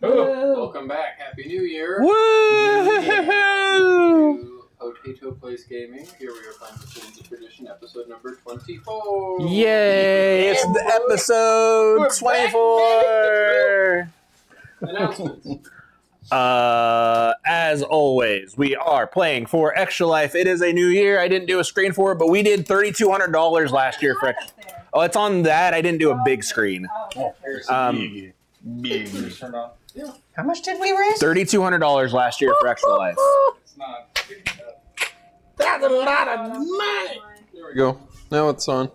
Welcome back. Happy New Year. Woo! Potato Place Gaming. Here we are playing the Perdition, episode number 24. Yay! It's the episode 24. Announcements. As always, we are playing for Extra Life. It is a new year. I didn't do a screen for it, but we did $3,200 last year for. Oh, it's on that. I didn't do a big screen. Big. How much did we raise? $3,200 last year for Extra Life. It's not. That's a lot of money. There we go. Now it's on.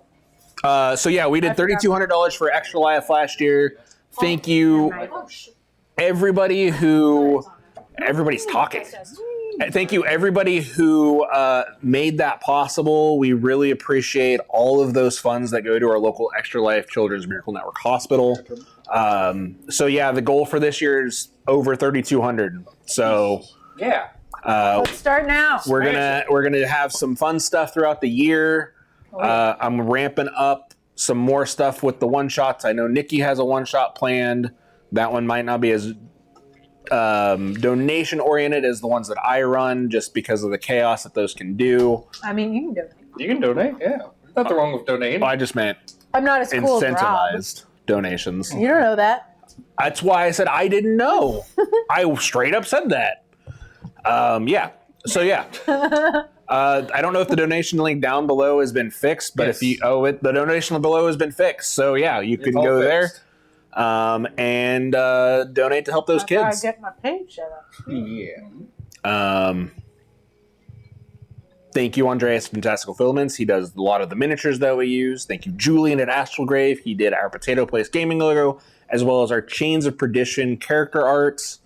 So yeah, we did $3,200 for Extra Life last year. Thank you, everybody who. Everybody's talking. Thank you, everybody who made that possible. We really appreciate all of those funds that go to our local Extra Life Children's Miracle Network Hospital. So yeah, the goal for this year is over 3,200. So Yeah. Let's start now. we're gonna have some fun stuff throughout the year. I'm ramping up some more stuff with the one shots. I know Nikki has a one shot planned. That one might not be as donation oriented as the ones that I run, just because of the chaos that those can do. I mean, you can donate. You can donate, yeah. Nothing wrong with donating. I just meant I'm not as cool as Rob. incentivized donations. You don't know that. That's why I said I didn't know. I straight up said that. Yeah. So yeah. I don't know if the donation link down below has been fixed, but if you the donation below has been fixed. So yeah, you can go there and donate to help those kids. I get my page set up. Yeah. Thank you, Andreas Fantastical Filaments. He does a lot of the miniatures that we use. Thank you, Julian at Astral Grave. He did our Potato Place Gaming logo, as well as our Chains of Perdition character arts.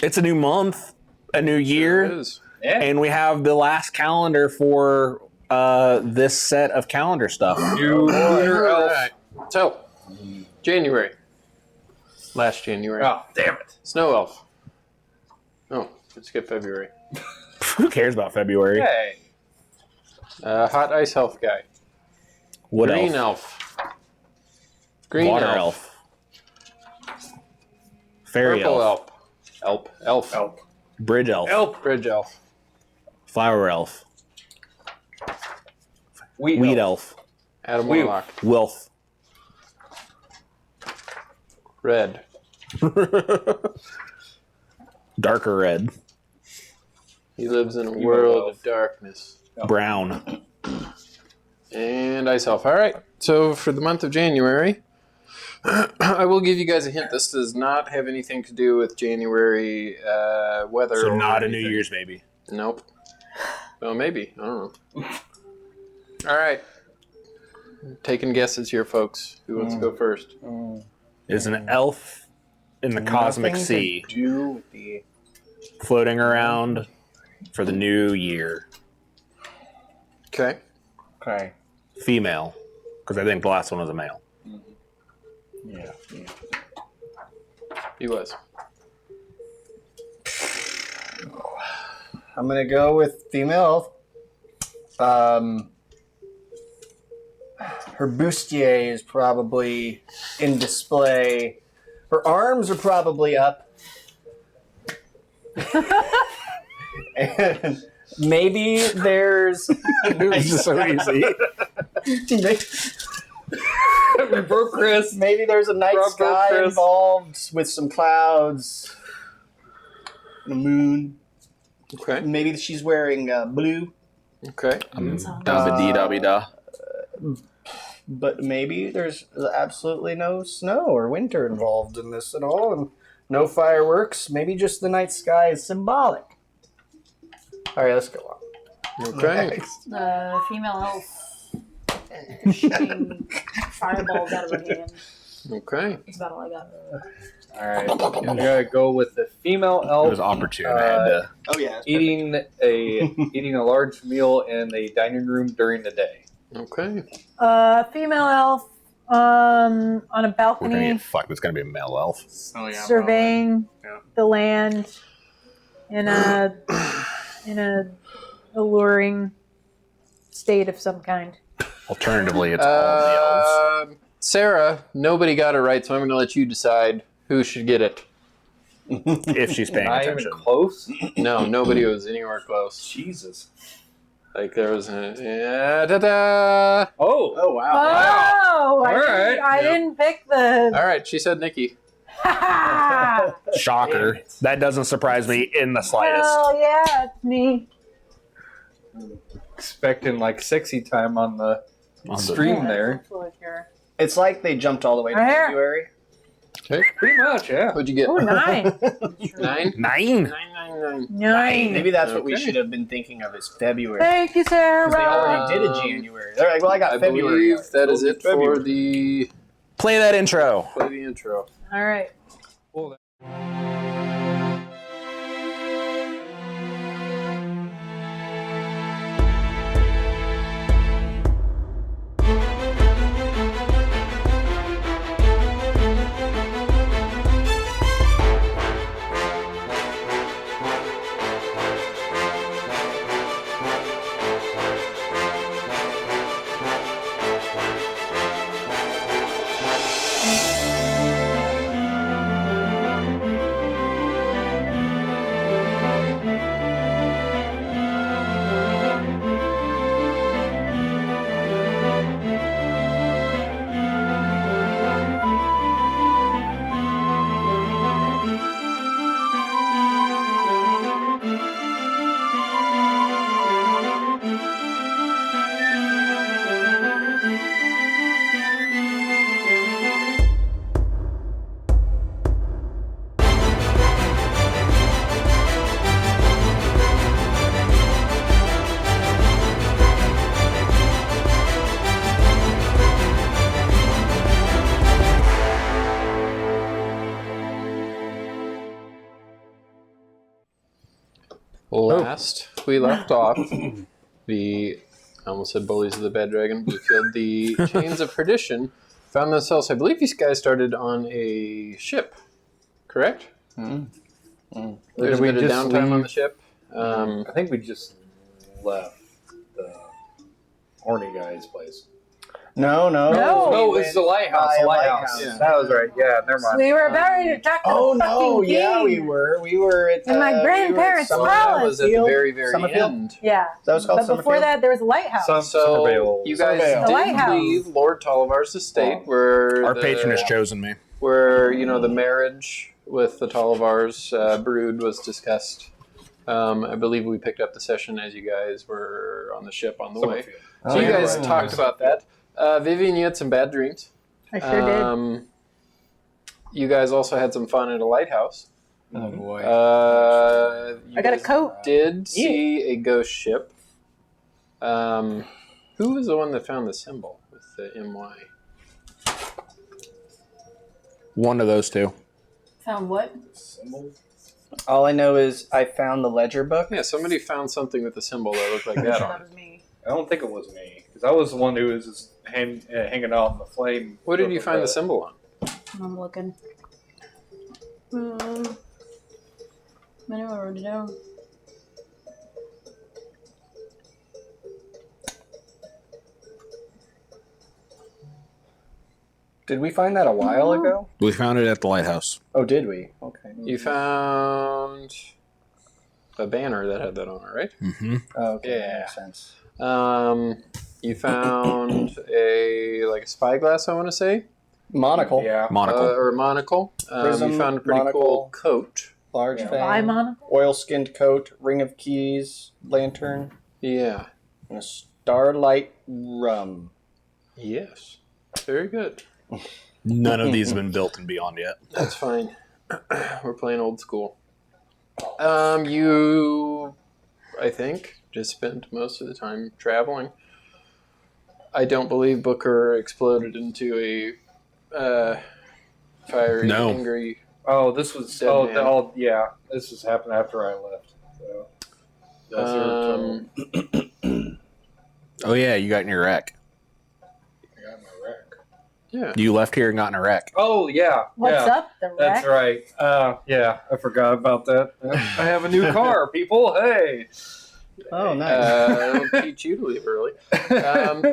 It's a new month, a new year, It is. Yeah. and we have the last calendar for this set of calendar stuff. You Alright. So, January. Last January. Oh, damn it. Snow Elf. Oh, let's skip February. Who cares about February? Hey. Hot Ice Elf guy. Wood Green elf, Elf. Green water Elf. fairy Purple elf, Elf. Elf. bridge elf, Bridge Elf. flower elf, Weed elf, Adam Wheel. Warlock. wilf. Red. Darker red, He lives in a world of darkness. brown. And Ice Elf. All right. So for the month of January, I will give you guys a hint. This does not have anything to do with January weather. So or not a New anything. Year's baby. Nope. Well, maybe. I don't know. All right. Taking guesses here, folks. Who wants to go first? Is an elf in the cosmic sea, Do with the floating around for the new year. Okay. Okay. Female, because I think the last one was a male. Yeah. He was. I'm gonna go with female. Her bustier is probably in display. Her arms are probably up. And maybe there's. It's just so easy. We broke Chris. Maybe there's a night Rob sky Chris. involved with some clouds, and a moon. Okay. Maybe she's wearing blue, Okay. Da-ba-dee-da-be-da. but maybe there's absolutely no snow or winter involved in this at all, and no fireworks. Maybe just the night sky is symbolic. All right, let's go on. Okay. Female elf shooting fireballs out of her hand. Okay. That's about all I got. All right. I'm gonna go with the female It elf was opportune. I had to. Oh yeah. eating a large meal in the dining room during the day. Okay. Female elf on a We're gonna balcony get fucked. It's gonna be a male elf. Oh yeah. surveying Yeah. the land in a alluring state of some kind. Alternatively, it's all the elves. Sarah, nobody got it right, so I'm going to let you decide who should get it. If she's paying Not even attention. close. No, nobody was anywhere close. Jesus. Like there was a da-da. Oh. Oh wow. Oh, All right. I didn't pick the. All right, she said Nikki. Shocker. That doesn't surprise me in the slightest. Oh yeah, it's me. Expecting like sexy time on the stream there. It's like they jumped all the way to Right here. February. Pretty much, yeah. What'd you get? Oh, 9. 9? 9? 9. 9. Maybe that's what we Okay. should have been thinking of as February. Thank you, Sarah. Because they already did a January. They're like, well, I got I February. believe that is it for February. the Play that intro. play the intro. All right. Last we left off, I almost said Bullies of the Bad Dragon, Bluefield, the Chains of Perdition found themselves, I believe these guys started on a ship, correct? There's Did a we bit of just downtime on leave? the ship. I think we just left the horny guy's place. No. No, it's the lighthouse. by The a lighthouse. lighthouse. That was right. Yeah, never mind. We were about ready to talk to Oh the no! fucking Yeah, king. we were. We were at In my grandparents' Some of palace. that was at the Summerfield? very, very Summerfield? end. Yeah. That was called But before Summerfield? that, there was a lighthouse. Some So surveil. you guys Surveil. The did lighthouse. leave Lord Tollivar's estate, where Our the, patron has chosen me. where the marriage with the Tollivars brood was discussed. I believe we picked up the session as you guys were on the ship on the way. Summerfield. So you yeah, guys right. talked about that. Vivian, you had some bad dreams. I sure did. You guys also had some fun at a lighthouse. Oh boy. You I got a guys coat. Did see a ghost ship. Who was the one that found the symbol with the MY? One of those two. Found what? All I know is I found the ledger book. Yeah, somebody found something with a symbol that looked like that on That it. was me. I don't think it was me because I was the one who was just hanging out in the flame. What did you find the symbol on? I'm looking. I know I wrote it down. Did we find that a while ago? We found it at the lighthouse. Oh, did we? Okay. You found a banner that had that on it, right? Mm-hmm. Oh, okay, that Yeah. makes sense. You found a spyglass, I want to say, Monocle. Yeah. Monocle. or a monocle. Prism, you found a pretty monocle. cool coat. Large Yeah. Bye, fan. Mona. Oil-skinned coat. Ring of keys. Lantern. Yeah. And a starlight rum. Yes. Very good. None of these have been built and beyond yet. That's fine. We're playing old school. You, I think, just spent most of the time traveling. I don't believe Booker exploded into a fiery, No. angry. Oh, this was. Dead man. Yeah. This was happened after I left. So. That's Oh yeah, you got in your wreck. I got my wreck. Yeah. You left here and got in a wreck. Oh yeah. What's yeah. up, the wreck? That's right. Yeah, I forgot about that. I have a new car, people. Hey. Oh, nice. I'll teach you to leave early.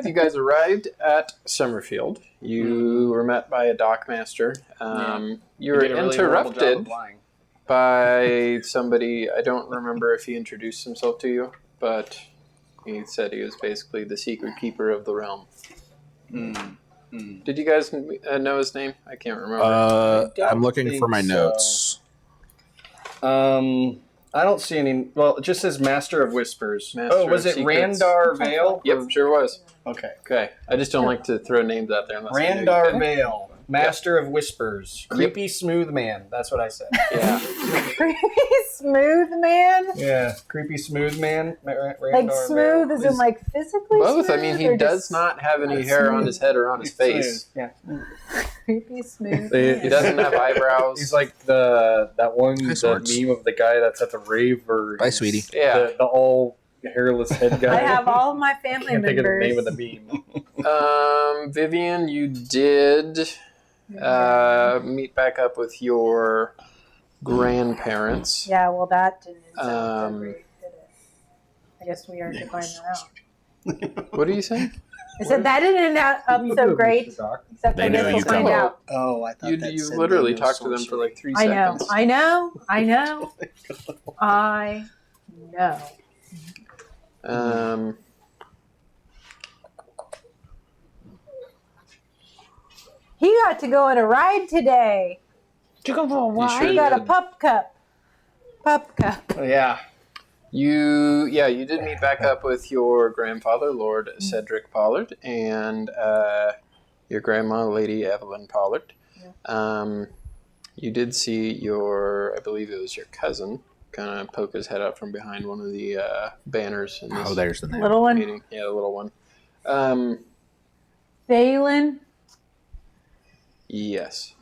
You guys arrived at Summerfield. You were met by a dockmaster. You were Did a really horrible job interrupted of lying. by somebody. I don't remember if he introduced himself to you, but he said he was basically the secret keeper of the realm. Did you guys know his name? I can't remember. don't I'm looking for my think notes. I don't see any. Well, it just says Master of Whispers. Master was of it Secrets. Randar Vale? Yep, sure was. Okay. Okay, I just don't like to throw names out there unless I know you Randar did. Vale, Master of Whispers, creepy smooth man. That's what I said. Yeah. Smooth man? Yeah, creepy smooth man. Randar Like smooth Vale. as in like physically Both. I smooth, mean, he or does just not have any hair on his head or on his face. Yeah. creepy smooth. He doesn't have eyebrows. He's like that one Hi, that Swords. meme of the guy that's at the rave or Bye, sweetie. Yeah. the all hairless head guy. I have all of my family I can't think of the members. name of the meme. Vivian, you did meet back up with your grandparents. Yeah, well, that didn't sound Um, so great, did it? I guess we are to find that out. What are you saying? I said that didn't end up so great, except They I know guess you we'll find come. out. Oh, I thought You that said literally they know talked to them for sorcery. like 3 I know, seconds. I know, I know, I know. He got to go on a ride today. Did you go for a ride? He got a did. pup cup. Pup cup. Yeah. You did meet back up with your grandfather, Lord Cedric Pollard, and your grandma, Lady Evelyn Pollard. You did see I believe it was your cousin, kind of poke his head out from behind one of the banners in this Oh, there's the name. Little one. meeting. Yeah, the little one. Phelan. Yes.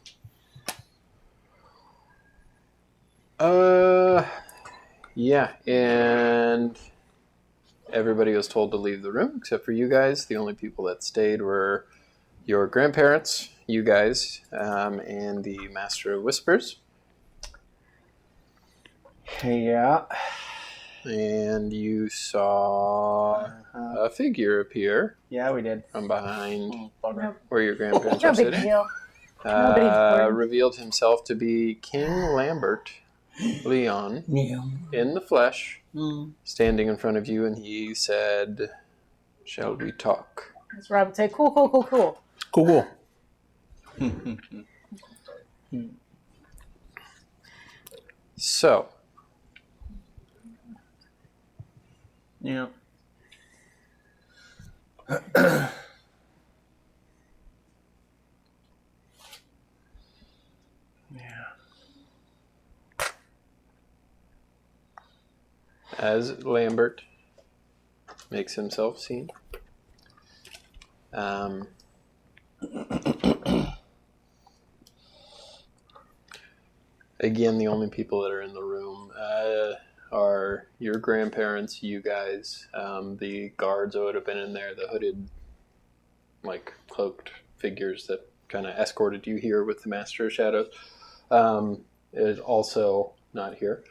Yeah, and everybody was told to leave the room except for you guys. The only people that stayed were your grandparents, you guys, and the Master of Whispers. Yeah. And you saw a figure appear Yeah, we did. from behind Bugger. where your grandparents No were big sitting. deal. Nobody important. Revealed himself to be King Lambert Leon in the flesh, standing in front of you, and he said, "Shall we talk?" That's where I would say, cool, cool, cool, cool. Cool. So, Yeah. as Lambert makes himself seen, again, the only people that are in the room your grandparents, you guys, the guards that would have been in there, the hooded, like, cloaked figures that kind of escorted you here with the Master of Shadows, is also not here.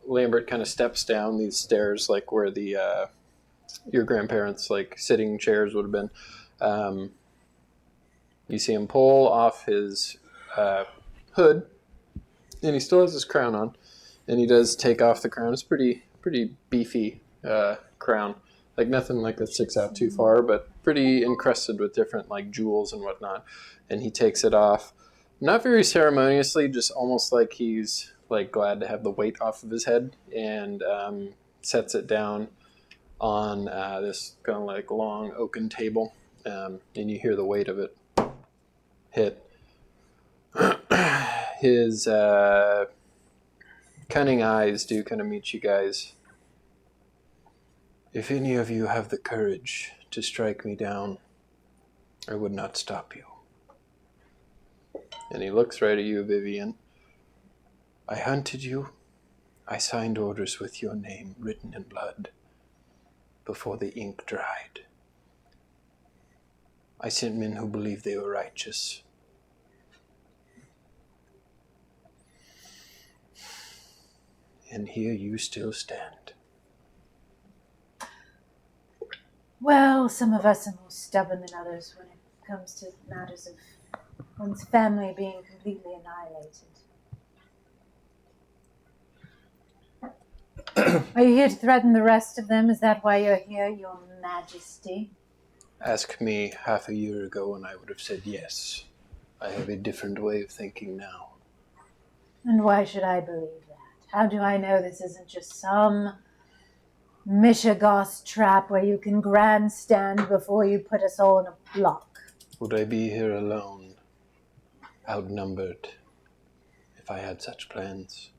Lambert kind of steps down these stairs, like where the your grandparents' like sitting chairs would have been. You see him pull off his hood, and he still has his crown on. And he does take off the crown. It's pretty beefy crown, like nothing like that sticks out too far, but pretty encrusted with different like jewels and whatnot. And he takes it off, not very ceremoniously, just almost like he's like glad to have the weight off of his head, and sets it down on this kind of like long oaken table, and you hear the weight of it hit. His cunning eyes do kind of meet you guys. If any of you have the courage to strike me down, I would not stop you. And he looks right at you, Vivian. I hunted you. I signed orders with your name written in blood before the ink dried. I sent men who believed they were righteous. And here you still stand. Well, some of us are more stubborn than others when it comes to matters of one's family being completely annihilated. Are you here to threaten the rest of them? Is that why you're here, Your Majesty? Ask me half a year ago and I would have said yes. I have a different way of thinking now. And why should I believe that? How do I know this isn't just some Mishigoth trap where you can grandstand before you put us all in a block? Would I be here alone, outnumbered, if I had such plans?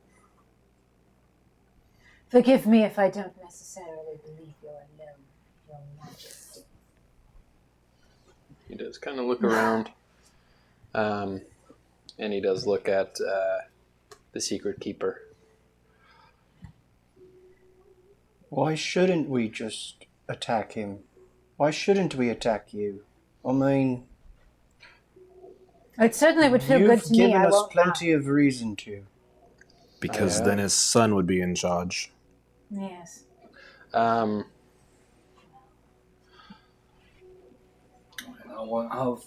Forgive me if I don't necessarily believe you're alone, Your Majesty. He does kind of look around, and he does look at the secret keeper. Why shouldn't we just attack him? Why shouldn't we attack you? I mean, It certainly would feel you've good to me. given I us won't plenty of reason to. Because Yeah. then his son would be in charge. lie. Yes. Um, I won't have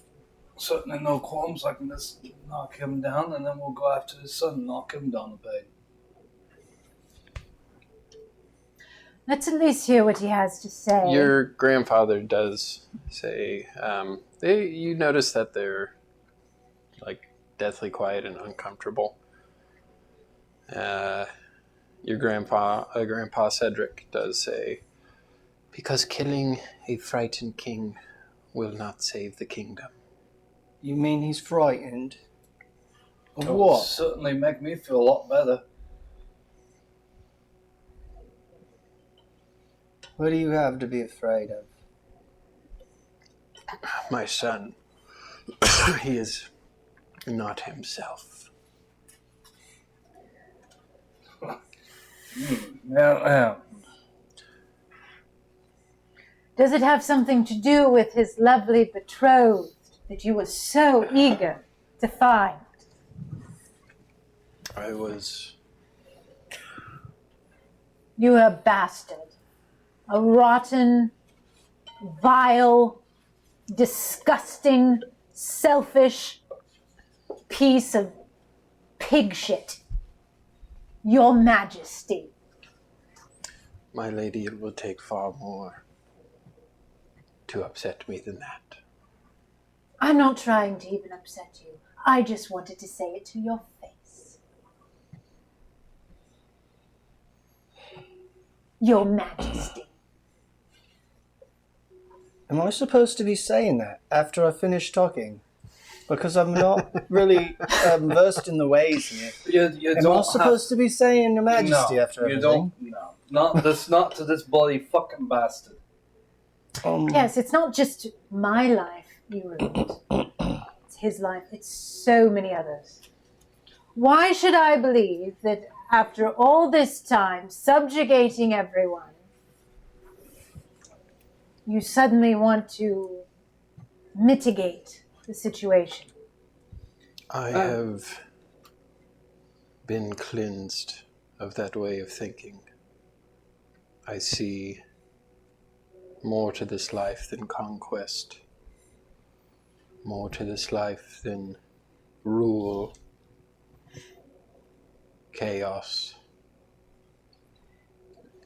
certainly no qualms. I can just knock him down, and then we'll go after his son and knock him down a bit. Let's at least hear what he has to say. Your grandfather does say, you notice that they're like deathly quiet and uncomfortable. Your Grandpa Cedric does say, because killing a frightened king will not save the kingdom. You mean he's frightened? Of It would what? certainly make me feel a lot better. What do you have to be afraid of? My son, he is not himself. Yeah. Does it have something to do with his lovely betrothed that you were so eager to find? I was... You were a bastard. A rotten, vile, disgusting, selfish piece of pig shit. Your Majesty. My lady, it will take far more to upset me than that. I'm not trying to even upset you. I just wanted to say it to your face. Your Majesty. Am I supposed to be saying that after I finish talking? Because I'm not really versed in the ways here. You Am I don't supposed to be saying Your Majesty no, after you everything? don't. No, not to this bloody fucking bastard. Yes, it's not just my life you ruined. It's his life. It's so many others. Why should I believe that after all this time subjugating everyone, you suddenly want to mitigate the situation? I have been cleansed of that way of thinking. I see more to this life than conquest, more to this life than rule, chaos.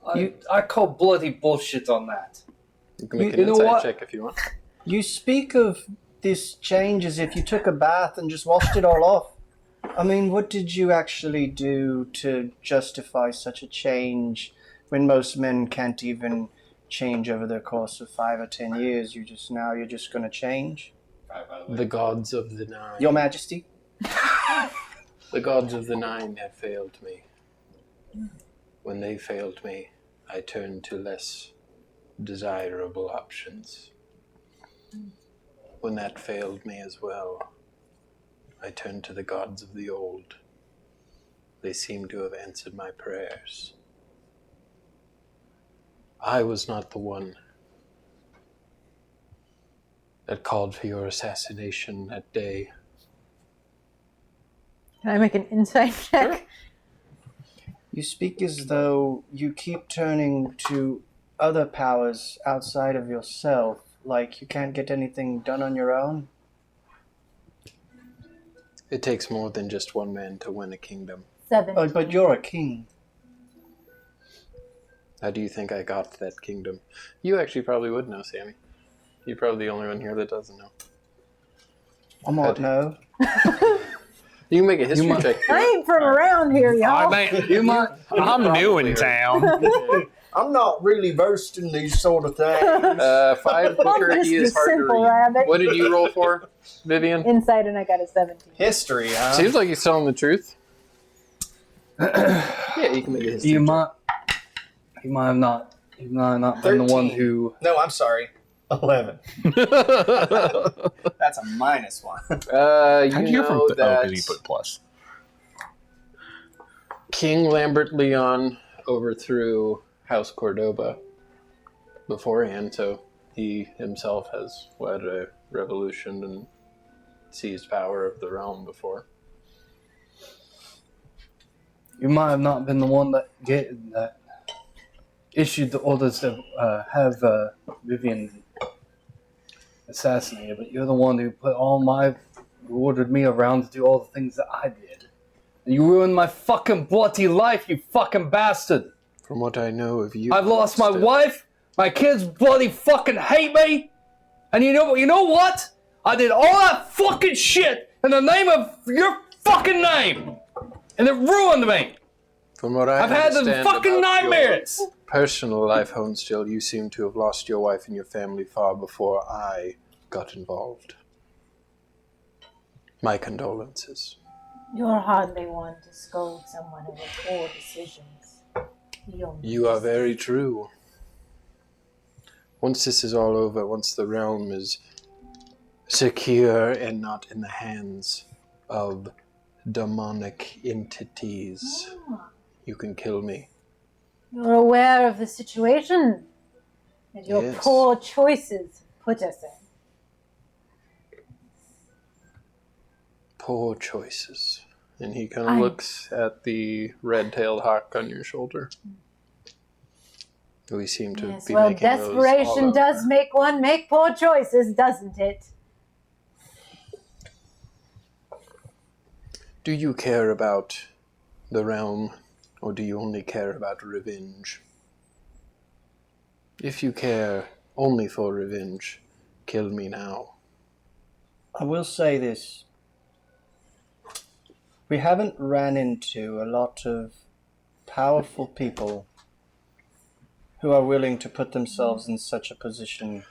I call bloody bullshit on that. You can make You an know insight what? check if you want. You speak of this change as if you took a bath and just washed it all off. I mean, what did you actually do to justify such a change when most men can't even change over the course of 5 or 10 years? You're just going to change? The gods of the Nine. Your Majesty? The gods of the Nine have failed me. When they failed me, I turned to less desirable options. When that failed me as well, I turned to the gods of the old. They seem to have answered my prayers. I was not the one that called for your assassination that day. Can I make an insight check? You speak as though you keep turning to other powers outside of yourself, like you can't get anything done on your own. It takes more than just one man to win a kingdom. 7. Oh, but you're a king. How do you think I got that kingdom? You actually probably would know, Sammy. You're probably the only one here that doesn't know. I might know. You can make a history check. I ain't from around here, y'all. I'm new in town. I'm not really versed in these sort of things. 5 quicker, I'm he is just a hard to simple read. rabbit. What did you roll for, Vivian? Insight, and I got a 17. History, huh? Seems like he's telling the truth. Yeah, you can make a history You check. might have not been the one 13. who. No, I'm sorry. 11. That's a minus one. You How'd you go from know that because he put plus? King Lambert Leon overthrew House Cordoba beforehand, so he himself has led a revolution and seized power of the realm before. You might have not been the one that issued the orders to have Vivian assassinated, but you're the one who who ordered me around to do all the things that I did. And you ruined my fucking bloody life, you fucking bastard! From what I know of you, I've lost my wife, my kids bloody fucking hate me, and you know what? I did all that fucking shit in the name of your fucking name! And it ruined me! From what I I've had the understand fucking about your nightmares! personal life, Homestill, you seem to have lost your wife and your family far before I got involved. My condolences. You're hardly one to scold someone over poor decisions. You are very true. Once this is all over, once the realm is secure and not in the hands of demonic entities, you can kill me. You're aware of the situation that your Yes. poor choices put us in. Poor choices. And he kind of looks at the red-tailed hawk on your shoulder. We seem to Yes, be well, making those all desperation over. does make one make poor choices, doesn't it? Do you care about the realm, or do you only care about revenge? If you care only for revenge, kill me now. I will say this. We haven't ran into a lot of powerful people who are willing to put themselves in such a position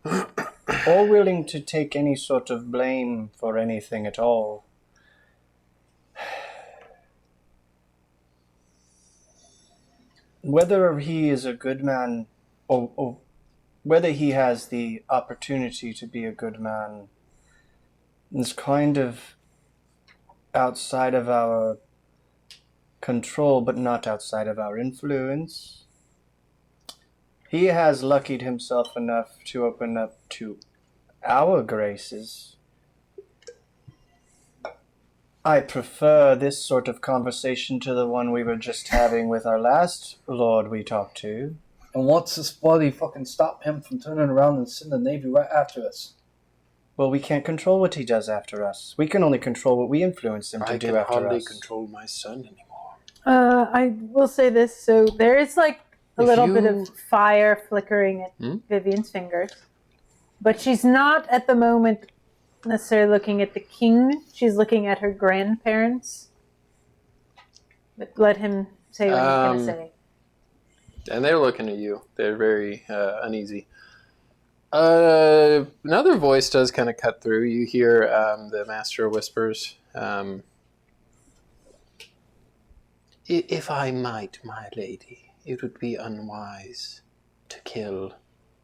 or willing to take any sort of blame for anything at all. Whether he is a good man or whether he has the opportunity to be a good man is kind of outside of our control, but not outside of our influence. He has luckied himself enough to open up to our graces. I prefer this sort of conversation to the one we were just having with our last lord we talked to. And what's this bloody fucking stop him from turning around and sending the Navy right after us? Well, we can't control what he does after us. We can only control what we influence him to I do can after hardly us. control my son anymore. I will say this. So there is like a If little bit you- of fire flickering at Vivian's fingers. But she's not at the moment necessarily looking at the king. She's looking at her grandparents. But let him say what he's going to say. And they're looking at you. They're very uneasy. Another voice does kind of cut through. You hear the Master whispers. If I might, my lady, it would be unwise to kill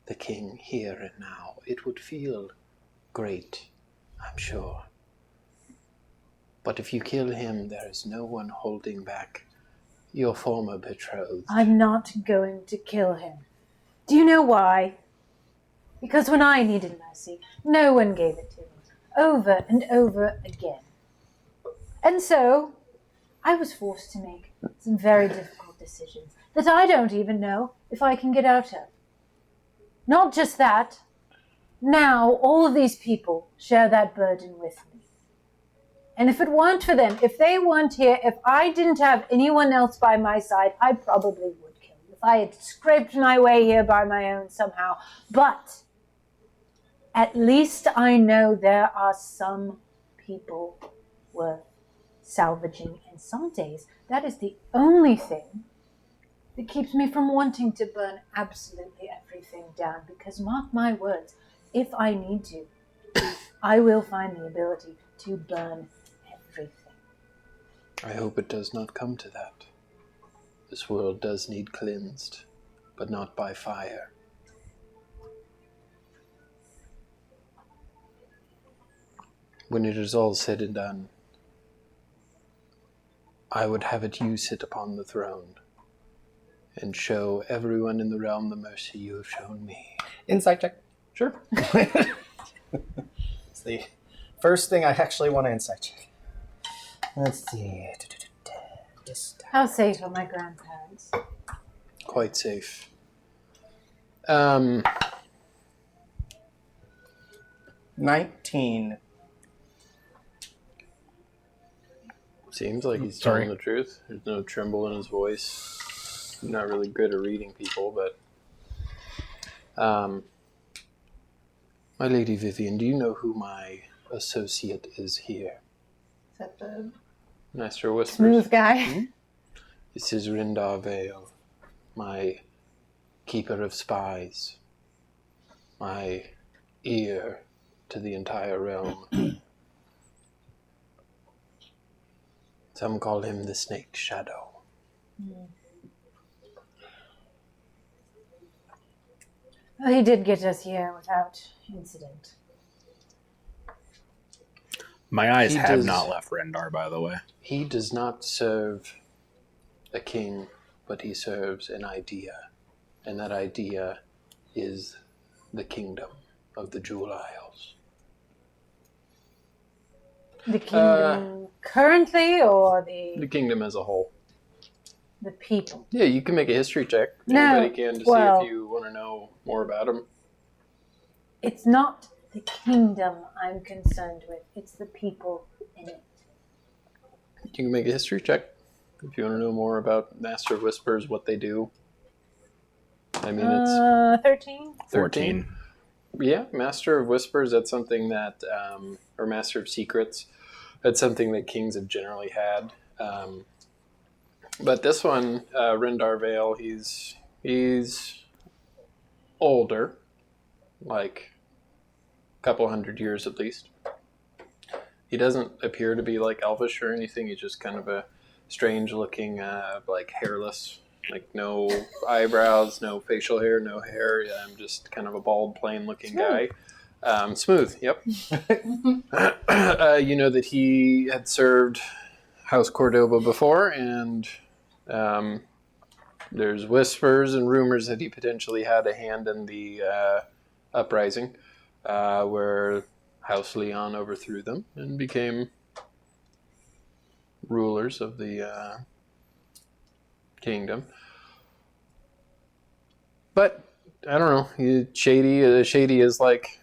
the king here and now. It would feel great, I'm sure. But if you kill him, there is no one holding back your former betrothed. I'm not going to kill him. Do you know why? Because when I needed mercy, no one gave it to me. Over and over again. And so, I was forced to make some very difficult decisions that I don't even know if I can get out of. Not just that, now all of these people share that burden with me. And if it weren't for them, if they weren't here, if I didn't have anyone else by my side, I probably would kill you. If I had scraped my way here by my own somehow. But at least I know there are some people worth salvaging. And some days, that is the only thing that keeps me from wanting to burn absolutely everything down. Because mark my words, if I need to, I will find the ability to burn everything. I hope it does not come to that. This world does need cleansed, but not by fire. When it is all said and done, I would have it you sit upon the throne and show everyone in the realm the mercy you have shown me. Insight check. Sure. It's the first thing I actually want to insight check. Let's see. How safe are my grandparents? Quite safe. 19. Seems like he's Sorry. telling the truth. There's no tremble in his voice. He's not really good at reading people, but... my Lady Vivian, do you know who my associate is here? Is that the Master whispers. smooth guy? This is Rindar Vale, my keeper of spies, my ear to the entire realm. Some call him the Snake Shadow. Well, he did get us here without incident. My eyes He have does- not left Rendar, by the way. He does not serve a king, but he serves an idea. And that idea is the kingdom of the Jewel Isles. The kingdom currently, or The the kingdom as a whole. people? Yeah, you can make a history check. No, Anybody can to well- see if you want to know more about him. It's not the kingdom I'm concerned with. It's the people in it. You can make a history check if you want to know more about Master of Whispers, what they do. I mean, it's 13? 14. yeah, Master of Whispers. That's something that, or Master of Secrets. That's something that kings have generally had. But this one, Rindar Vale, he's older, like a couple hundred years at least. He doesn't appear to be like elvish or anything. He's just kind of a strange-looking, like hairless, like no eyebrows, no facial hair, no hair. Just kind of a bald, plain-looking guy. Smooth, yep. You know that he had served House Cordoba before, and there's whispers and rumors that he potentially had a hand in the uprising, where House Leon overthrew them and became rulers of the kingdom. But I don't know. He's shady. Shady as like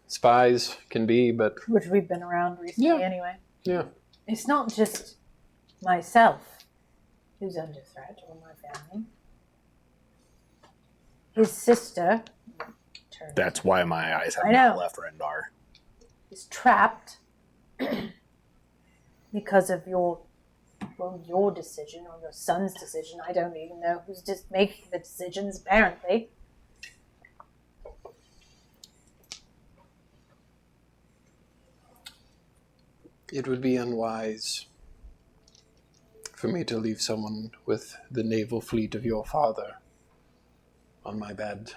spies can be, but Which we've been around recently Yeah. anyway. yeah. It's not just myself who's under threat, or my family. His sister, That's why my eyes have I not know. left Rendar. is trapped because of your decision or your son's decision. I don't even know who's just making the decisions, apparently. It would be unwise for me to leave someone with the naval fleet of your father on my bed,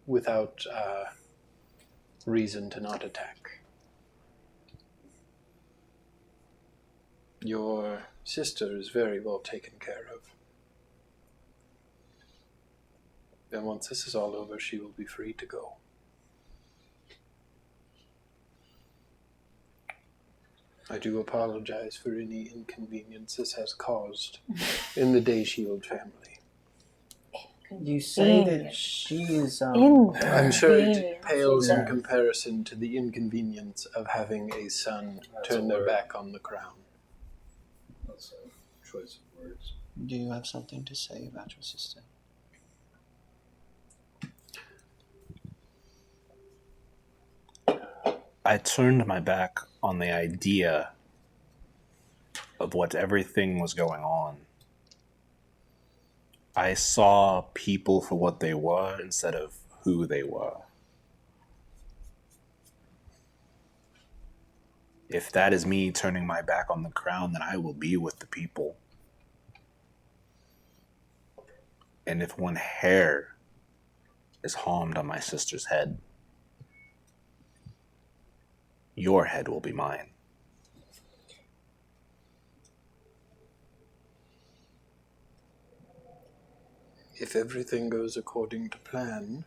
without reason to not attack. Your sister is very well taken care of. And once this is all over, she will be free to go. I do apologize for any inconvenience this has caused in the Day Shield family. You say that she is I'm sure it Inconvenient. pales in comparison to the inconvenience of having a son turn their back on the crown. That's a choice of words. Do you have something to say about your sister? I turned my back on the idea of what everything was going on. I saw people for what they were instead of who they were. If that is me turning my back on the crown, then I will be with the people. And if one hair is harmed on my sister's head, your head will be mine. If everything goes according to plan,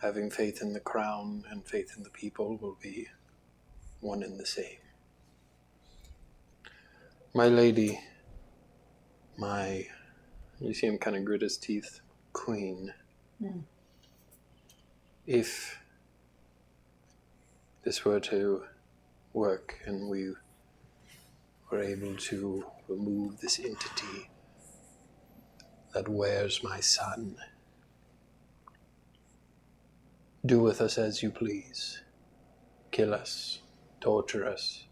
having faith in the crown and faith in the people will be one and the same. My lady, you see him kind of grit his teeth, queen. If this were to work and we were able to remove this entity that wears my son, do with us as you please. Kill us, torture us,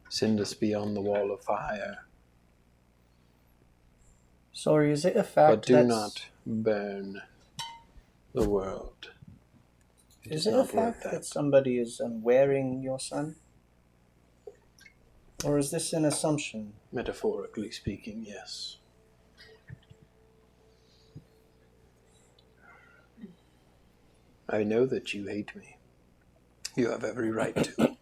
send us beyond the wall of fire, Sorry, is it a fact but do that's- not burn the world. Is is it a not worth fact that. that somebody is wearing your son? Or is this an assumption? Metaphorically speaking, yes. I know that you hate me. You have every right to.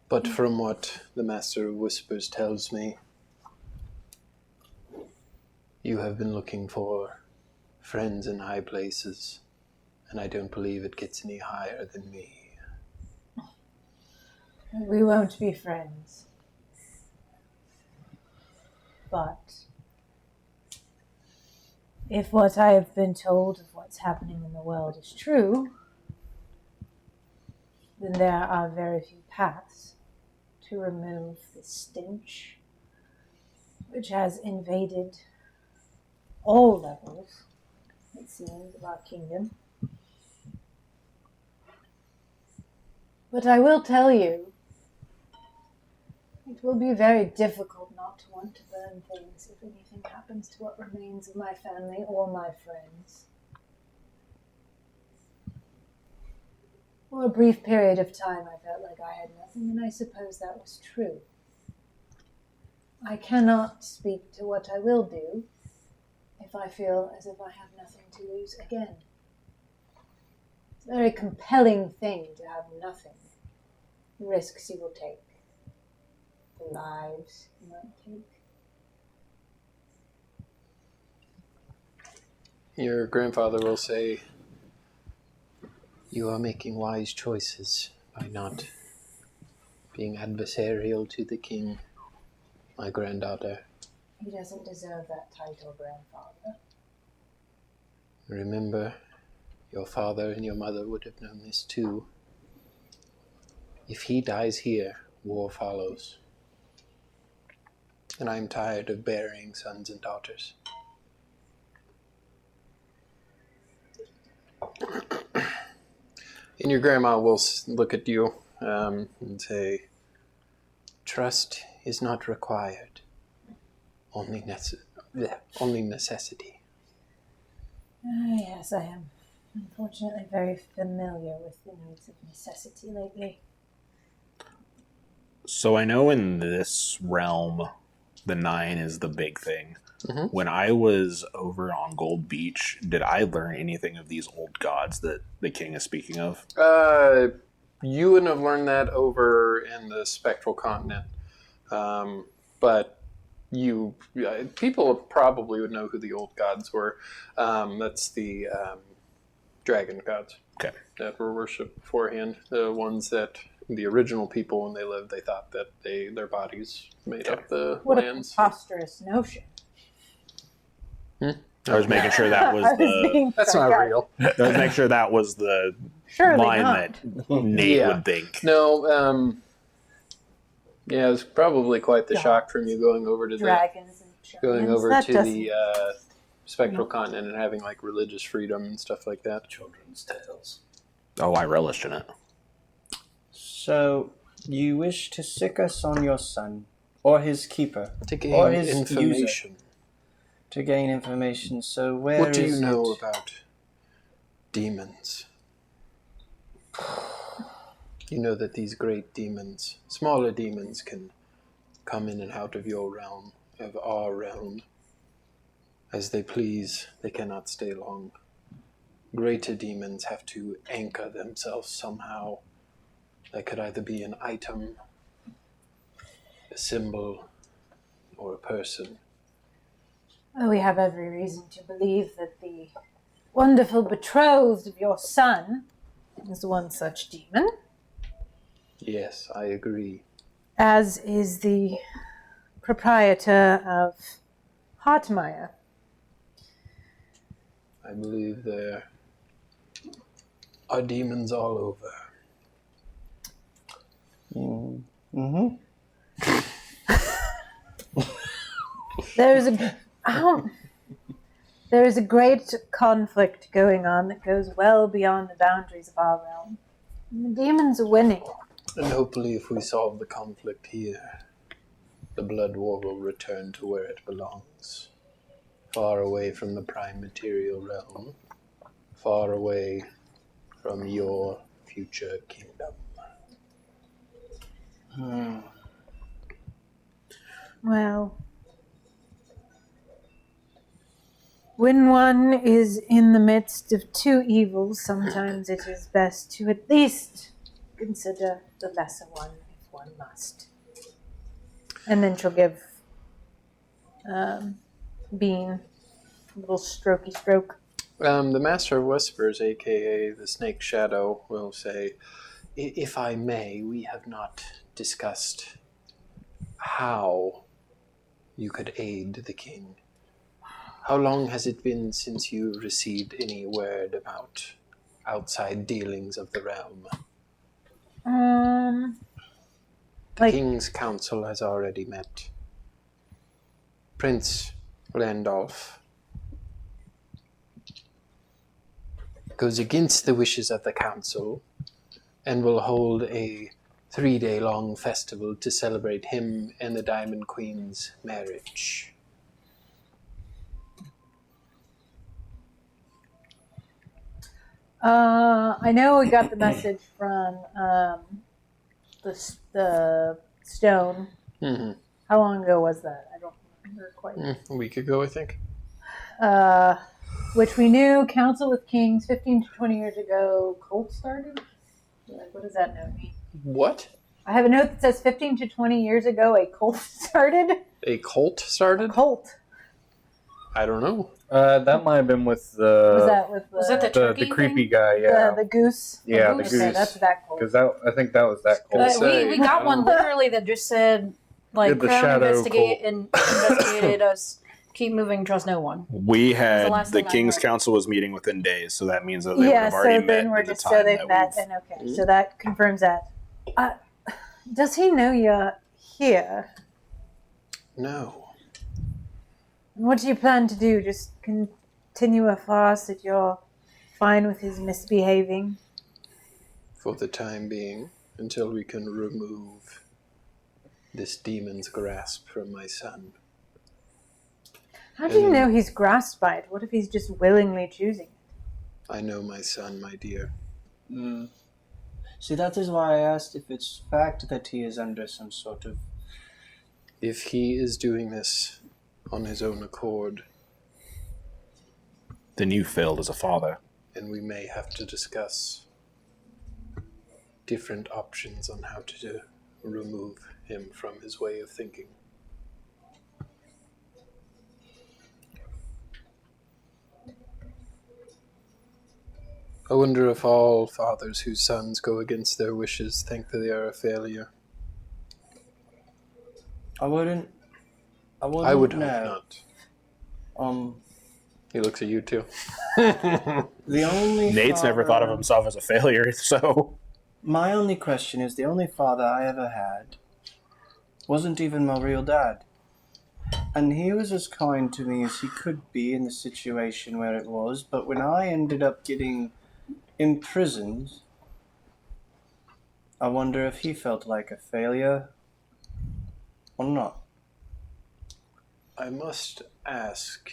But from what the Master of Whispers tells me, you have been looking for friends in high places, and I don't believe it gets any higher than me. We won't be friends. But if what I have been told of what's happening in the world is true, then there are very few paths to remove the stench which has invaded all levels, it seems, of our kingdom. But I will tell you, it will be very difficult not to want to burn things if anything happens to what remains of my family or my friends. For a brief period of time, I felt like I had nothing, and I suppose that was true. I cannot speak to what I will do if I feel as if I have nothing to lose again. It's a very compelling thing to have nothing. The risks you will take, the lives you might take. Your grandfather will say, "You are making wise choices by not being adversarial to the king, my granddaughter. He doesn't deserve that title, grandfather. Remember, your father and your mother would have known this too. If he dies here, war follows. And I'm tired of burying sons and daughters." And your grandma will look at you and say, "Trust is not required, only necessity." Yes, I am unfortunately very familiar with the needs of necessity lately. So I know in this realm, the 9 is the big thing. Mm-hmm. When I was over on Gold Beach, did I learn anything of these old gods that the king is speaking of? You wouldn't have learned that over in the spectral continent. But people probably would know who the old gods were. That's the dragon gods. Okay. That were worshipped beforehand. The ones that the original people, when they lived, they thought that their bodies made up the What lands. a preposterous notion. I was making sure that was I was the. being That's not sarcastic. real. I was making sure that was the Surely line not. that Nate Yeah. would think. No, yeah, it was probably quite the Yeah. shock from you going over to Dragons and going giants. over That to doesn't- the spectral continent and having like religious freedom and stuff like that. Children's tales. Oh, I relished in it. So, you wish to sick us on your son, or his keeper, To or gain his information. to gain information. So, where What do you is know it? about demons? You know that these great demons, smaller demons, can come in and out of your realm, of our realm, as they please. They cannot stay long. Greater demons have to anchor themselves somehow. That could either be an item, a symbol, or a person. Oh, we have every reason to believe that the wonderful betrothed of your son is one such demon, Yes, I agree. as is the proprietor of Hartmeyer. I believe there are demons all over. Mm-hmm. There is a great conflict going on that goes well beyond the boundaries of our realm. And the demons are winning. And hopefully if we solve the conflict here, the blood war will return to where it belongs. Far away from the prime material realm. Far away from your future kingdom. Well, when one is in the midst of two evils, sometimes it is best to at least consider the lesser one if one must. And then she'll give Bean a little strokey stroke. The Master of Whispers, aka the Snake Shadow, will say, "If I may, we have not discussed how you could aid the king. How long has it been since you received any word about outside dealings of the realm? The Like- King's Council has already met. Prince Randolph goes against the wishes of the council and will hold a 3-day-long festival to celebrate him and the Diamond Queen's marriage." I know we got the message from the stone Mm-hmm. How long ago was that? I don't remember quite. A week ago, I think. Which we knew Council with Kings 15 to 20 years ago. Cult started? Like, what does that note mean? What? I have a note that says 15 to 20 years ago a cult started. A cult started? Cult. I don't know. That might have been with the. Was that with the, Was that the turkey the creepy thing? guy? Yeah. the goose? Yeah, the Okay, goose. that's that cult. Because I think that was that Gonna cult. But say, we got one literally that just said, like, Did the Crown shadow investigated us. Keep moving, trust no one. We had last the thing I King's heard. Council was meeting within days, so that means that they would Yeah, have so already met then we're at the just time so they've that met, we've- and okay, so that confirms that. Does he know you're here? No. What do you plan to do? Just continue a farce that you're fine with his misbehaving? For the time being, until we can remove this demon's grasp from my son. How do you know he's grasped by it? What if he's just willingly choosing it? I know my son, my dear. See, that is why I asked if it's fact that he is under some sort of... If he is doing this on his own accord, Then you failed as a father. and we may have to discuss different options on how to remove him from his way of thinking. I wonder if all fathers whose sons go against their wishes think that they are a failure. I wouldn't I would hope know. not. He looks at you too. The only Nate's never thought of father- himself as a failure, so My only question is, the only father I ever had wasn't even my real dad. And he was as kind to me as he could be in the situation where it was, but when I ended up getting imprisoned, I wonder if he felt like a failure or not. I must ask,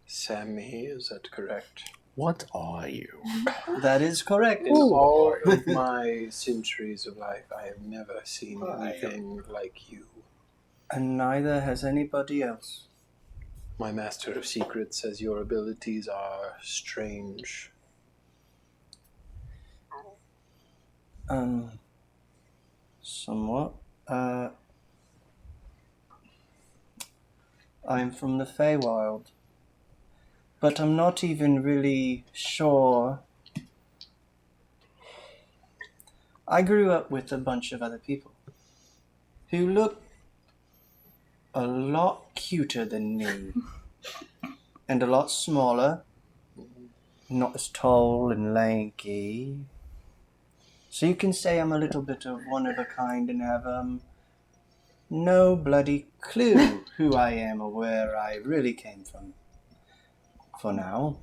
Sammy, is that correct? what are you? That is correct. In all of my centuries of life, I have never seen anything like you. And neither has anybody else. My master of secrets says your abilities are strange. Somewhat. I'm from the Feywild. But I'm not even really sure. I grew up with a bunch of other people who look a lot cuter than me and a lot smaller, not as tall and lanky. So you can say I'm a little bit of one of a kind and have no bloody clue who I am or where I really came from. For now,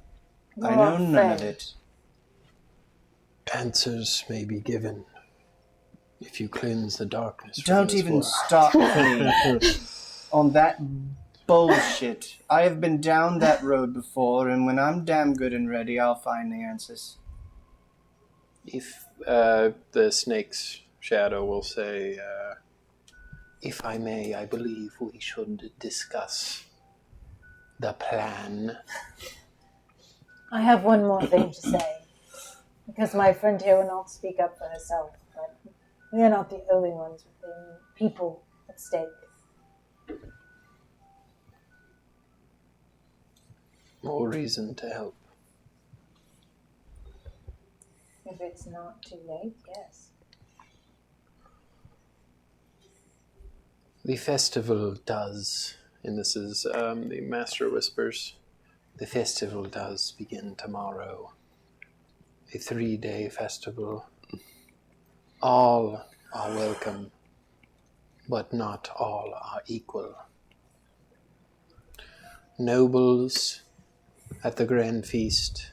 I know none of it. Answers may be given if you cleanse the darkness. from Don't this even world. start me on that bullshit. I have been down that road before, and when I'm damn good and ready, I'll find the answers. If the snake's shadow will say, if I may, I believe we should discuss the plan. I have one more thing to say. Because my friend here will not speak up for herself, but we are not the only ones with the people at stake. More reason to help. If it's not too late, yes. The festival does, and this is the Master Whispers, the festival does begin tomorrow. A 3-day festival. All are welcome, but not all are equal. Nobles at the grand feast,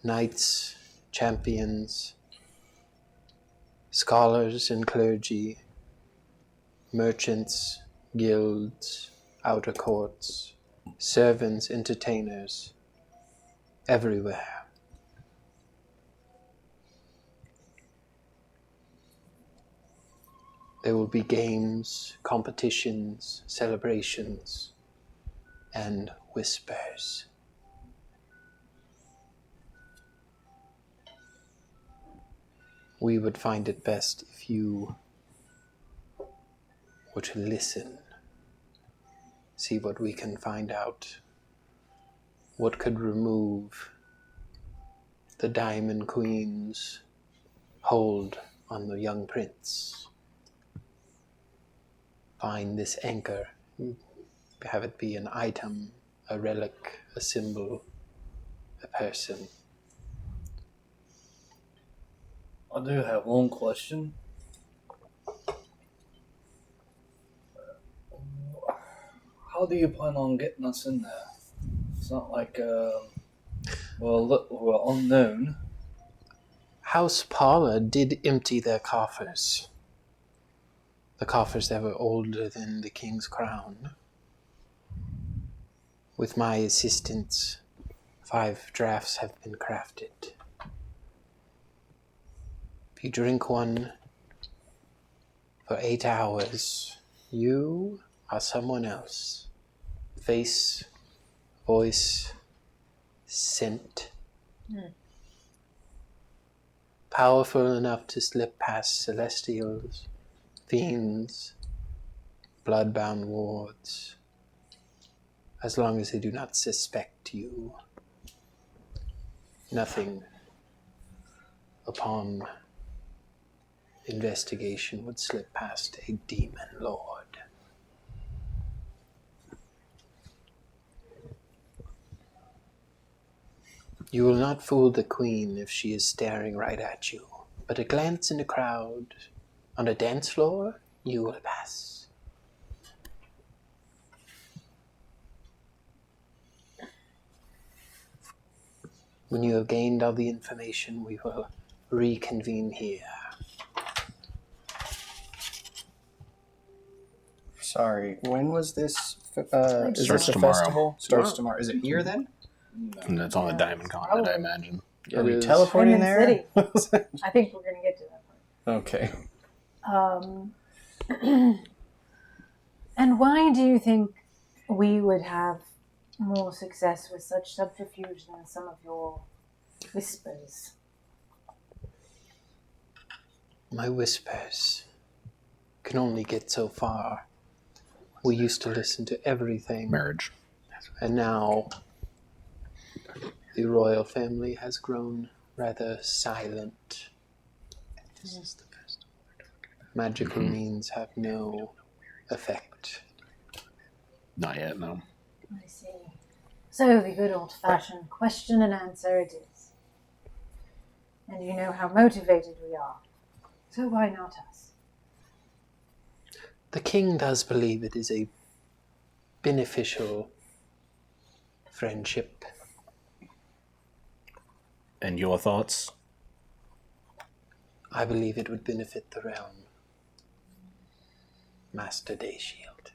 knights, champions, scholars and clergy, merchants, guilds, outer courts, servants, entertainers, everywhere. There will be games, competitions, celebrations, and whispers. We would find it best if you were to listen, see what we can find out, what could remove the Diamond Queen's hold on the young prince. Find this anchor, have it be an item, a relic, a symbol, a person. I do have one question. How do you plan on getting us in there? It's not like, unknown. House Paula did empty their coffers. The coffers that were older than the king's crown. With my assistance, 5 drafts have been crafted. If you drink one for 8 hours, you are someone else. Face, voice, scent. Powerful enough to slip past celestials, fiends, bloodbound wards, as long as they do not suspect you. Nothing upon investigation would slip past a demon lord. You will not fool the queen if she is staring right at you, but a glance in the crowd, on a dance floor, you will pass. When you have gained all the information, we will reconvene here. Sorry, when was this? Is Starts this a tomorrow. festival? Starts tomorrow. Is it here then? And it's on the Diamond Continent, I imagine. Are we is. teleporting Diamond there? City. I think we're going to get to that point. Okay. And why do you think we would have more success with such subterfuge than some of your whispers? My whispers can only get so far. We used to listen to everything, Marriage. and now the royal family has grown rather silent. Magical means have no effect. Not yet, no. I see. So the good old-fashioned question and answer it is. And you know how motivated we are. So why not us? The king does believe it is a beneficial friendship. And your thoughts? I believe it would benefit the realm. Master Dayshield.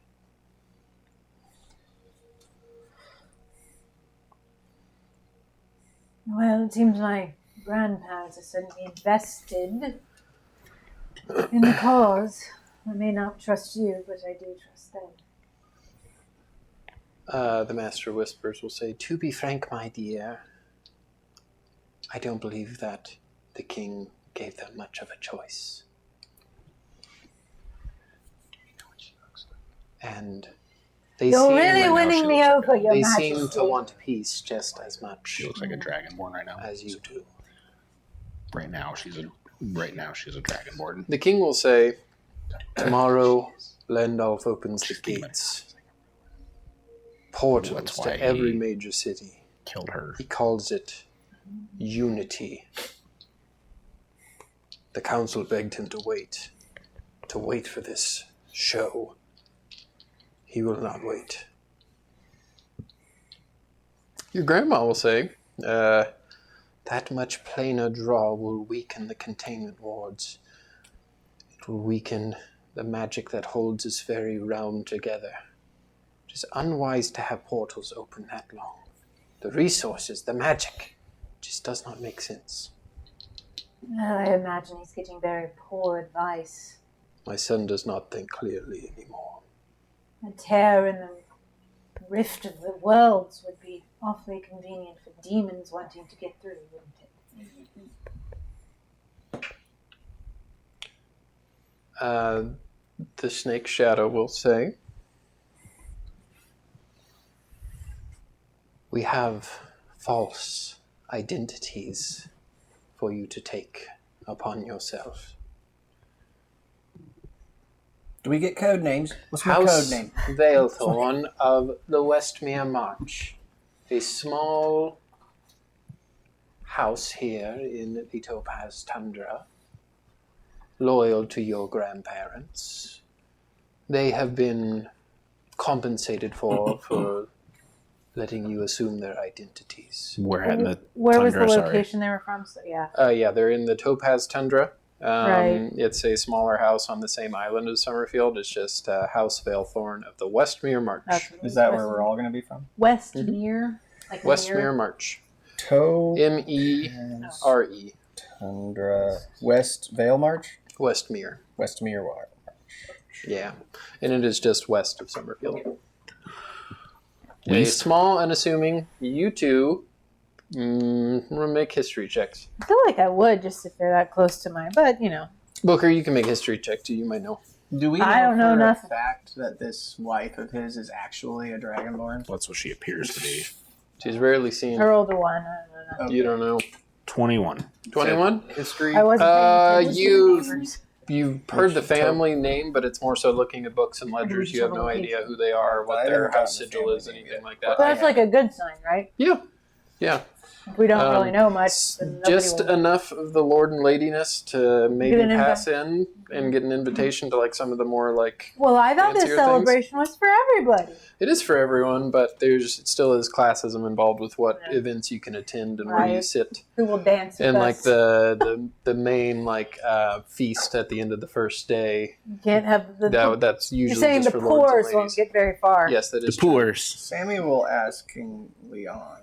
Well, it seems my grandparents are certainly invested in the cause. I may not trust you, but I do trust them. The Master Whispers will say, "To be frank, my dear, I don't believe that the king gave them much of a choice. And they You're seem, really now winning she me looks over, Your they Majesty. seem to want peace just as much She looks like a dragonborn right now. as you do." Right now she's a dragonborn. The king will say, "Tomorrow, Landolf opens the gates. Portals That's why to every he major city. killed her. He calls it unity. The council begged him to wait for this show. He will not wait." Your grandma will say, "That much plainer draw will weaken the containment wards. It will weaken the magic that holds this very realm together. It is unwise to have portals open that long. The resources, the magic, just does not make sense." Well, I imagine he's getting very poor advice. My son does not think clearly anymore. A tear in the rift of the worlds would be awfully convenient for demons wanting to get through, wouldn't it? The snake shadow will say, we have false identities for you to take upon yourself. Do we get code names? What's my House code name? Veilthorn of the Westmere March, a small house here in the Topaz Tundra, loyal to your grandparents. They have been compensated for letting you assume their identities. We're at the Where was the tundra, sorry. location they were from? So, yeah. Yeah, they're in the Topaz Tundra. Right. It's a smaller house on the same island as Summerfield. It's just House Veilthorn of the Westmere March. Is that where we're all going to be from? Westmere? Like Westmere March. Mere Mere. Tundra West Vale March? Westmere. Westmere March. Yeah. And it is just west of Summerfield. A small, unassuming, you two make history checks. I feel like I would just if they're that close to mine, but you know. Booker, you can make history check too. You might know. Do we know I don't know for nothing. a fact that this wife of his is actually a dragonborn? That's what she appears to be. She's rarely seen. I rolled a 1. I don't know. You don't know. 21. 21? History. I wasn't paying attention you- to the neighbors. You've heard the family name, but it's more so looking at books and ledgers. You have no idea who they are, what I their haven't house gotten the sigil is, family anything name like But that. that's like a good sign, right? Yeah. Yeah. If we don't really know much, S- then nobody Just will. enough of the lord and ladiness to maybe Get an pass in and get an invitation to like some of the more like. Well, I thought this fancier celebration was for everybody. It is for everyone, but there's it still is classism involved with what Yeah. events you can attend and where you Right. sit, Who will dance with and us? like the main like feast at the end of the first day. You can't have the. That's you're usually saying just the for lords poors and won't ladies. get very far. Yes, that The is true. poors. Sammy will ask King Leon.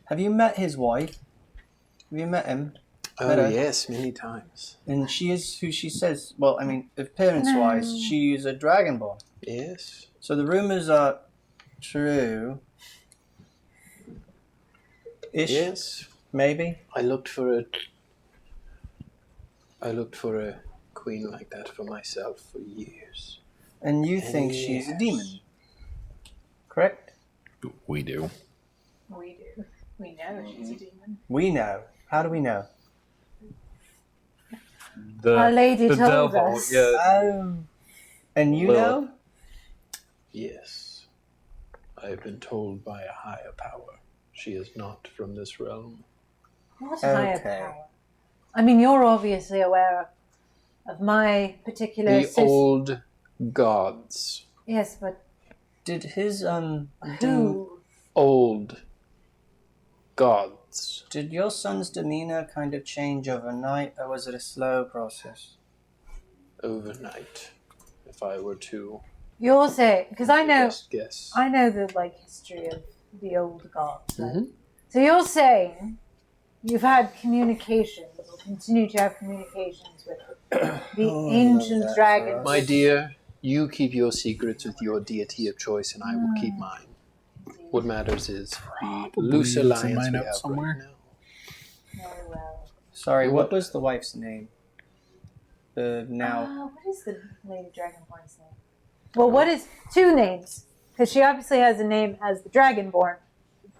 Have you met his wife? Have you met him? Oh Better. yes, many times. And she is who she says. Well, I mean, appearance-wise, No. she is a dragonborn. Yes. So the rumors are true. Ish, Yes. maybe. I looked for a queen like that for myself for years. And you think she's a demon, correct? We do. We do. We know she's a demon. We know. How do we know? Our lady the told devil, us. yeah. Oh. And you Lilith. know? Yes. I have been told by a higher power. She is not from this realm. What higher Okay. power? I mean, you're obviously aware of my particular. The old gods. Yes, but Did his who? Old gods. did your son's demeanor kind of change overnight, or was it a slow process? Overnight. If I were to You'll say because I know just guess. I know the history of the old gods. Right? Mhm. So you're saying you've had communications or continue to have communications with the Oh, I ancient love that dragons. for us. My dear, you keep your secrets with your deity of choice, and I will keep mine. What matters is the loose it's in my alliance we notes have somewhere. right now. Very well. Sorry, what was the wife's name? Now. What is the Lady Dragonborn's name? Well, what is two names? Because she obviously has a name as the Dragonborn,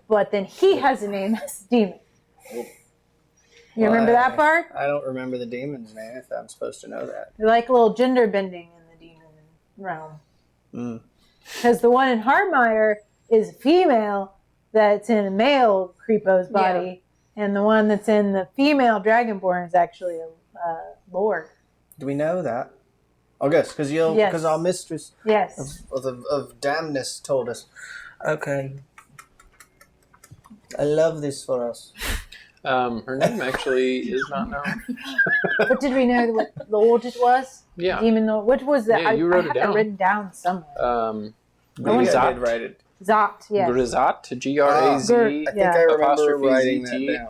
but then he has a name as the demon. You remember that part? I don't remember the demon's name, if I'm supposed to know that. They're like a little gender bending in the demon realm. Mm. Because the one in Hardmire is a female that's in a male creepo's body, and the one that's in the female Dragonborn is actually a lord. Do we know that? I guess because Yes. our mistress Yes. of damnness told us. Okay. I love this for us. Her name actually is not known. But did we know what lord it was? Yeah. Demon lord. What was that? Yeah, you wrote I it have down. written down somewhere. Maybe I Grizat. did write it. Zot, yes. Grizat, Graz. I think I remember Apostrophe writing that ZT. down.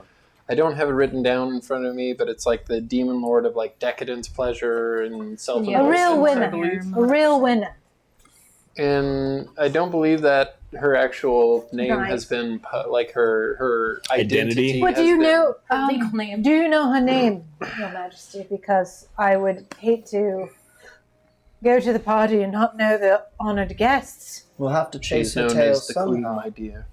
I don't have it written down in front of me, but it's like the demon lord of like decadence, pleasure, and self. A real winner. A real winner. And I don't believe that her actual name Right. has been like her identity. What do has you been- know? Legal name. Do you know her name, Your Majesty? Because I would hate to go to the party and not know the honored guests. We'll have to chase She's her known tail as the Queen, somehow. my dear.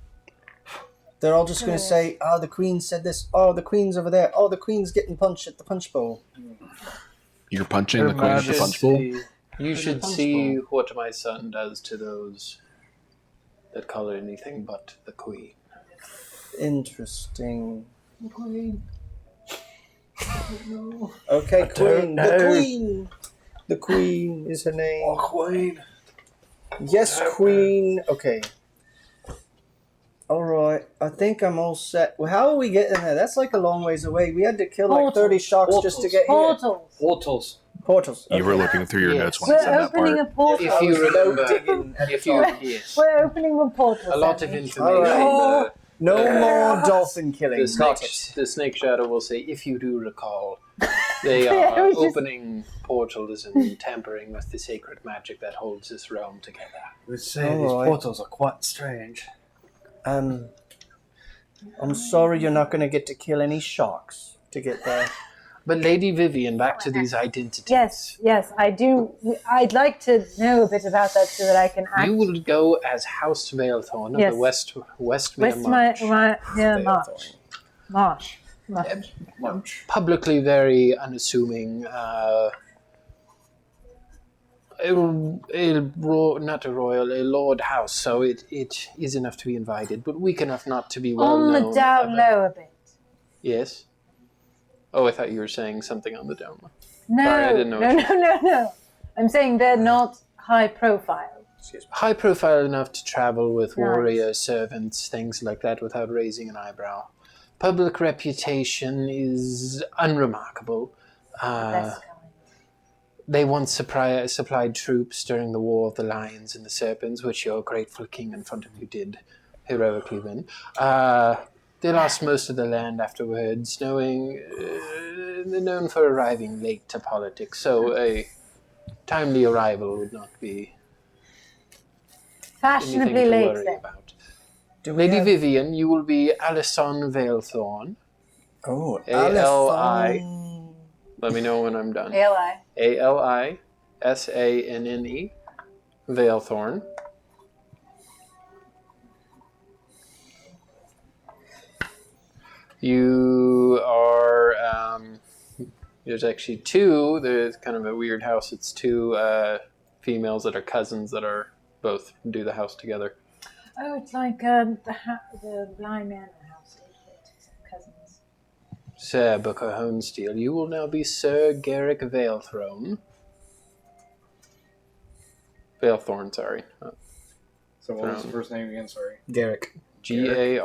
They're all just going to say, "Oh, the Queen said this. Oh, the Queen's over there. Oh, the Queen's getting punched at the punch bowl." You're punching the queen at the punch bowl? You should see what my son does to those that call her anything but the Queen. Interesting. The Queen. Okay, Queen. know. The Queen. The Queen is her name. Oh, Queen. Yes, Queen. Okay. All right. I think I'm all set. Well, how are we getting there? That's like a long ways away. We had to kill like 30 sharks just to get here. Portals. Portals. Portals. You were Okay. looking through your Yes. notes when I We're said that opening part. a portal. If you remember, digging at if the you top. yes, We're opening a portal. a lot of Sammy. information. All No more dolphin killing. The snake shadow will say, if you do recall, they I are was just- opening portals and tampering with the sacred magic that holds this realm together. We say All these right. portals are quite strange. I'm sorry you're not going to get to kill any sharks to get there. But Lady Vivian, back to these identities. Yes, I do. I'd like to know a bit about that so that I can act. You will go as House Veilthorn of Yes. the Westmere Marsh. March. Publicly very unassuming. Not a royal, a lord house, so it is enough to be invited, but weak enough not to be well On known. the down low a bit. Yes. Oh, I thought you were saying something on the down low. No, Sorry, I didn't know what you- no. I'm saying they're not high profile. High profile enough to travel with Nice. warrior servants, things like that, without raising an eyebrow. Public reputation is unremarkable. That's kind. They once supplied troops during the War of the Lions and the Serpents, which your grateful king in front of you did heroically win. They lost most of the land afterwards, they're known for arriving late to politics, so a timely arrival would not be anything Fashionably to late worry then. about. Do we Lady have- Vivian, you will be Alison Veilthorn. Oh, A-L-I. Alison. Let me know when I'm done. ALI. Alisanne Veilthorn. You are, there's actually two, there's kind of a weird house. It's two females that are cousins that are both do the house together. Oh, it's like the Bly Manor house. Cousins. Sir Booker Honesteel, you will now be Sir Garrick Veilthorn. Veilthorn, sorry. So what was the first name again? Sorry. Garrick. Garrick.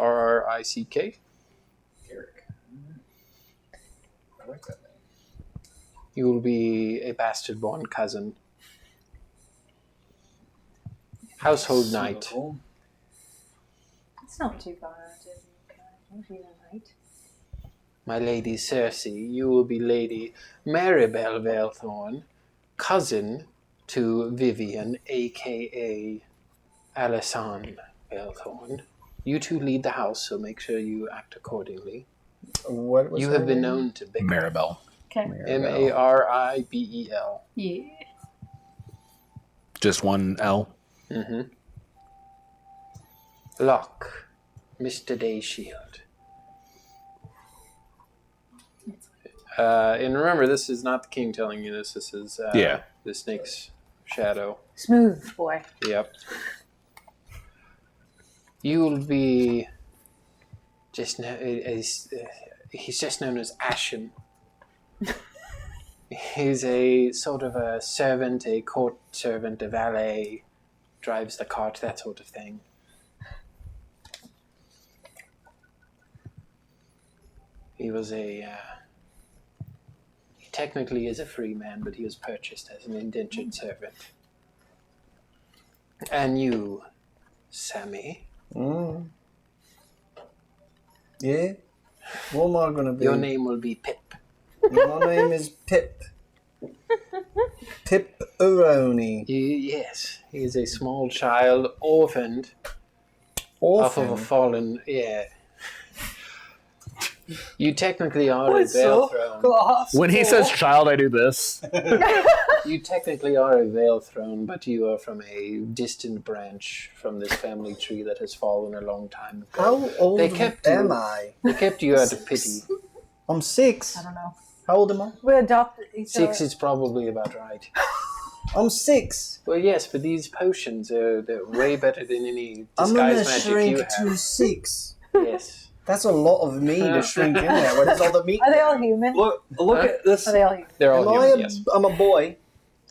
Garrick. I like that name. You will be a bastard-born cousin. Household knight. It's not too far out of not even right. My Lady Cersei, you will be Lady Maribel Veilthorn, cousin to Vivian, a.k.a. Alison Veilthorn. You two lead the house, so make sure you act accordingly. What was You her have been name? known to bicker. Maribel. Okay. Maribel. Yeah. Just one L. Mm-hmm. Locke, Mr. Dayshield. And remember, this is not the king telling you this. This is Yeah. the snake's shadow. Smooth boy. Yep. You'll be just he's just known as Ashen. He's a sort of a servant, a court servant, a valet, drives the cart, that sort of thing. He was he technically is a free man, but he was purchased as an indentured servant. And you, Sammy, Mm. Yeah. What am I gonna be? Your name will be Pip. My name is Pip. Pip-a-roni. Yes, he is a small child, orphaned off of a fallen. Yeah. You technically are a veil throne. When he says child, I do this. You technically are a veil throne, but you are from a distant branch from this family tree that has fallen a long time ago. How old am I? They kept you out of pity. I'm 6. I don't know. How old am I? We're adopted. 6 is probably about right. I'm 6. Well, yes, but these potions they're way better than any I'm gonna disguise magic shrink you to have. 6. Yes. That's a lot of me to shrink in there. Where does all the meat? Are they all human? Look at this. Are they all human? They're all Am I human, a, yes. I'm a boy.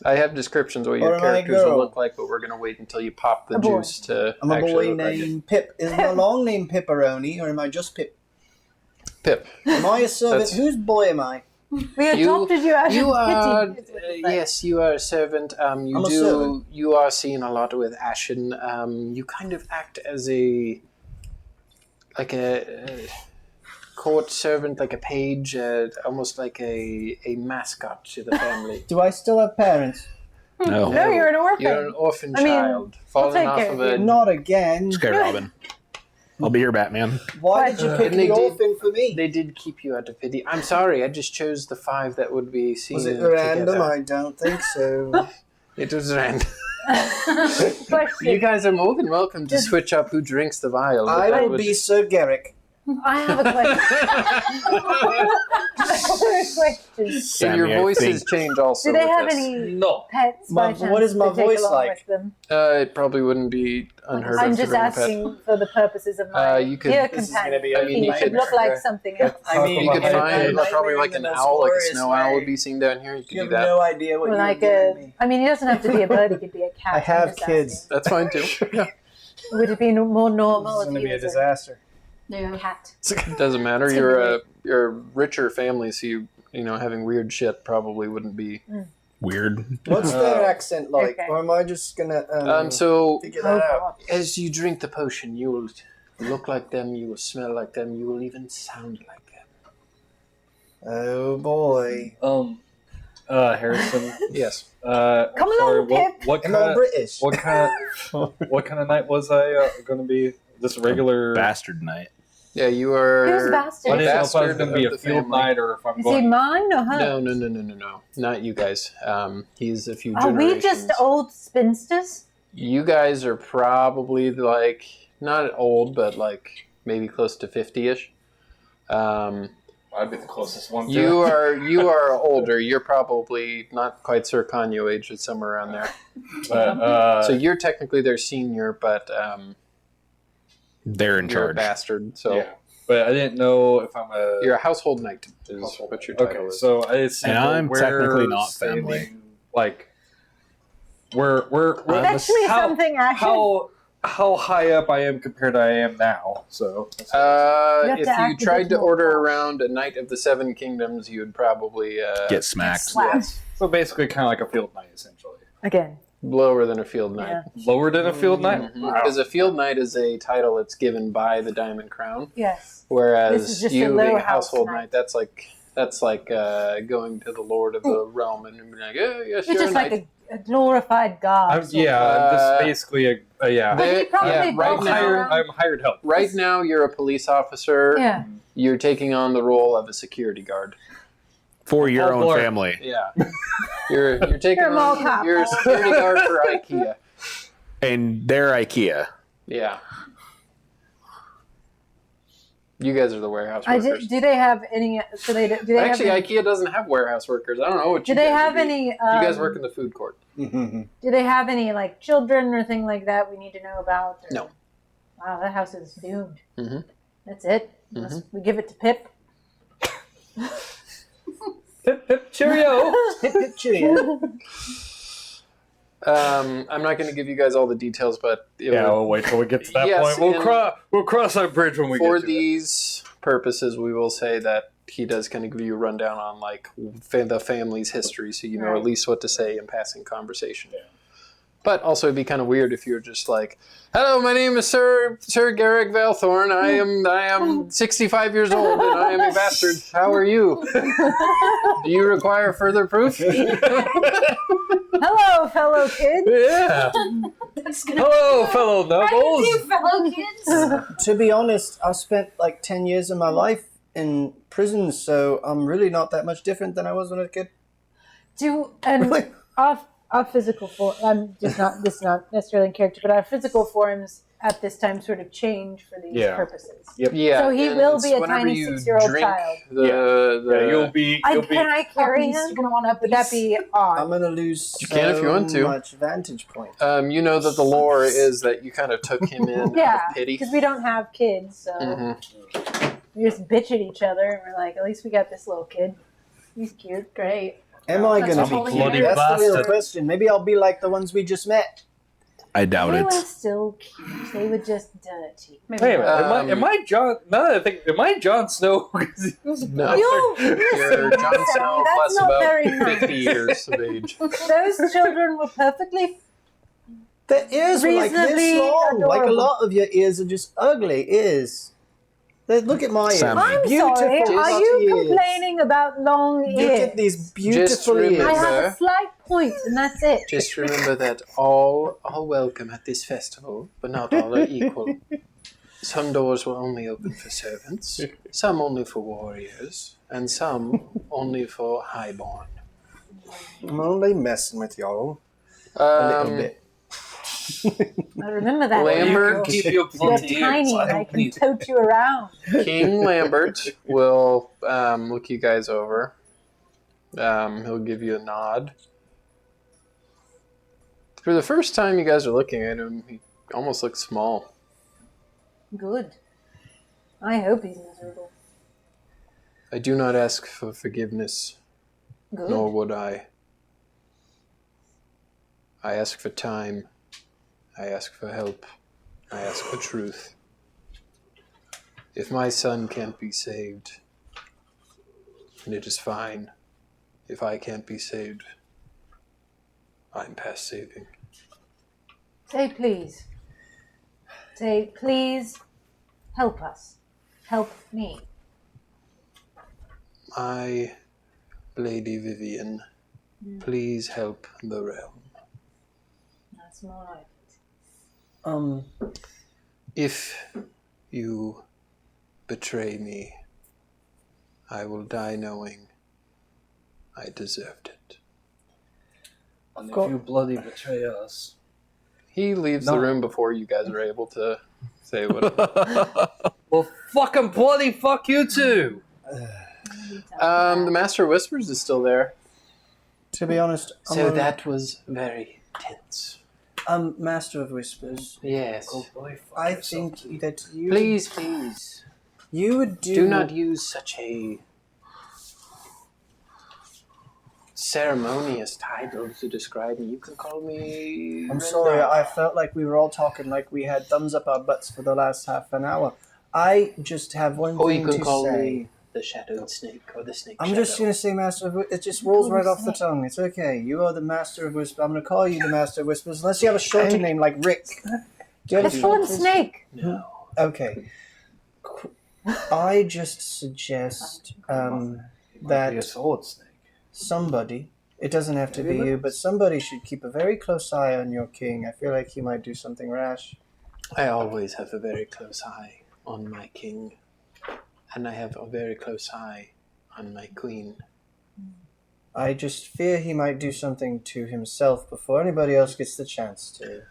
I have descriptions of what your Or am I a characters will girl? look like, but we're going to wait until you pop the A boy. juice to I'm a actually boy look like it. named Pip. Is my long name Pipperoni, or am I just Pip? Pip. Am I a servant? That's- Whose boy am I? We adopted you out You of are, pity. is what they say. yes, you are a servant. I'm a servant. You are seen a lot with Ashen. You kind of act as a court servant, like a page, almost like a mascot to the family. Do I still have parents? No. No, you're an orphan. You're an orphan I mean, child, fallen take off care of of a. you. Not again. Sky Robin. I'll be your Batman. Why did you pick And they the did- orphan for me? They did keep you out of pity. I'm sorry, I just chose the 5 that would be seen Was it together. random? I don't think so. It was random. Question. You guys are more than welcome to switch up who drinks the vial. but I that will would- be Sir Garrick. I have a question. I have a question. And Sammy, your I voices think- change also. Do they with have this. any No. pets by chance What is my to take voice along like? with them? It probably wouldn't be unheard I'm of just to bring a pet. asking for the purposes of my You could- dear This is gonna companion. be I mean, you He should could- look like something else. I mean, You could Yeah, find yeah, probably like an owl, like a snow owl would be seen down here. You could You do have that. no idea what Or you're like giving me. I mean, he doesn't have to be a bird. He could be a cat. I I'm have just kids. asking. That's fine too. Yeah. Would it be more normal This is if going to he be a was disaster. Yeah. a cat? It doesn't matter. You're a richer family, so you know having weird shit probably wouldn't be. Weird. What's their accent like? Okay. Or am I just going to So figure Oh, that out? God. as you drink the potion, you will look like them. You will smell like them. You will even sound like them. Oh, boy. Harrison. Yes. Come sorry, along, Pip. What Am kind I of British? what kind of night was I going to be? This regular. Bastard night. Yeah, you are. Who's I bastard? didn't know if I was bastard going to be of a the field family. night or if I'm Is he going. mine or her? No. Not you guys. He's a few Are generations. we just old spinsters? You guys are probably like not old, but like maybe close to 50-ish. I'd be the closest one. You are older. You're probably not quite Sir Kanyo age, it's somewhere around there. But, So you're technically their senior, but They're in you're a charge. bastard. So yeah, but I didn't know if I'm a. you're a household knight. Is Household what your title Okay, is. so I see. And I'm where technically not standing, family. Like, we're Fetch me how- something, Ashen. how high up I am compared to I am now. So You have If to you act a tried bit to more order posh. around a Knight of the Seven Kingdoms, you would probably Get smacked. Slapped. so basically kind of like a field knight essentially. Again. lower than a field knight. Yeah. Lower than a field knight. Wow. Because a field knight is a title that's given by the Diamond Crown, Yes. This is whereas just a you low being a house household knight. knight, that's like going to the Lord of the Realm and being like, oh, yes, You're you're just a like knight. a glorified god. I'm sort of. I'm just basically a yeah. But he There- probably yeah, goes right I'm now- around- I'm hired help. Right now, you're a police officer. Yeah. You're taking on the role of a security guard. For your Oh, own Lord. family. Yeah, you're taking You're a mall on. cop. You're a security guard for IKEA. And they're IKEA. Yeah. You guys are the warehouse I workers. do they have any? So they do they Actually, have any, IKEA doesn't have warehouse workers. I don't know what do you they guys have would be. any? You guys work in the food court. Do they have any like children or thing like that we need to know about? Or- No. Wow, that house is doomed. Mhm. That's it. Unless we give it to Pip. Pip pip cheerio. Hip, hip, cheerio. I'm not going to give you guys all the details, but it Yeah, would- we'll wait till we get to that Yes, point. and- We'll cross that bridge when we for get to it. these purposes, we will say that he does kind of give you a rundown on like the family's history, so you know Right. at least what to say in passing conversation. But also, it'd be kind of weird if you're just like, "Hello, my name is Sir Garrick Valthorn. I am 65 years old and I am a bastard. How are you? Do you require further proof?" Hello, fellow kids. Yeah. Hello, fellow nobles. You fellow kids. To be honest, I've spent like 10 years of my life in prison, so I'm really not that much different than I was when I was a kid. And our physical form, this is not necessarily in character, but our physical forms at this time sort of change for these purposes. Yeah. So he and will be a whenever tiny you 6-year-old drink child. You'll be. Can I carry You're him? gonna want to. Would that be I'm odd? gonna lose You can if you want to. much vantage point. You know that the lore is that you kind of took him in out Yeah, of pity. because we don't have kids, so we just bitch at each other, and we're like, at least we got this little kid. He's cute. Great. Am I That's gonna a be bloody cute? That's the real bastard. question. Maybe I'll be like the ones we just met. I doubt They it. were still cute. They were just dirty. Maybe Wait a not. minute. Am I John? Now that I think, am I Jon Snow? No. You're Jon Snow That's plus not about very nice. 50 years of age. Those children were perfectly. The ears are like this Reasonably long. Like a adorable. lot of your ears are just ugly ears. Look at my ears. Sam. I'm Beautiful sorry. Are lucky you ears. complaining about long Look ears? at these beautiful remember- ears. I have Remember. a slight point, and that's it. Just remember that all are welcome at this festival, but not all are equal. Some doors will only open for servants, some only for warriors, and some only for highborn. I'm only messing with y'all a little bit. I remember that. Lambert, Keep your You're bloody tiny, ears. and I can tote you around. King Lambert will look you guys over. He'll give you a nod. For the first time you guys are looking at him, he almost looks small. Good. I hope he's miserable. I do not ask for forgiveness, Good. nor would I. I ask for time. I ask for help. I ask for truth. If my son can't be saved, then it is fine. If I can't be saved, I'm past saving. Say please. Say please. Help us. Help me. My Lady Vivian, please help the realm. That's more like it. If you betray me, I will die knowing I deserved it. And if you bloody betray us, He leaves No. the room before you guys are able to say whatever. well, fucking bloody fuck you too. The Master of Whispers is still there. To be honest, So that was very tense. Master of Whispers. Yes. I think that you Please, you would do not use such a ceremonious title to describe me. You can call me... I'm sorry, I felt like we were all talking like we had thumbs up our butts for the last half an hour. I just have one Or thing you can to call say. me the Shadowed Snake or the Snake I'm Shadow. just going to say Master of Whispers. It just rolls right off the tongue. It's okay. You are the Master of Whispers. I'm going to call you the Master of Whispers unless you have a shorter name like Rick. Do you have a It's one shorter- snake. No. Okay. I just suggest Be a that sword snake. somebody, it doesn't have to be you, but somebody should keep a very close eye on your king. I feel like he might do something rash. I always have a very close eye on my king. And I have a very close eye on my queen. I just fear he might do something to himself before anybody else gets the chance to.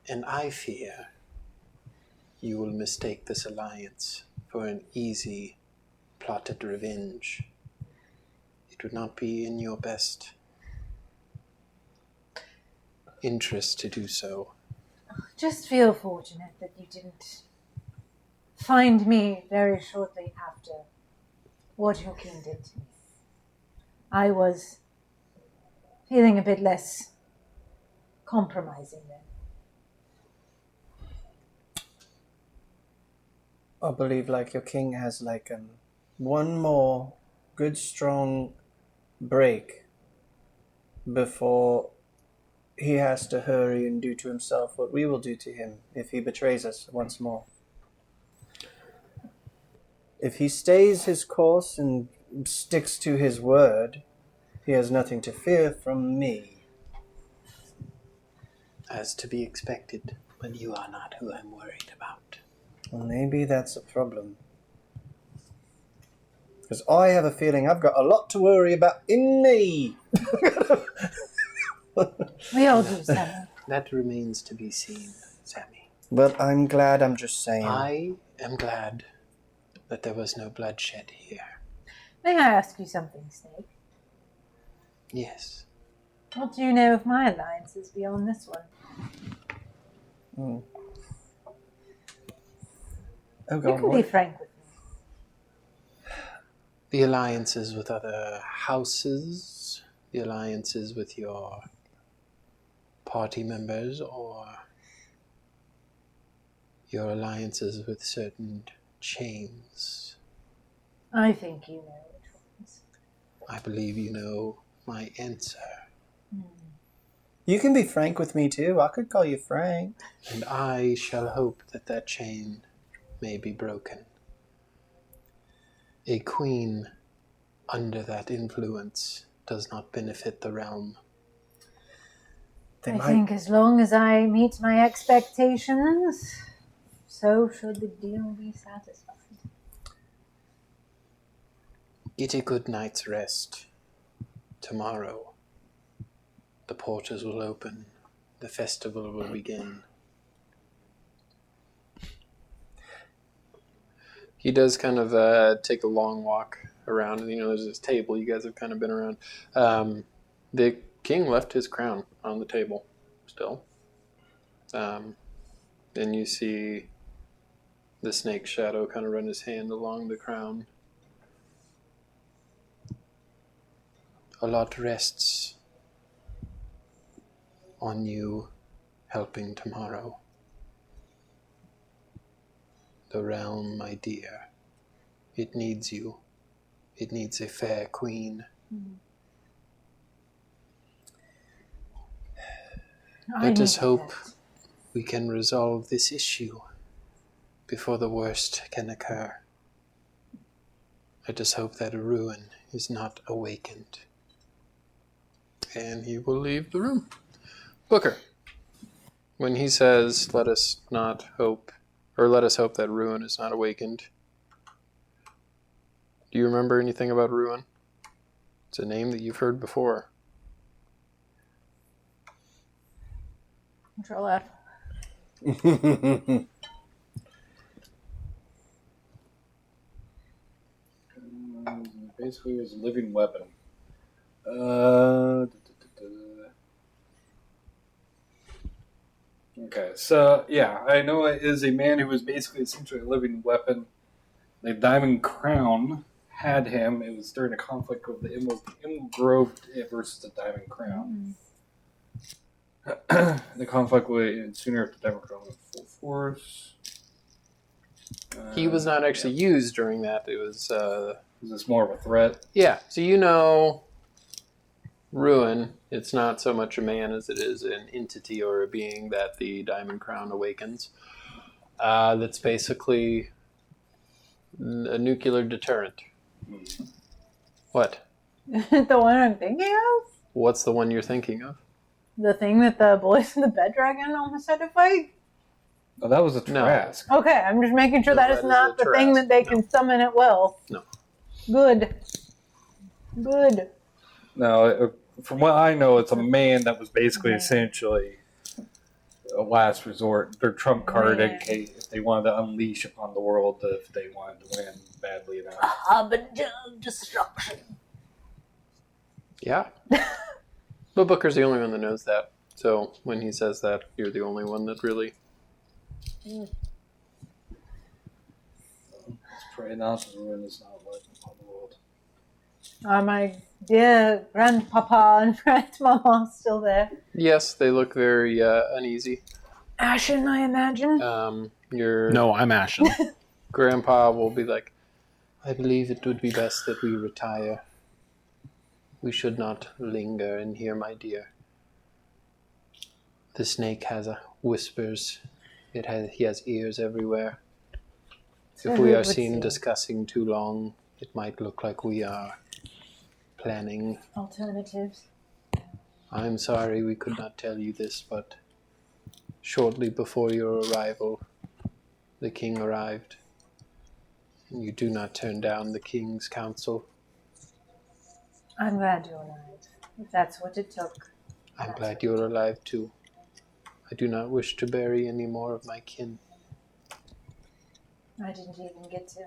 And I fear you will mistake this alliance for an easy, plotted revenge. It would not be in your best interest to do so. Just feel fortunate that you didn't find me very shortly after what your king did to me. I was feeling a bit less compromising then. I believe like your king has like one more good strong break before he has to hurry and do to himself what we will do to him if he betrays us once more. If he stays his course and sticks to his word, he has nothing to fear from me. As to be expected, but you are not who I'm worried about. Well, maybe that's a problem. Because I have a feeling I've got a lot to worry about in me. We all do, Sammy. That remains to be seen, Sammy. But I'm glad, I'm just saying. I am glad that there was no bloodshed here. May I ask you something, Snake? Yes. What do you know of my alliances beyond this one? Oh, You God, can be what? frank with me. The alliances with other houses, the alliances with your party members, or your alliances with certain chains. I think you know which ones. I believe you know my answer. You can be frank with me, too. I could call you Frank. And I shall hope that that chain may be broken. A queen under that influence does not benefit the realm. They I might... think as long as I meet my expectations, so should the deal be satisfied. Get a good night's rest. Tomorrow, the portals will open. The festival will begin. He does kind of take a long walk around, and there's this table. You guys have kind of been around. The king left his crown on the table still. And you see the snake shadow kind of run his hand along the crown. A lot rests on you helping tomorrow. The realm, my dear, it needs you. It needs a fair queen. Let us hope we can resolve this issue before the worst can occur. Let us hope that a ruin is not awakened. And he will leave the room. Booker, when he says, let us hope that ruin is not awakened, do you remember anything about ruin? It's a name that you've heard before. Control F. Basically, it was a living weapon. Okay, so yeah, I know it is a man who was basically essentially a living weapon. The Diamond Crown had him. It was during a conflict with the Emerald Grove versus the Diamond Crown. The conflict would sooner if the Diamond Crown went full force. He was not actually used during that. It was... Is this more of a threat? Yeah, so ruin, it's not so much a man as it is an entity or a being that the Diamond Crown awakens. That's basically a nuclear deterrent. What? The one I'm thinking of? What's the one you're thinking of? The thing that the boys in the bed dragon almost had to fight? Oh, that was a No. Trask. Okay, I'm just making sure No, that that is is not a the thing Trask. that they can summon at will. No. Good. No, from what I know, it's a man that was basically essentially a last resort, their trump card in case if they wanted to unleash upon the world if they wanted to win badly enough. Harbinger of destruction. Yeah. But Booker's the only one that knows that. So when he says that, you're the only one that really... Let's pray not to ruin is not like upon the world. Are my dear grandpapa and grandmama still there? Yes, they look very uneasy. Ashen, I imagine. Your No, I'm Ashen. grandpa will be like, I believe it would be best that we retire. We should not linger in here, my dear. The snake has whispers. He has ears everywhere. So If who we are would seen see? discussing too long, it might look like we are planning. Alternatives. I'm sorry we could not tell you this, but shortly before your arrival, the king arrived. And you do not turn down the king's counsel. I'm glad you're alive. If that's what it took. I'm glad you're alive too. I do not wish to bury any more of my kin. I didn't even get to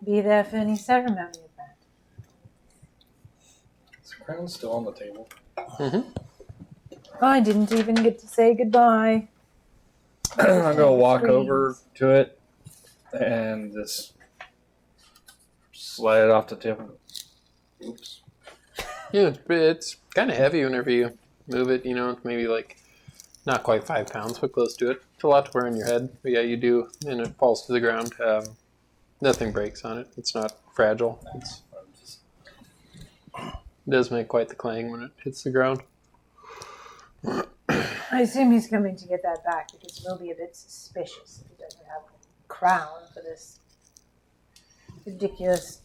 be there for any ceremony of that. Is the crown still on the table? I didn't even get to say goodbye. I'm gonna walk Screams. over to it and just slide it off the tip. Oops. Yeah, it's kind of heavy whenever you move it. You know, it's maybe like not quite 5 pounds, but close to it. It's a lot to wear on your head. But yeah, you do, and it falls to the ground. Nothing breaks on it. It's not fragile. It does make quite the clang when it hits the ground. I assume he's coming to get that back because we'll be a bit suspicious if he doesn't have a crown for this ridiculous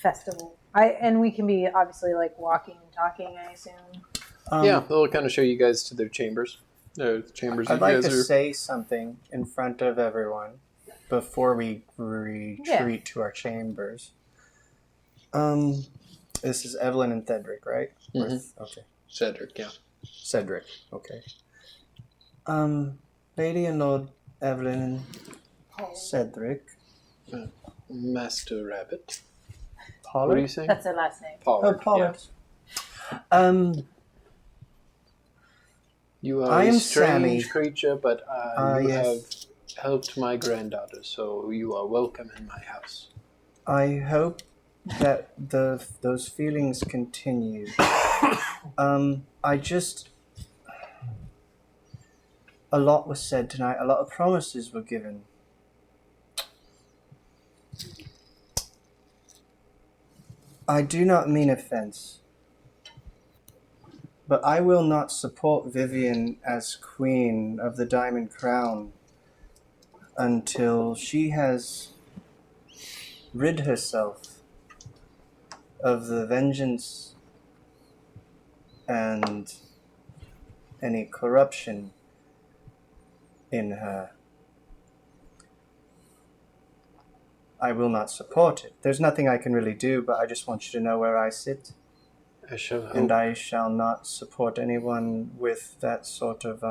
festival. And we can be obviously like walking and talking, I assume. Yeah, they'll kind of show you guys to their chambers. The chambers I'd you like guys to are. say something in front of everyone before we retreat to our chambers. This is Evelyn and Cedric, right? Okay. Cedric, yeah. Cedric, okay. Lady and Lord Evelyn and Cedric. Master Rabbit. Pollard? What are you saying? That's their last name. Pollard. Oh, Pollard. You are I a am strange Sammy. creature, but you yes. have helped my granddaughter, so you are welcome in my house. I hope that those feelings continue. A lot was said tonight. A lot of promises were given. I do not mean offense, but I will not support Vivian as queen of the Diamond Crown until she has rid herself of the vengeance and any corruption in her. I will not support it. There's nothing I can really do, but I just want you to know where I sit. I shall hope. And I shall not support anyone with that sort of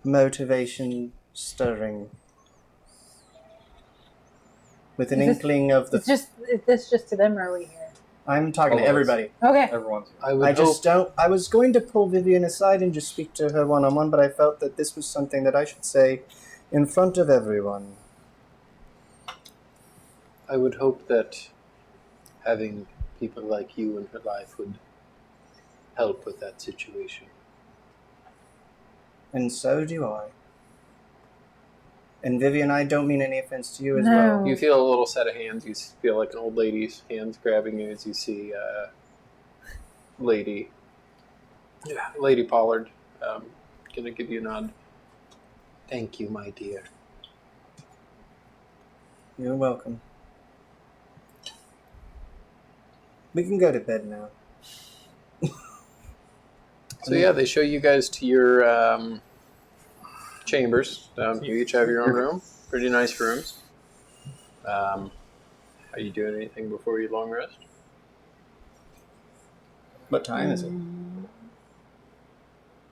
motivation stirring. With an inkling of the... Is this just to them or are we here? I'm talking to everybody. Okay. Everyone's. I would I hope. just don't... I was going to pull Vivian aside and just speak to her one-on-one, but I felt that this was something that I should say in front of everyone. I would hope that having people like you in her life would help with that situation. And so do I. And Vivian, I don't mean any offense to you as No. well. You feel a little set of hands. You feel like an old lady's hands grabbing you as you see Lady Pollard gonna give you a nod. Thank you, my dear. You're welcome. We can go to bed now. So yeah, they show you guys to your chambers. You each have your own room. Pretty nice rooms. Are you doing anything before your long rest? What time is it?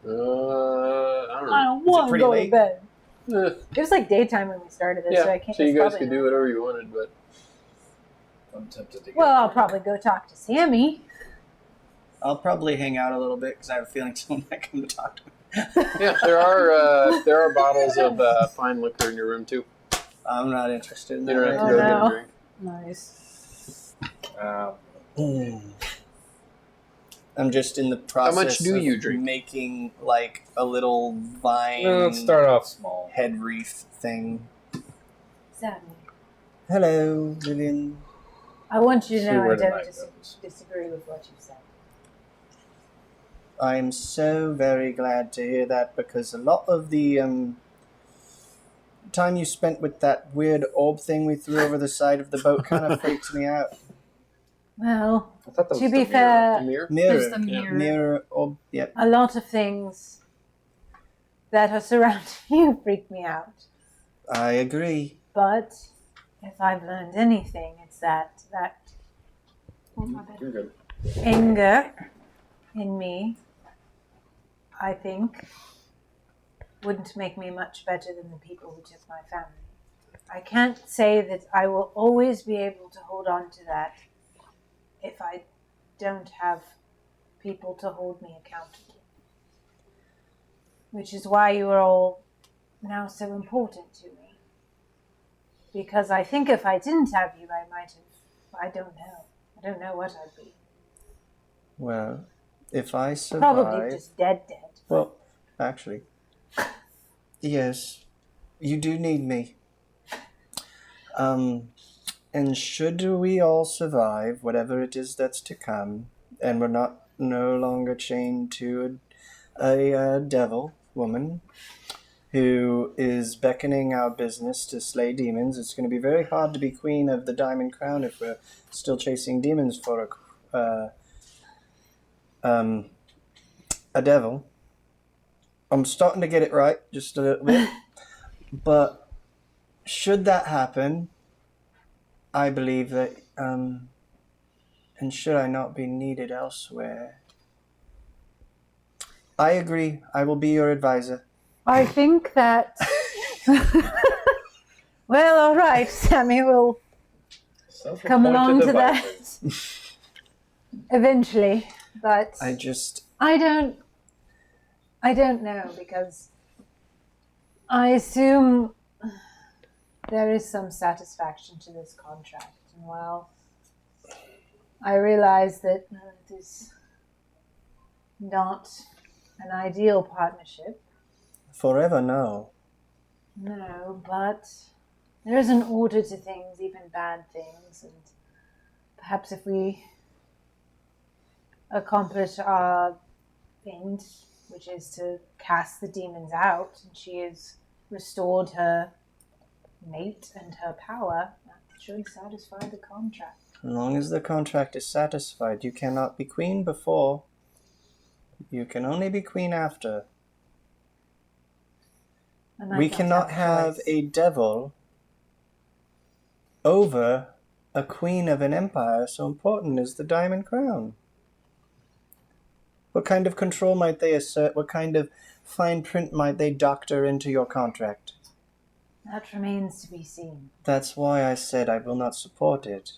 I don't I know. don't want to pretty go late? to bed. Eh, It was like daytime when we started this, yeah, so I can't. so you it's guys probably could do not. whatever you wanted, but I'm tempted to get. Well, I'll probably go talk to Sammy. I'll probably hang out a little bit because I have a feeling someone might come to talk to me. yeah, there are bottles of fine liquor in your room too. I'm not interested in You don't that. have to Oh, go get no. a drink. Nice. I'm just in the process much do of you drink? making like a little vine Let's start off small. head wreath thing. Sammy, Hello, Vivian. I want you to See know I where the don't night goes. disagree with what you said. I'm so very glad to hear that, because a lot of the time you spent with that weird orb thing we threw over the side of the boat kind of freaked me out. Well, I thought that was to the be fair, The mirror? There's Mirror. the mirror. Mirror orb, yep. a lot of things that are surrounding you freak me out. I agree. But if I've learned anything, it's that You're good. anger in me, I think, wouldn't make me much better than the people who took my family. I can't say that I will always be able to hold on to that if I don't have people to hold me accountable. Which is why you are all now so important to me. Because I think if I didn't have you, I might have, I don't know. I don't know what I'd be. Well, if I survive... Probably just dead. Well, actually, yes, you do need me. And should we all survive, whatever it is that's to come, and we're no longer chained to a devil woman who is beckoning our business to slay demons, it's going to be very hard to be queen of the Diamond Crown if we're still chasing demons for a devil. I'm starting to get it right, just a little bit. But should that happen, I believe that, and should I not be needed elsewhere, I agree. I will be your advisor. I think that... Well, all right, Sammy, we'll come along to that eventually. But I just... I don't know, because I assume there is some satisfaction to this contract. And while I realize that it is not an ideal partnership, Forever, no. no, but there is an order to things, even bad things, and perhaps if we accomplish our end, which is to cast the demons out, and she has restored her mate and her power, that should satisfy the contract. As long as the contract is satisfied, you cannot be queen before. You can only be queen after. And I We don't cannot have choice. a devil over a queen of an empire so important as the Diamond Crown. What kind of control might they assert? What kind of fine print might they doctor into your contract? That remains to be seen. That's why I said I will not support it.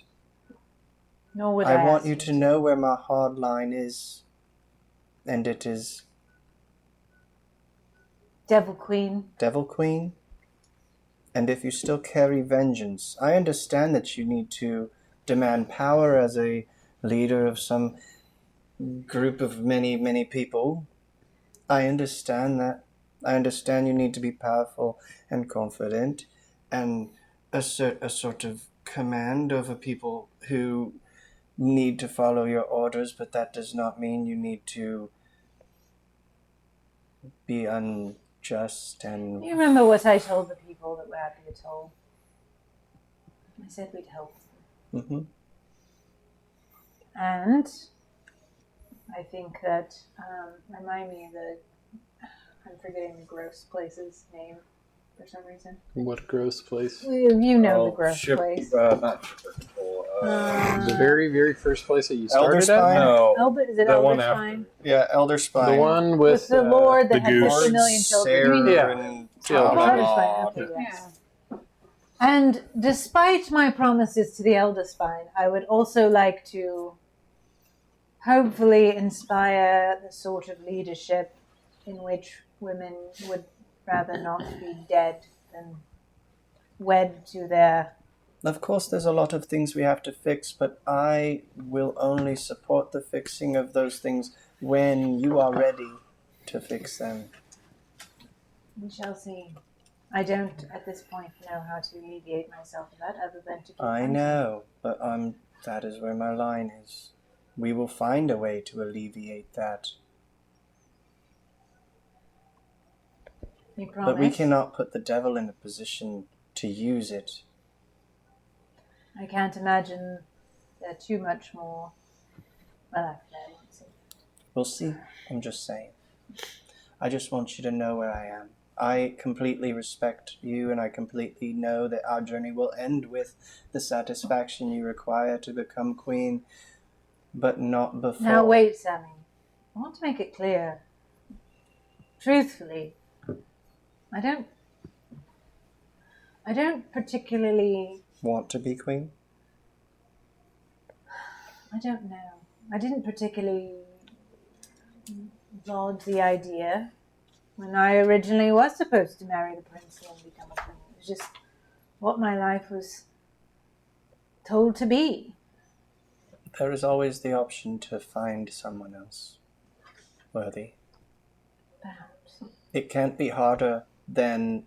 Nor would I want ask you to know where my hard line is. And it is Devil Queen. Devil Queen. And if you still carry vengeance, I understand that you need to demand power as a leader of some group of many, many people. I understand that. I understand you need to be powerful and confident and assert a sort of command over people who need to follow your orders, but that does not mean you need to be unjust and... You remember what I told the people that were at the atoll? I said we'd help them. Mm-hmm. And I think that, remind me of I'm forgetting the gross place's name for some reason. What gross place? You know the gross ship, place. not shipper control. The very, very first place that you started Elder Spine? at? No, Is it the one Elderspine? Yeah, Elder Spine. The one With with the lord that the had goose. 50 million children. Sarah You mean Yeah. and Yeah. Elderspine, okay, yes. And despite my promises to the Elderspine, I would also like to hopefully inspire the sort of leadership in which women would rather not be dead than wed to their... Of course, there's a lot of things we have to fix, but I will only support the fixing of those things when you are ready to fix them. We shall see. I don't, at this point, know how to alleviate myself of that other than to keep I hunting. know, but that is where my line is. We will find a way to alleviate that. You promise? But we cannot put the devil in a position to use it. I can't imagine they're too much more. Well, actually, I won't say. We'll see. I'm just saying. I just want you to know where I am. I completely respect you, and I completely know that our journey will end with the satisfaction you require to become queen, but not before. Now wait, Sammy. I want to make it clear. Truthfully, I don't particularly... Want to be queen? I don't know. I didn't particularly laud the idea when I originally was supposed to marry the prince and become a queen. It was just what my life was told to be. There is always the option to find someone else worthy. Perhaps. It can't be harder than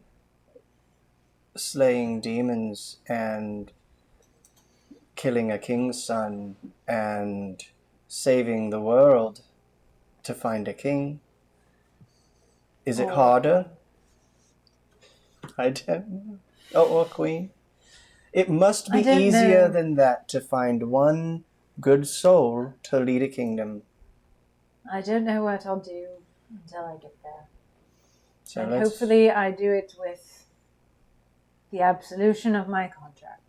slaying demons and killing a king's son and saving the world to find a king. Is it harder? I don't know. Oh, or queen? It must be easier than that to find one good soul to lead a kingdom. I don't know what I'll do until I get there. So and hopefully I do it with the absolution of my contract.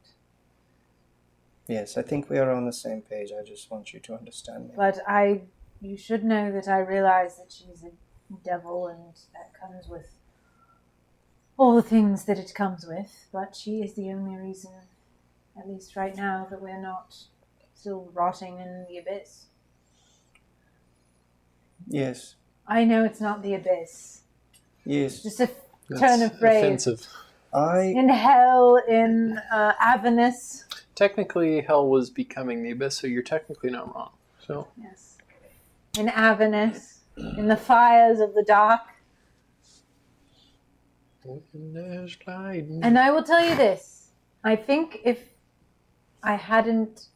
Yes, I think we are on the same page. I just want you to understand me. But you should know that I realize that she's a devil and that comes with all the things that it comes with. But she is the only reason, at least right now, that we're not still rotting in the abyss. Yes. I know it's not the abyss. Yes. Just a turn of phrase. Offensive. In hell, in Avernus. Technically, hell was becoming the abyss, so you're technically not wrong. So Yes. In Avernus, in the fires of the dark. And I will tell you this. I think if I hadn't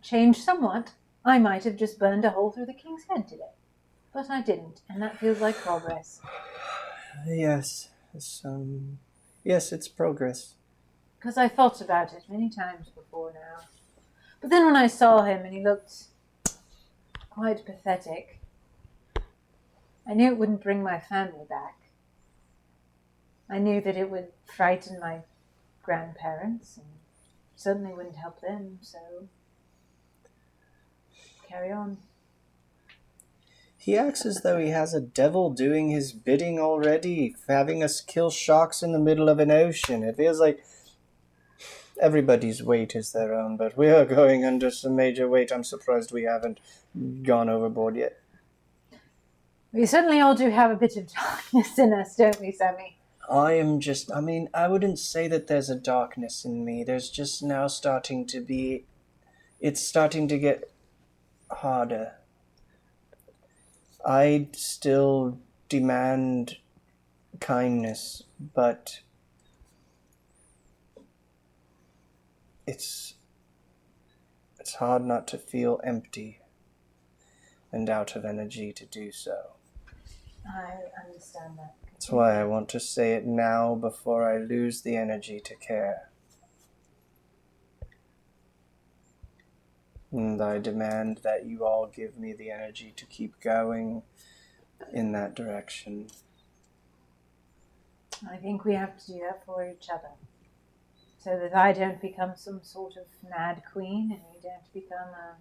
changed somewhat, I might have just burned a hole through the king's head today. But I didn't, and that feels like progress. Yes. Yes, it's progress. Because I thought about it many times before now. But then when I saw him and he looked quite pathetic, I knew it wouldn't bring my family back. I knew that it would frighten my grandparents and certainly wouldn't help them, so carry on. He acts as though he has a devil doing his bidding already, having us kill sharks in the middle of an ocean. It feels like everybody's weight is their own, but we are going under some major weight. I'm surprised we haven't gone overboard yet. We certainly all do have a bit of darkness in us, don't we, Sammy? I wouldn't say that there's a darkness in me. There's just now it's starting to get harder. I still demand kindness, but it's hard not to feel empty and out of energy to do so. I understand that. That's why I want to say it now before I lose the energy to care. And I demand that you all give me the energy to keep going in that direction. I think we have to do that for each other. So that I don't become some sort of mad queen and you don't become an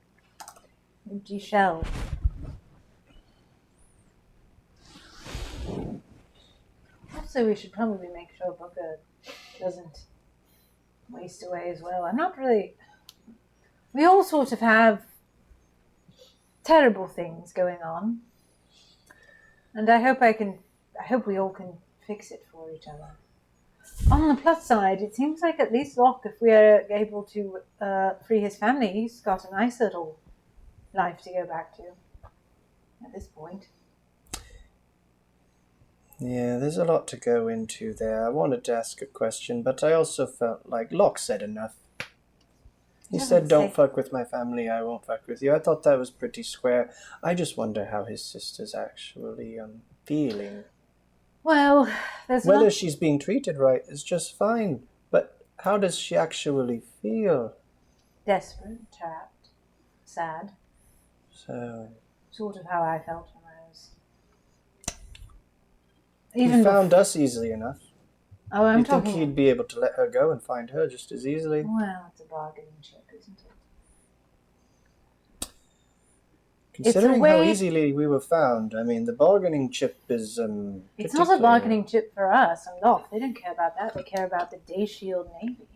empty shell. Also, we should probably make sure Booker doesn't waste away as well. I'm not really... We all sort of have terrible things going on. And I hope we all can fix it for each other. On the plus side, it seems like at least Locke, if we are able to free his family, he's got a nice little life to go back to at this point. Yeah, there's a lot to go into there. I wanted to ask a question, but I also felt like Locke said enough. He said, don't fuck with my family, I won't fuck with you. I thought that was pretty square. I just wonder how his sister's actually feeling. Well, there's Whether not... she's being treated right is just fine, but how does she actually feel? Desperate, trapped, sad. So, Sort of how I felt when I was... he found us easily enough. Oh, I'm You think talking... he'd be able to let her go and find her just as easily? Well, it's a bargaining chip, isn't it? Considering way- how easily we were found, I mean, the bargaining chip is, It's not a bargaining chip for us. I'm off. They don't care about that. They care about the Day Shield Navy.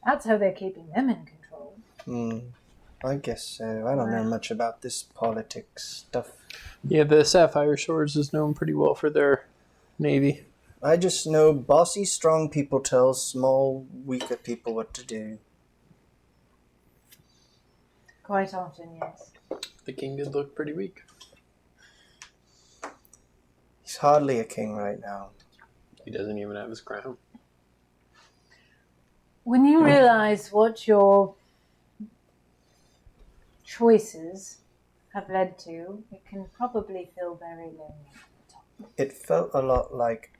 That's how they're keeping them in control. I guess so. I don't know much about this politics stuff. Yeah, the Sapphire Shores is known pretty well for their navy. I just know bossy, strong people tell small, weaker people what to do. Quite often, yes. The king did look pretty weak. He's hardly a king right now. He doesn't even have his crown. When you realize what your choices have led to, it can probably feel very lonely. It felt a lot like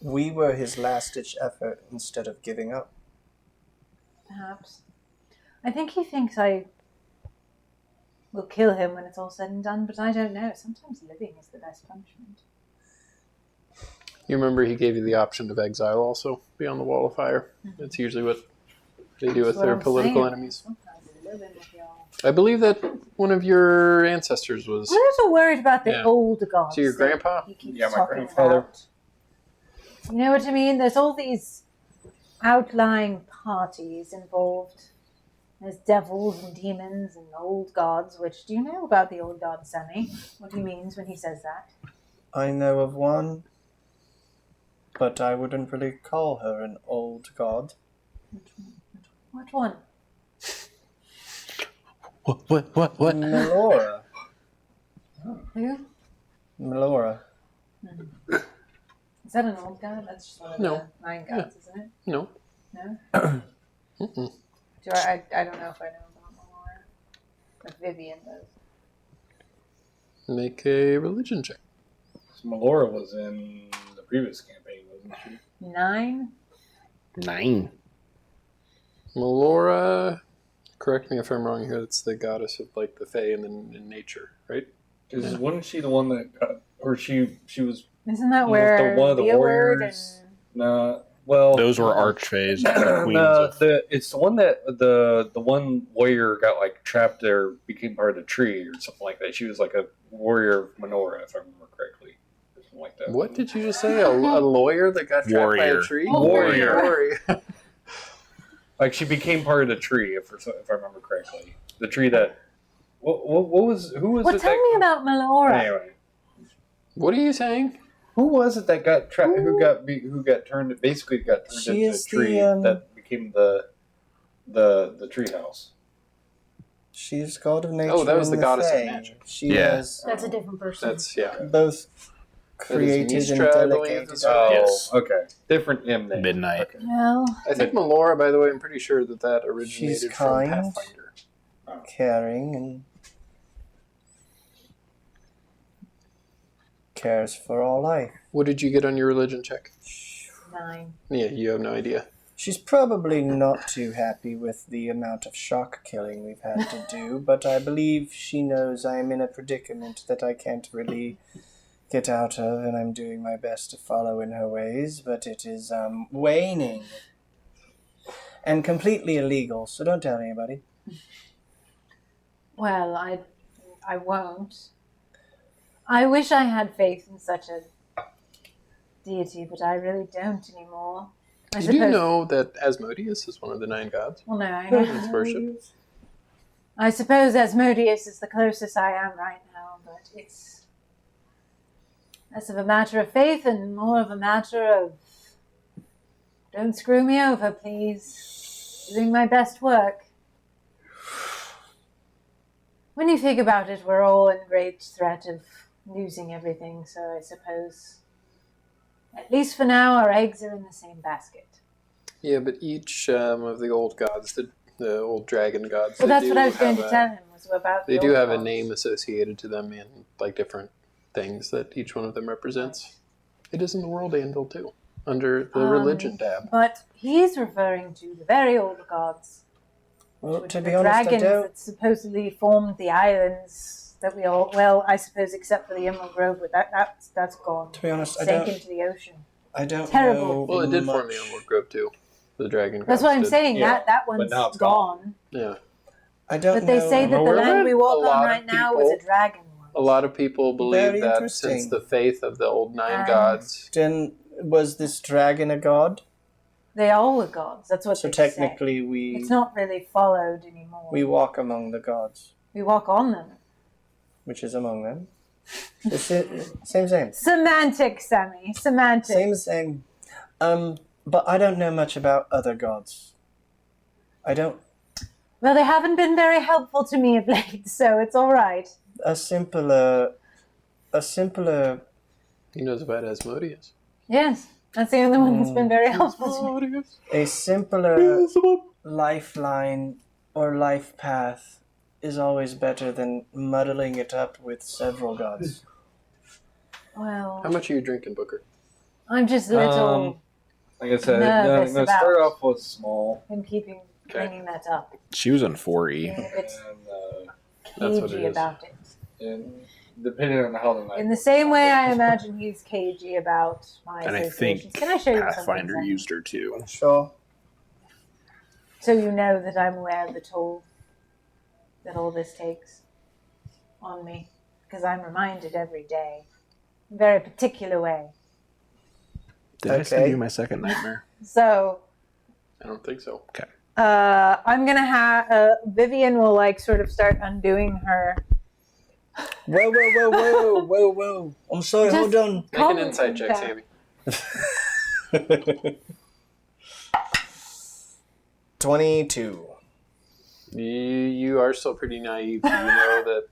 we were his last-ditch effort instead of giving up. Perhaps. I think he thinks I will kill him when it's all said and done, but I don't know. Sometimes living is the best punishment. You remember he gave you the option of exile also, beyond the wall of fire. That's usually what they do with That's what their I'm political saying. enemies. Sometimes living with y'all. I believe that one of your ancestors was... I'm also worried about the Yeah. old gods. So your that grandpa? He keeps Yeah, my talking grandfather. about. You know what I mean? There's all these outlying parties involved. There's devils and demons and old gods, which, do you know about the old god, Sammy? What he means when he says that? I know of one, but I wouldn't really call her an old god. What one? What? Melora. Who? Melora. Is that an old god? That's just one of No. the 9 gods, isn't it? No. No? Mm-mm. I don't know if I know about Melora. But Vivian does. Make a religion check. So Melora was in the previous campaign, wasn't she? 9? 9. Melora, correct me if I'm wrong here, it's the goddess of like the Fae and nature, right? Because wasn't she the one that got, or she was Isn't that where one of the Leoward warriors? No, well, Those were archfays. Queens no, of... it's the one that the one warrior got like trapped there, became part of the tree or something like that. She was like a warrior of Menorah, if I remember correctly, or something like that. What did you just say? A lawyer that got trapped by Warrior. a tree? Warrior. Warrior. Like she became part of the tree, if I remember correctly. The tree that what was who was Well, it? tell that, me about Melora. Anyway, What are you saying? who was it that got trapped? Who got turned? Basically, got turned She into a is tree the, that became the tree house. She's god of nature. Oh, that was and the goddess of Fae. magic. She Yeah. has That's a different person. That's, yeah. both created and Mistra, I believe, delegated. is Oh, Yes. okay, different M then. Midnight. Okay. Well, I think Melora, by the way, I'm pretty sure that originated She's from kind. Pathfinder. Caring and cares for all life. What did you get on your religion check? 9. Yeah, you have no idea. She's probably not too happy with the amount of shock killing we've had to do, but I believe she knows I am in a predicament that I can't really get out of, and I'm doing my best to follow in her ways, but it is waning and completely illegal, so don't tell anybody. Well, I won't. I wish I had faith in such a deity, but I really don't anymore. I Did you know that Asmodeus is one of the 9 gods? Well, no, I know. It's worship. I suppose Asmodeus is the closest I am right now, but it's less of a matter of faith and more of a matter of don't screw me over, please. Doing my best work. When you think about it, we're all in great threat of losing everything, so I suppose, at least for now, our eggs are in the same basket. Yeah, but each of the old gods, the old dragon gods, Well, they that's do what I was going have to a- tell him, was about They the do old have a gods. name associated to them and like different things that each one of them represents. It is in the world anvil too, under the religion tab. But he's referring to the very old gods. Well, Which to were be honest, I dragons don't. that supposedly formed the islands that we all, well, I suppose except for the Emerald Grove, but that's gone. To be honest, I Sank don't. into the ocean. I don't Terrible. know. Well, it did form the much. Emerald Grove too. The dragon. That's gods what I'm did. saying. Yeah, That one's now it's gone. Yeah. I don't But they know. say that the However, land we walk a lot on of right now is a people- dragon one. A lot of people believe Very that interesting. since the faith of the old nine Um, gods, Then was this dragon a god? They all were gods. That's what So they say. technically, we It's not really followed anymore. we walk among the gods, We walk on them. which is among them. Same. Semantics, Sammy. Semantics. Same. But I don't know much about other gods. I don't. Well, they haven't been very helpful to me of late, so it's all right. A simpler. he knows about Asmodeus. Yes, that's the only one that's been very helpful to me. A simpler lifeline or life path is always better than muddling it up with several gods. Well, How much are you drinking, Booker? I'm just little Like I said, Nervous I'm going to start about- off with small. and keeping bringing that up. She was on 4E. Being a bit And, That's what it cagey is. about it. and depending on how the night In the same way, I imagine he's cagey about my And I associations. think Can I show you Pathfinder something? used her too. Sure. So you know that I'm aware of the toll that all this takes on me, because I'm reminded every day, in a very particular way. Did I send Okay. you my second nightmare? So I don't think so. I'm gonna have Vivian will like sort of start undoing her. Whoa. I'm sorry, Just- hold on. Make Calm an insight check, down. Sammy. 22. You are still pretty naive. You know that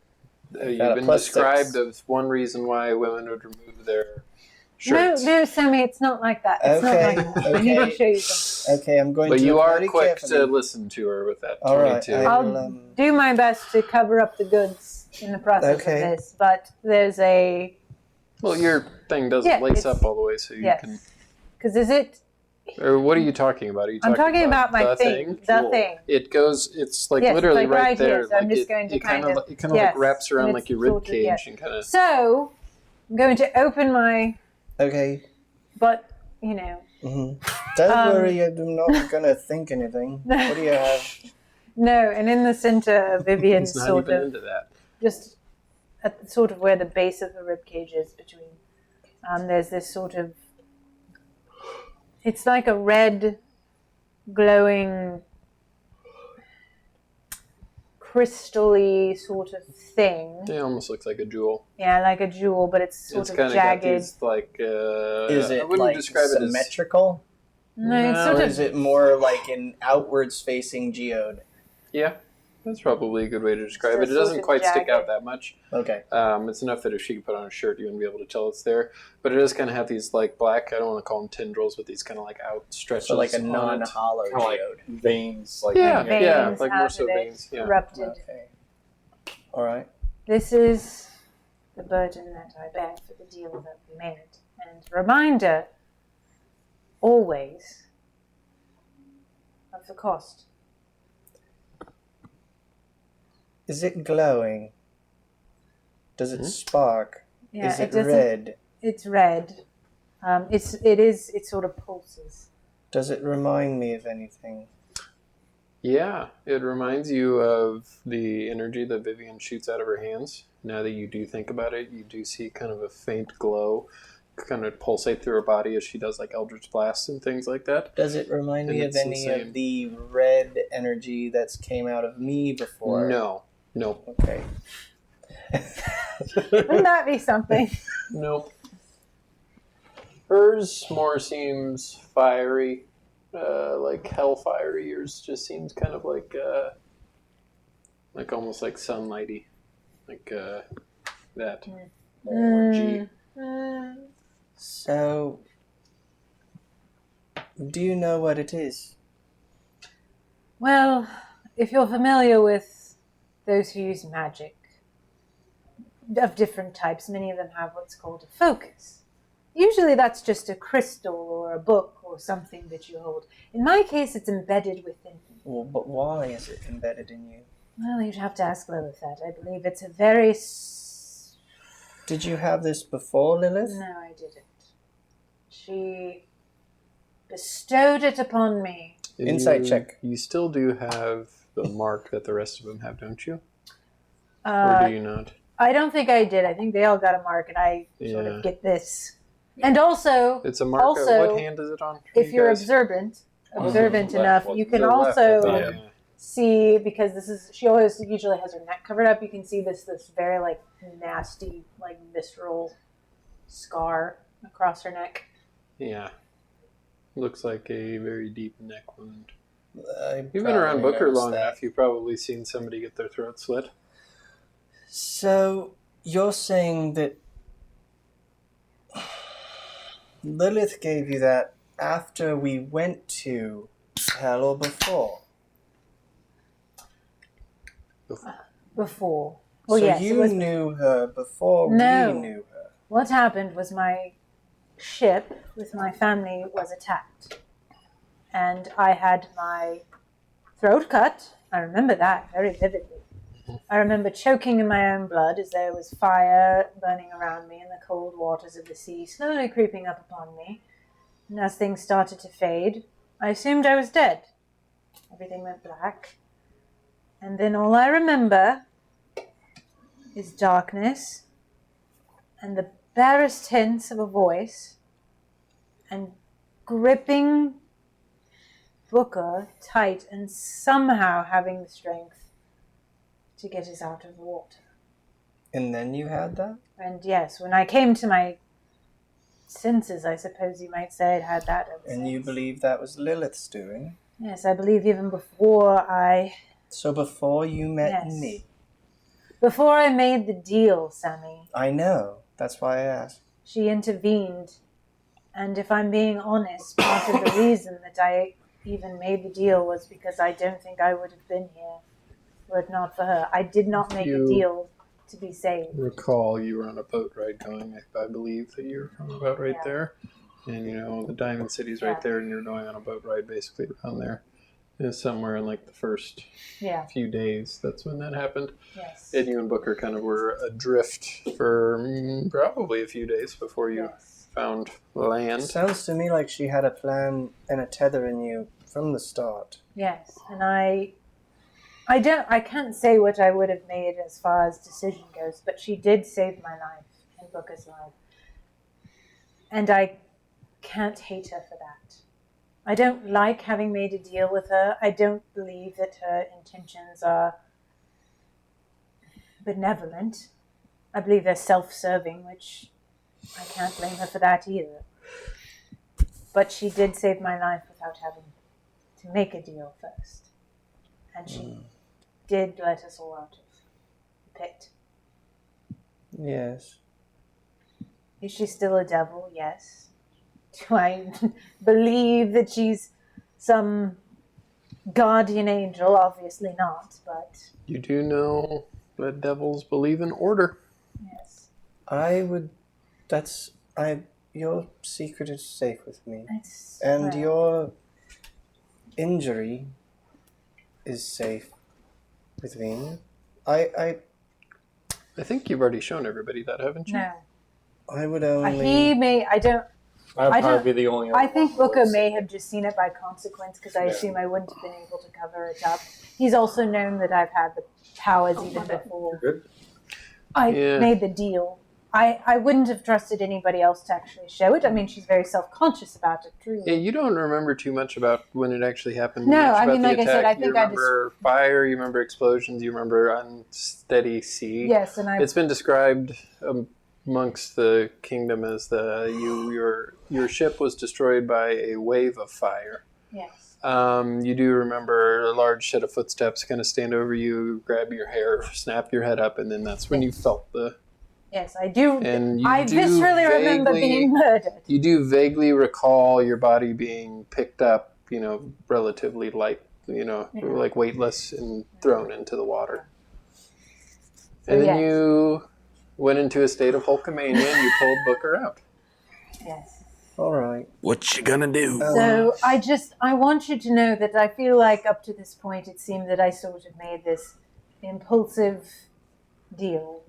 you've Got a been plus described 6. as one reason why women would remove their No, shirts. no, Sammy, it's not like that. It's Okay, not like that. I need to okay. show you something. Okay, I'm going But to you look are very quick to carefully. listen to her with that All right, 22. I- I'll do my best to cover up the goods in the process Okay. of this, but there's a Well, your thing doesn't Yeah, lace it's- up all the way, so you yes, can. because is it? Or what are you talking about? Are you I'm talking about my the thing. The thing. It goes. It's like Yes, literally like right there. here, so I'm like just going to it kind of- it kind of yes, like wraps around and like it's your rib sort of- cage yes. and kind of. So I'm going to open my, Okay. but you know, Don't worry, I'm not going to think anything. What do you have? no, and in the center of Vivian's He's not sort even of into that. just at sort of where the base of the rib cage is between. There's this sort of, it's like a red, glowing, crystal-y sort of thing. It almost looks like a jewel. Yeah, like a jewel, but it's sort It's of kind of jagged. got these like. Is I it wouldn't like describe it as. symmetrical? No, it's No, sort Or of. is it more like an outwards facing geode? Yeah, that's probably a good way to describe Still it. It doesn't sort of quite stick out jagged. that much. Okay. It's enough that if she could put on a shirt, you wouldn't be able to tell it's there. But it does kind of have these like black. I don't want to call them tendrils, but these kind of like outstretches. So like a on it. non-hollow kind of like geode. veins. Like Yeah, veins yeah, like more out so of it, veins. Yeah. erupted. Okay. All right. This is the burden that I bear for the deal that we made. And reminder, always, of the cost. Is it glowing? Does it spark? Yeah, Is it doesn't. red? It's red. It sort of pulses. Does it remind me of anything? Yeah, it reminds you of the energy that Vivian shoots out of her hands. Now that you do think about it, you do see kind of a faint glow kind of pulsate through her body as she does like Eldritch Blasts and things like that. Does it remind And me of it's any insane. of the red energy that's came out of me before? No. Okay. Wouldn't that be something? Nope. Hers more seems fiery, like hellfiery. Yours just seems kind of like almost like sunlighty, like that. More G. So, do you know what it is? Well, if you're familiar with those who use magic of different types, many of them have what's called a focus. Usually that's just a crystal or a book or something that you hold. In my case, it's embedded within me. Well, but why is it embedded in you? Well, you'd have to ask Lilith that. I believe it's a very... Did you have this before, Lilith? No, I didn't. She bestowed it upon me. Insight check. You still do have the mark that the rest of them have, don't you? Or do you not? I don't think I did. I think they all got a mark, and I sort Yeah. of get this. And also, It's a mark. Also, what hand is it on? if you're guys? observant Left, enough, well, you can the left, also I Yeah. see, because this is, she always usually has her neck covered up, you can see this very like nasty, like visceral scar across her neck. Yeah. Looks like a very deep neck wound. I You've been around probably Booker noticed long that. enough. You've probably seen somebody get their throat slit. So, you're saying that Lilith gave you that after we went to hell or before? Before. Well, so yes, you it was, knew her before No. we knew her. what happened was my ship with my family was attacked. And I had my throat cut. I remember that very vividly. I remember choking in my own blood as there was fire burning around me and the cold waters of the sea slowly creeping up upon me. And as things started to fade, I assumed I was dead. Everything went black. And then all I remember is darkness and the barest hints of a voice and gripping Booker tight and somehow having the strength to get us out of the water. And then you had that? And yes, when I came to my senses, I suppose you might say, it had that ever And you since. believe that was Lilith's doing? Yes, I believe even before I So before you met Yes. me? before I made the deal, Sammy, I know. That's why I asked. she intervened. And if I'm being honest, part of the reason that I even made the deal was because I don't think I would have been here were it not for her. I did not make a You- deal to be saved. Recall you were on a boat ride going, I believe that you're from about right Yeah. there. And the Diamond City's right Yeah. there, and you're going on a boat ride basically around there. It's somewhere in like the first Yeah, few days. That's when that happened. yes. And you and Booker kind of were adrift for probably a few days before you Yes. found land. Sounds to me like she had a plan and a tether in you from the start. Yes, and I can't say what I would have made as far as decision goes, but she did save my life and Booker's life. And I can't hate her for that. I don't like having made a deal with her. I don't believe that her intentions are benevolent. I believe they're self-serving, which I can't blame her for that either. But she did save my life without having to make a deal first. And she did let us all out of the pit. Yes. Is she still a devil? Yes. Do I believe that she's some guardian angel? Obviously not, but You do know that devils believe in order. yes. Your secret is safe with me. It's, And well, your injury is safe with me. I think you've already shown everybody that, haven't you? no. would He only... may. I don't. I'd I probably don't- be the only I other think one who Booker would may say have just seen it by consequence because I Yeah. assume I wouldn't have been able to cover it up. He's also known that I've had the powers even before Good. I Yeah. made the deal. I wouldn't have trusted anybody else to actually show it. I mean, she's very self-conscious about it, truly. Yeah, you don't remember too much about when it actually happened. No, much I about mean, the like I said, attack. I think you I just- remember fire, you remember explosions, you remember unsteady sea. Yes, and It's been described amongst the kingdom as your ship was destroyed by a wave of fire. yes. You do remember a large set of footsteps kind of stand over you, grab your hair, snap your head up, and then that's when you felt the... Yes, I do. And you I do viscerally remember vaguely- being murdered. You do vaguely recall your body being picked up, relatively light, like weightless and thrown into the water. So, And then yes. you went into a state of Hulkamania and you pulled Booker out. Yes. All right. What you gonna do? So I want you to know that I feel like up to this point it seemed that I sort of made this impulsive deal.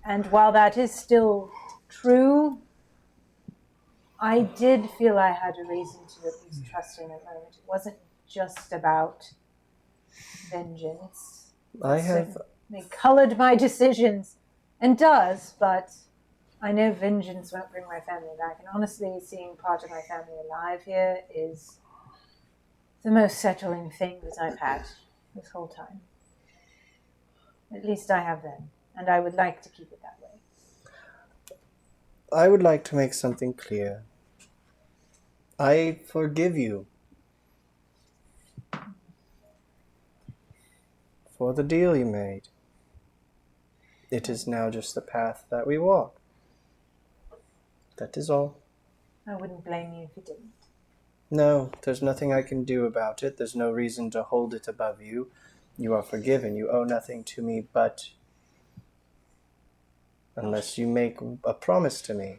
And while that is still true, I did feel I had a reason to at least trust in a moment. It wasn't just about vengeance. It colored my decisions and does, but I know vengeance won't bring my family back. And honestly, seeing part of my family alive here is the most settling thing that I've had this whole time. At least I have them, and I would like to keep it that way. I would like to make something clear. I forgive you for the deal you made. It is now just the path that we walk. That is all. I wouldn't blame you if you didn't. No, there's nothing I can do about it. There's no reason to hold it above you. You are forgiven. You owe nothing to me, but unless you make a promise to me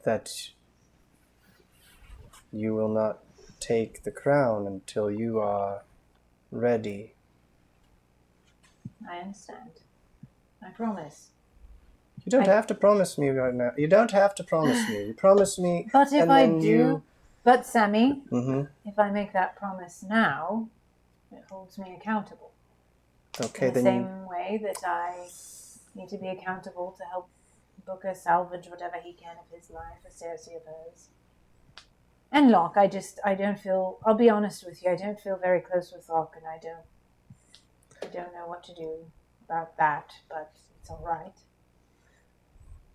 that you will not take the crown until you are ready. I understand. I promise. You don't have to promise me right now. You don't have to promise me. You promise me. But if and I then do, but Sammy, Mhm. if I make that promise now, it holds me accountable. Okay, In the then. same way that I need to be accountable to help Booker salvage whatever he can of his life, or Cersei of hers. And Locke, I don't feel, I'll be honest with you, I don't feel very close with Locke, and I don't know what to do about that, but it's all right.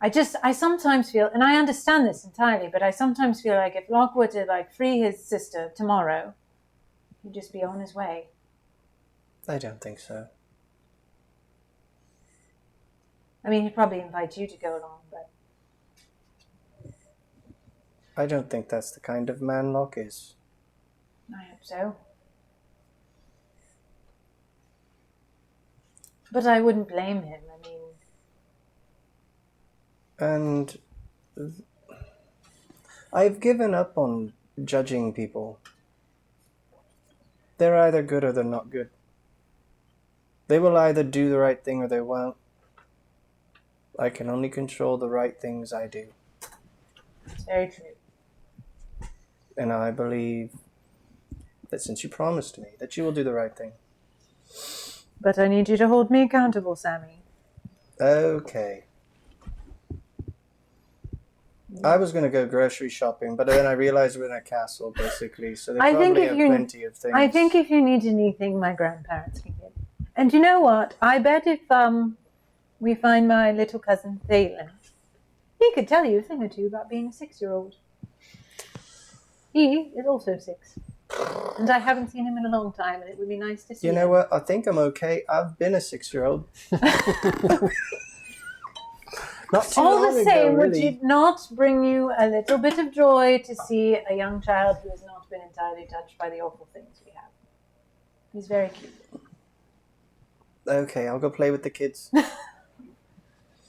I sometimes feel, and I understand this entirely, but I sometimes feel like if Locke were to free his sister tomorrow, he'd just be on his way. I don't think so. I mean, he'd probably invite you to go along, but I don't think that's the kind of man Locke is. I hope so. But I wouldn't blame him. I mean, And I've given up on judging people. They're either good or they're not good. They will either do the right thing or they won't. I can only control the right things I do. it's very true. And I believe that since you promised me that you will do the right thing. But I need you to hold me accountable, Sammy. Okay. I was going to go grocery shopping, but then I realized we're in a castle, basically, so they I think probably if have you- plenty of things. I think if you need anything, my grandparents can get. And you know what? I bet if we find my little cousin Thalen, he could tell you a thing or two about being a 6-year-old. He is also 6. And I haven't seen him in a long time, and it would be nice to see You know him. what? I think I'm okay. I've been a 6-year-old. Not too All long the ago, same, would really. it not bring you a little bit of joy to see a young child who has not been entirely touched by the awful things we have? He's very cute. Okay, I'll go play with the kids.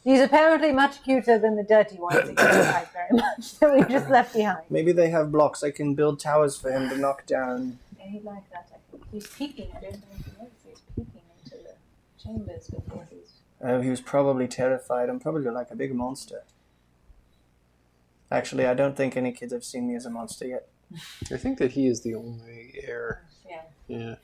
He's apparently much cuter than the dirty ones that you don't like very much, that we just left behind. Maybe they have blocks. I can build towers for him to knock down. Yeah, he'd like that, I think. He's peeking. I don't know if you noticed. He's peeking into the chambers before he's... Oh, he was probably terrified. I'm probably like a big monster. Actually, I don't think any kids have seen me as a monster yet. I think that he is the only heir. Yeah. Yeah.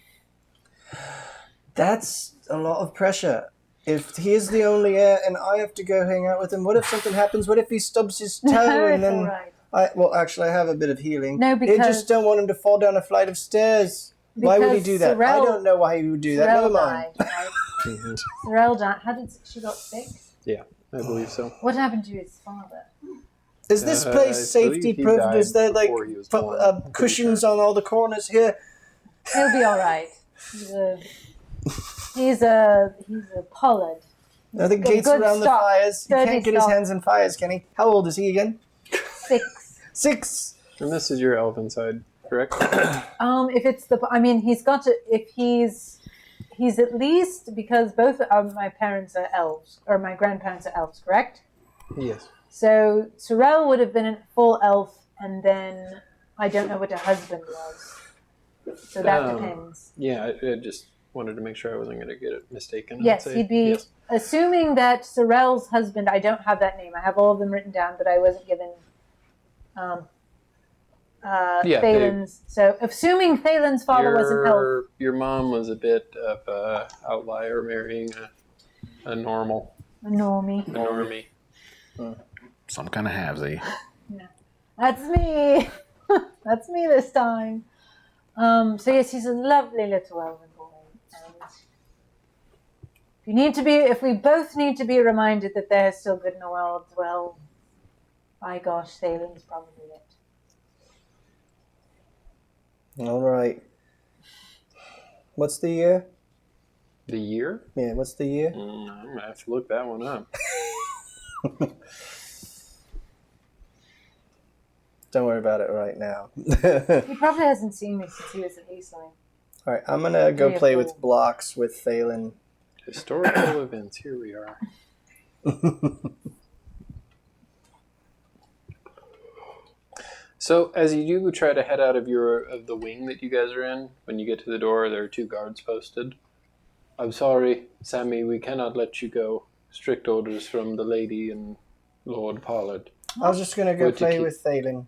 That's a lot of pressure. If he is the only heir and I have to go hang out with him, what if something happens? What if he stubs his toe No, and it's then... all right. Well, actually, I have a bit of healing. No, I because... just don't want him to fall down a flight of stairs. Why would he Because do that? I Sorrel- don't know why he would do that. Sorrel Never mind. died, right? Sorrel died. How did she got sick? Yeah, I believe so. What happened to his father? Is this I place believe safety he proofed? died Is there like before he was born, I'm pretty cushions on all the corners here? He'll be all right. He's a pollard. I think Good gates around the stock. fires. He Sturdy can't get his stock. hands in fires, can he? How old is he again? 6. 6. And this is your elven side, correct? If it's the, I mean, he's got to. If he's at least, because both of my parents are elves, or my grandparents are elves, correct? Yes. So Sorel would have been a full elf, and then I don't know what her husband was. So that depends. Yeah, I just wanted to make sure I wasn't going to get it mistaken. Yes, he'd be assuming that Sorel's husband. I don't have that name. I have all of them written down, but I wasn't given Thalen's. So assuming Thalen's father was an elf. Your mom was a bit of an outlier, marrying a normal. A normie. A normie. Some kind of halvesy. No. That's me. That's me this time. So yes, he's a lovely little elven boy. And if we both need to be reminded that there's still good in the world, well, by gosh, Thalen's probably it. All right. What's the year? The year? Yeah, what's the year? I'm going to have to look that one up. Don't worry about it right now. He probably hasn't seen me since he was at least like... All right, I'm going to go play with blocks with Thalen. Historical events, here we are. So, as you do try to head out of the wing that you guys are in, when you get to the door, there are 2 guards posted. I'm sorry, Sammy, we cannot let you go. Strict orders from the lady and Lord Pollard. I was just going to go play with Thalen.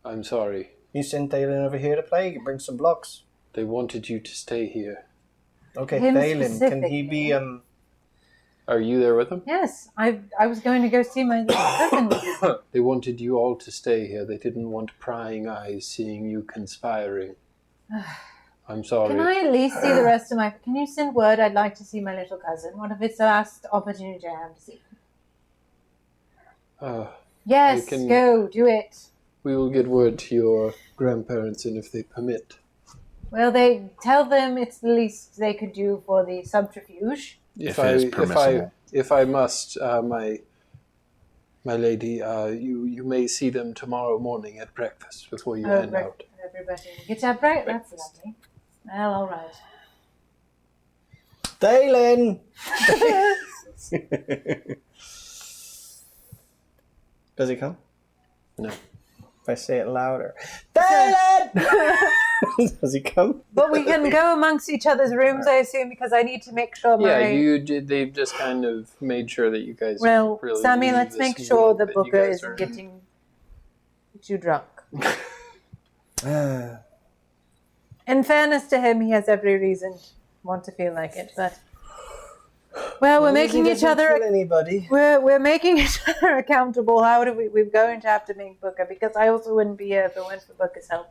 I'm sorry. You send Thalen over here to play, you can bring some blocks. They wanted you to stay here. Okay, Thalen, can he be... Are you there with him? Yes, I was going to go see my little cousin. They wanted you all to stay here. They didn't want prying eyes seeing you conspiring. I'm sorry. Can I at least see the rest of my... Can you send word I'd like to see my little cousin? What if it's the last opportunity I have to see him? Yes, go, do it. We will get word to your grandparents, and if they permit. Well, they tell them it's the least they could do for the subterfuge. If it is permissible. If I must, my lady, you may see them tomorrow morning at breakfast before you head out. Everybody get up right. That's lovely. Well, all right. Thalen! Does he come? No. If I say it louder. Thalen! Does he come? But we can go amongst each other's rooms, I assume, because I need to make sure my... Yeah, you did. They've just kind of made sure that you guys. Well, really Sammy, let's make sure the Booker isn't isn't getting too drunk. In fairness to him, he has every reason to want to feel like it, but... Well, we're making each other... Anybody. We're making each other accountable. How do we're going to have to make Booker, because I also wouldn't be here if it weren't for Booker's help.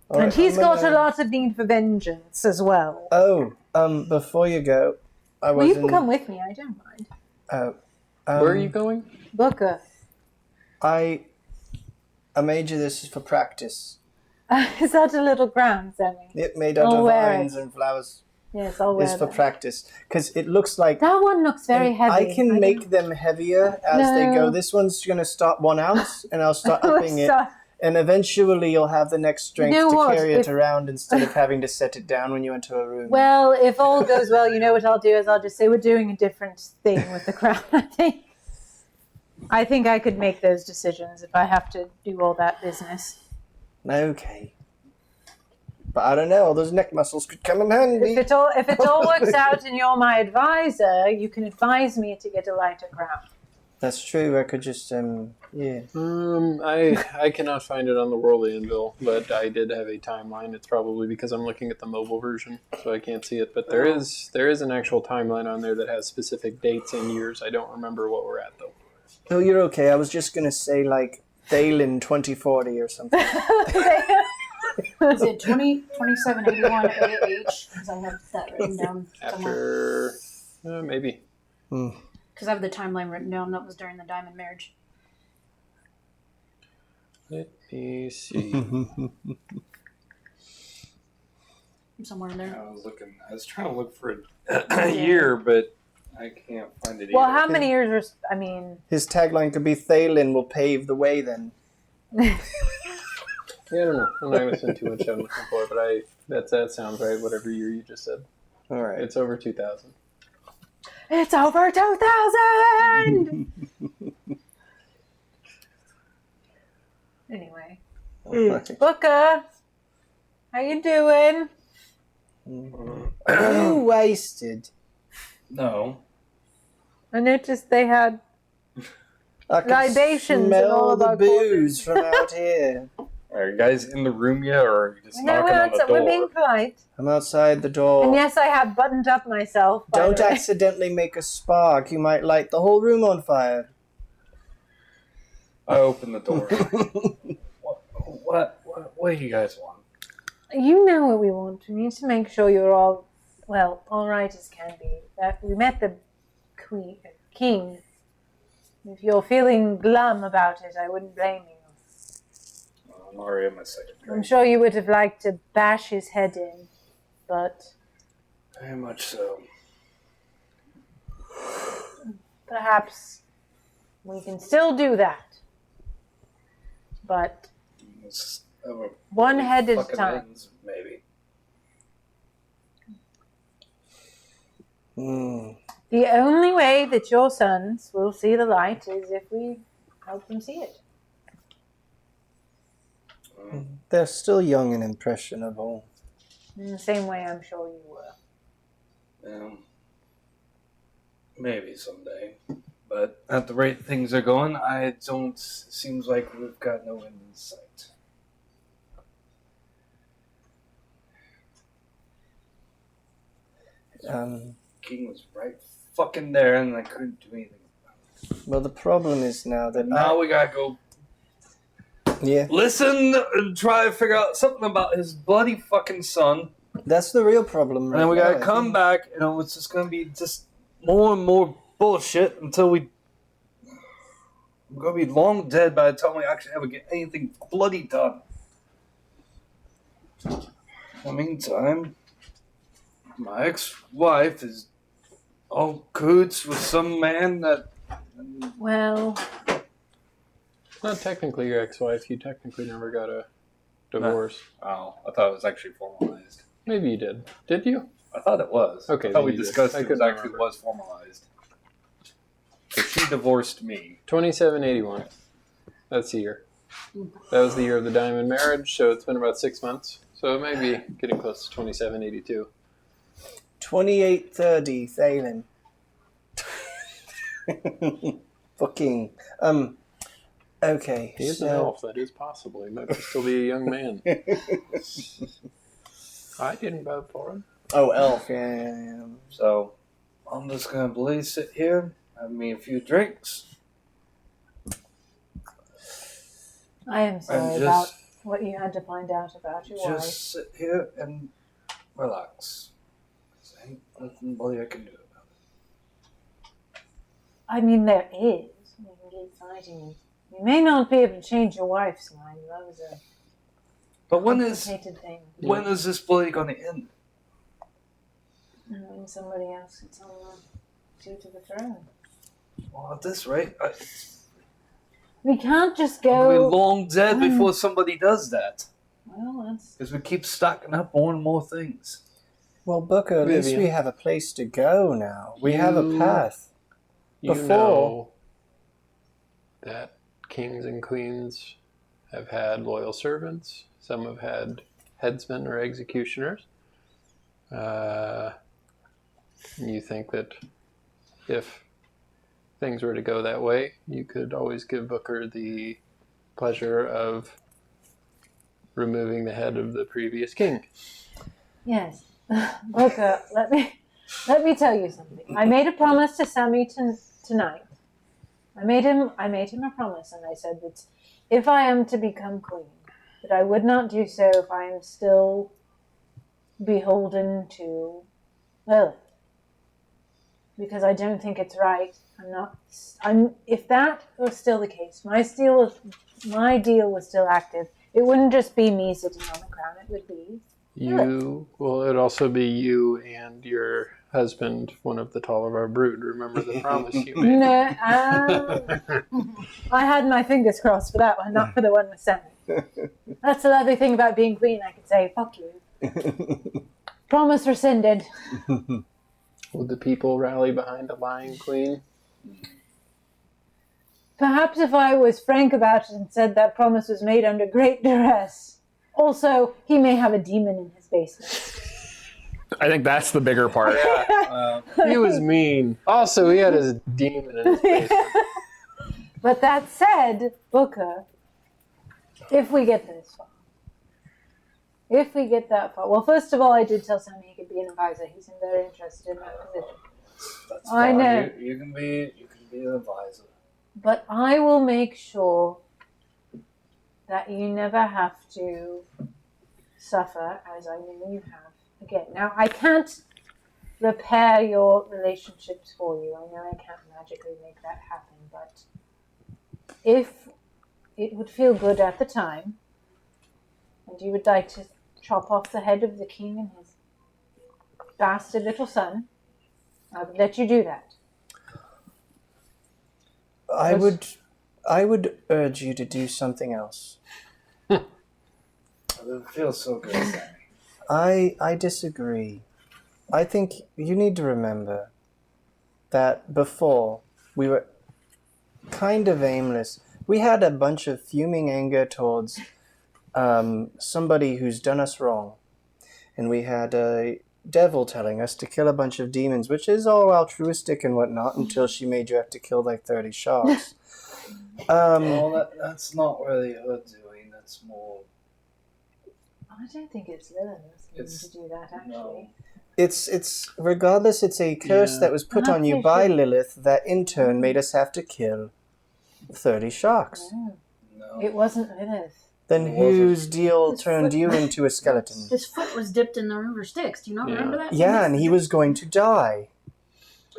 Right, and he's got a lot of need for vengeance as well. Oh, before you go, Well, you can come with me. I don't mind. Where are you going? Booker. I made you this for practice. Is that a little crown, Sammy? It made out of vines and flowers. Yes, I'll wear it. It's for practice. Because it looks like... That one looks very heavy. I can make them heavier as they go. This one's going to start 1 ounce, and I'll start upping it. And eventually you'll have the next strength to carry it around instead of having to set it down when you enter a room. Well, if all goes well, you know what I'll do is I'll just say we're doing a different thing with the crown, I think I could make those decisions if I have to do all that business. Okay. But I don't know, all those neck muscles could come in handy. If it all works out and you're my advisor, you can advise me to get a lighter crown. That's true, I could just, yeah. I cannot find it on the World Anvil, but I did have a timeline. It's probably because I'm looking at the mobile version, so I can't see it. But there is an actual timeline on there that has specific dates and years. I don't remember what we're at, though. No, you're okay. I was just going to say, like, Thalen 2040 or something. Is it 2781 AH? Because I have that written down somewhere. After, maybe. Because I have the timeline written down. That was during the Diamond Marriage. Let me see. Somewhere in there. I was trying to look for a year, but I can't find it either. Well, how many years are... His tagline could be, Thalen will pave the way then. Yeah, I don't know. I'm not going to spend too much time looking for it, but that sounds right, whatever year you just said. All right. It's over 2000. It's over 2000! Anyway. Right. Booker! How you doing? Are you wasted? No. I noticed they had I can libations in smell all of the our booze from out here. Are you guys in the room yet, or are you just No, knocking on the door? we're being polite. I'm outside the door. And yes, I have buttoned up myself. by Don't the way. accidentally make a spark. You might light the whole room on fire. I open the door. What do you guys want? You know what we want. We need to make sure you're all, well, all right as can be. That we met the king. If you're feeling glum about it, I wouldn't blame you. I'm already in my second I'm drink. sure you would have liked to bash his head in, but Very much so. perhaps we can still do that. But Let's have a one head at a fucking time. ends, maybe. The only way that your sons will see the light is if we help them see it. They're still young and impressionable. In the same way I'm sure you were. Maybe someday. But at the rate things are going, I don't. Seems like we've got no end in sight. King was right fucking there, and I couldn't do anything. Well, the problem is now that Now we gotta go yeah, listen and try to figure out something about his bloody fucking son. that's the real problem. And Right then we now, gotta I come think. back, and it's just gonna be just more and more bullshit until we're gonna be long dead by the time we actually ever get anything bloody done. In the meantime, my ex-wife is all coots with some man that. Well, Not technically your ex-wife. You technically never got a divorce. Oh, I thought it was actually formalized. Maybe you did. Did you? I thought it was. Okay, I thought then we you did. discussed I it was couldn't actually remember. was formalized. So she divorced me. 2781. That's the year. That was the year of the diamond marriage, so it's been about 6 months. So it may be getting close to 2782. 2830, Thalen. Fucking. Okay. He is so, an elf. That is possible. He might still be a young man. I didn't vote for him. Oh, elf. Yeah. So I'm just gonna bloody sit here, have me a few drinks. I am sorry And about just- what you had to find out about your wife. Just sit here and relax. 'Cause ain't nothing bloody I can do about it. I mean, there is. You can keep fighting. You may not be able to change your wife's mind. That was a But when is complicated thing. this bloody gonna end? When somebody else gets on the seat of the throne. Well, at this rate, We can't just I'll be go. long dead before somebody does that. Well, that's. Because we keep stacking up more and more things. Well, Booker, at least Vivian. we have a place to go now. We have a You- path. You Before- know that kings and queens have had loyal servants. Some have had headsmen or executioners. You think that if things were to go that way, you could always give Booker the pleasure of removing the head of the previous king. Yes. Booker, let me tell you something. I made a promise to Sammy tonight. I made him a promise, and I said that if I am to become queen, that I would not do so if I am still beholden to Lilith. Because I don't think it's right. If that was still the case, my deal was still active. It wouldn't just be me sitting on the crown. It would be It'd also be you and your husband, one of the tall of our brood. Remember the promise you made. No, I had my fingers crossed for that one, not for the one with Sammy. That's the lovely thing about being queen. I could say, fuck you. Promise rescinded. Would the people rally behind a lying queen? Perhaps if I was frank about it and said that promise was made under great duress. Also, he may have a demon in his basement. I think that's the bigger part. He was mean. Also, he had his demon in his basement. But that said, Booker, if we get this far, if we get that far, well, first of all, I did tell Sammy he could be an advisor. He seemed very interested in that position. That's I fine. know. You can be an advisor. But I will make sure that you never have to suffer as I know you have again. Now, I can't repair your relationships for you. I know I can't magically make that happen, but if it would feel good at the time, and you would like to chop off the head of the king and his bastard little son, I would let you do that. I would urge you to do something else. It feels so good, Sammy. I disagree. I think you need to remember that before we were kind of aimless. We had a bunch of fuming anger towards somebody who's done us wrong. And we had a devil telling us to kill a bunch of demons, which is all altruistic and whatnot, until she made you have to kill like 30 sharks. Well, that's not really her doing. That's more... I don't think it's Lilith to do that, actually. No. It's regardless, it's a curse that was put on you by Lilith that in turn made us have to kill 30 sharks. No. It wasn't Lilith. Then whose deal turned you into a skeleton? His foot was dipped in the river Styx. Do you not remember that? Yeah, and he was going to die.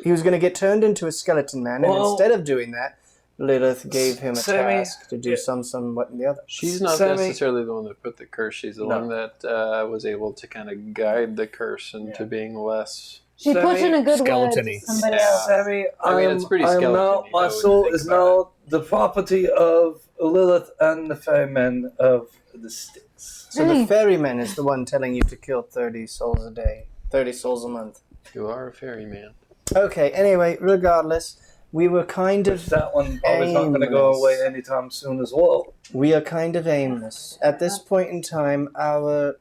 He was going to get turned into a skeleton man, and Well, instead of doing that, Lilith gave him a Sammy, task to do somewhat and the other. She's not Sammy- necessarily the one that put the curse. She's the No. one that was able to kind of guide the curse into being less. She put in a good word to Skeleton-y. somebody else. Sammy, I mean, it's pretty I'm now, skeleton-y, my though, when soul you think is about now the property of Lilith and the ferrymen of the Styx. So the ferryman is the one telling you to kill 30 souls a day, 30 souls a month. You are a ferryman. Okay, anyway, regardless, we were kind of That one probably not going to go aimless. away anytime soon as well. We are kind of aimless. At this point in time, our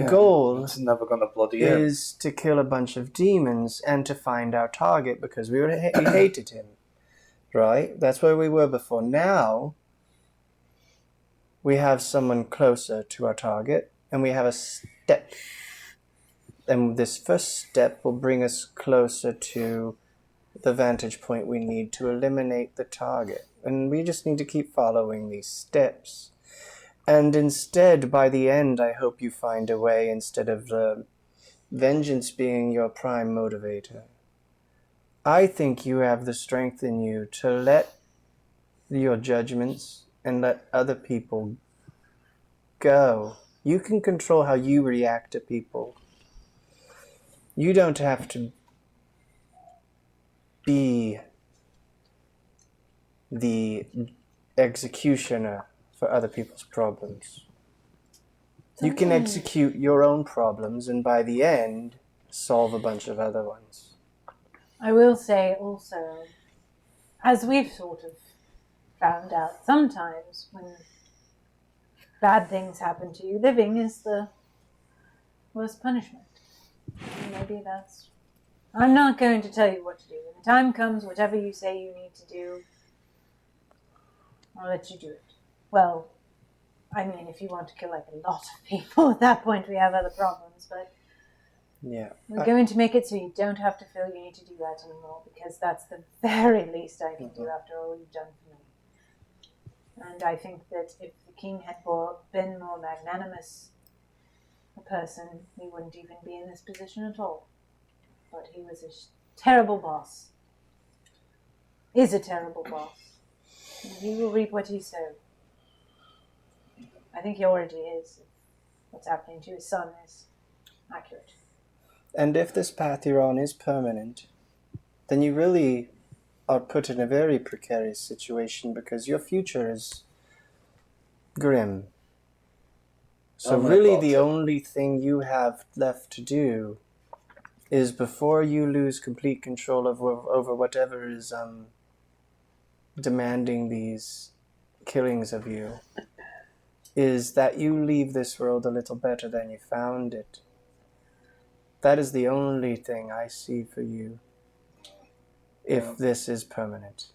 goal It's never going to bloody end. is to kill a bunch of demons and to find our target because we hated him. Right? That's where we were before. Now, we have someone closer to our target and we have a step. And this first step will bring us closer to the vantage point we need to eliminate the target. And we just need to keep following these steps. And instead, by the end, I hope you find a way, instead of the vengeance being your prime motivator. I think you have the strength in you to let your judgments and let other people go. You can control how you react to people. You don't have to be the executioner for other people's problems. You can execute your own problems and by the end, solve a bunch of other ones. I will say also, as we've sort of found out, sometimes when bad things happen to you, living is the worst punishment. And maybe that's... I'm not going to tell you what to do. When the time comes, whatever you say you need to do, I'll let you do it. Well, I mean, if you want to kill like a lot of people, at that point we have other problems, but Yeah. we're going to make it so you don't have to feel you need to do that anymore, because that's the very least I can do after all you've done for me. And I think that if the king had been more magnanimous a person, we wouldn't even be in this position at all. But he was a terrible boss. Is a terrible boss. And he will reap what he sowed. I think he already is. What's happening to his son is accurate. And if this path you're on is permanent, then you really are put in a very precarious situation because your future is grim. So Oh my really God. the only thing you have left to do is, before you lose complete control over whatever is demanding these killings of you is that you leave this world a little better than you found it. That is the only thing I see for you, if this is permanent.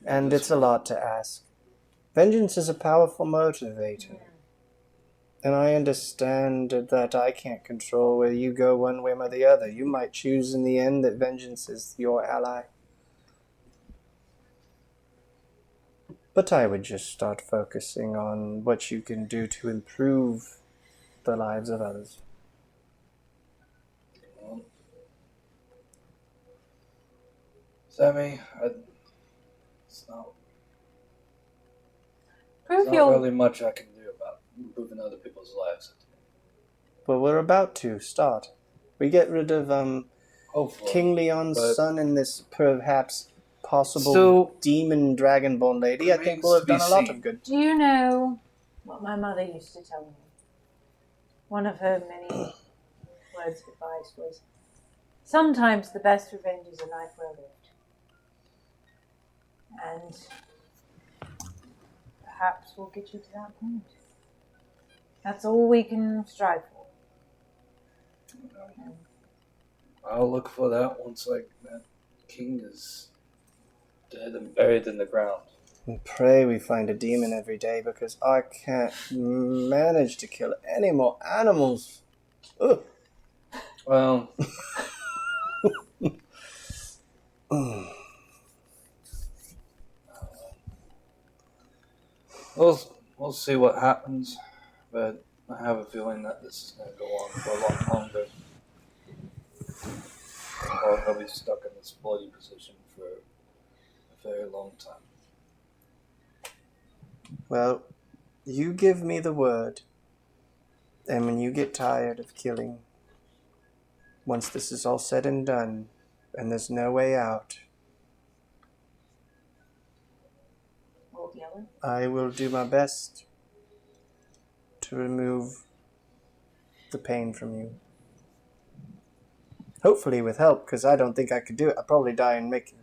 And it's a lot to ask. Vengeance is a powerful motivator. And I understand that I can't control whether you go one way or the other. You might choose in the end that vengeance is your ally. But I would just start focusing on what you can do to improve the lives of others. Sammy, it's not Prove not your really much I can do about improving other people's lives. But we're about to start. We get rid of Hopefully. King Leon's but- son and this perhaps possible So- demon dragonborn lady. I think we'll have done a lot of good. Do you know what my mother used to tell me? One of her many words of advice was, sometimes the best revenge is a life well lived. And perhaps we'll get you to that point. That's all we can strive for. I'll look for that once that king is dead and buried in the ground. And pray we find a demon every day because I can't manage to kill any more animals. Ugh. Well, we'll see what happens, but I have a feeling that this is going to go on for a lot longer. Or I'll be stuck in this bloody position for a very long time. Well, you give me the word, and when you get tired of killing, once this is all said and done, and there's no way out, Old Yeller. I will do my best to remove the pain from you. Hopefully with help, because I don't think I could do it. I'd probably die in making.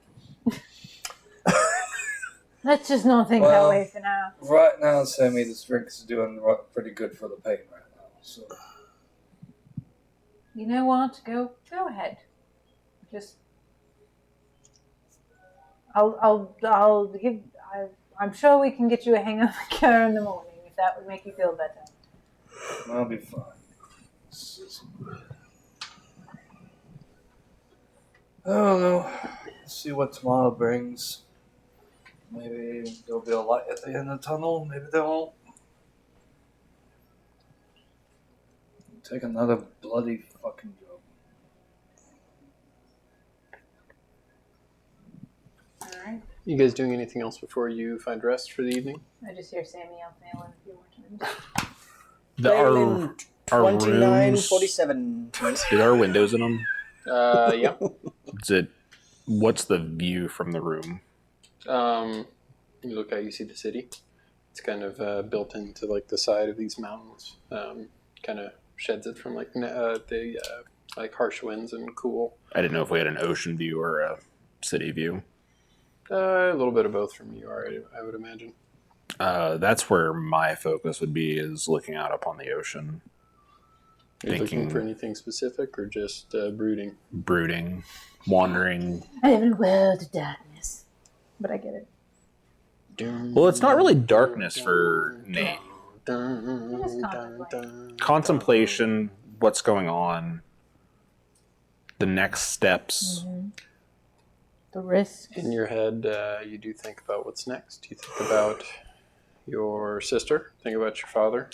Let's just not think that Well- way for now. Right now, Sammy, this drink is doing pretty good for the pain right now. So You know what? Go ahead. Just, I'll give. I'm sure we can get you a hangover cure in the morning if that would make you feel better. I'll be fine. I don't know. See what tomorrow brings. Maybe there'll be a light at the end of the tunnel. Maybe there won't. Take another bloody fucking job. Alright. You guys doing anything else before you find rest for the evening? I just hear Sammy out there a few more times. Our 29, rooms, 47. did our windows in them? Yeah. What's the view from the room? You look out, you see the city. It's kind of built into like the side of these mountains. Kind of sheds it from like the like harsh winds and cool. I didn't know if we had an ocean view or a city view. A little bit of both from you, I would imagine. That's where my focus would be, is looking out upon the ocean. Are you looking Thinking- for anything specific or just brooding? Brooding, wandering. I live in a world of darkness. But I get it. Well, it's not really darkness for Nate. Just contemplate. Contemplation, what's going on, the next steps. The risks. In your head, you do think about what's next. You think about your sister, think about your father,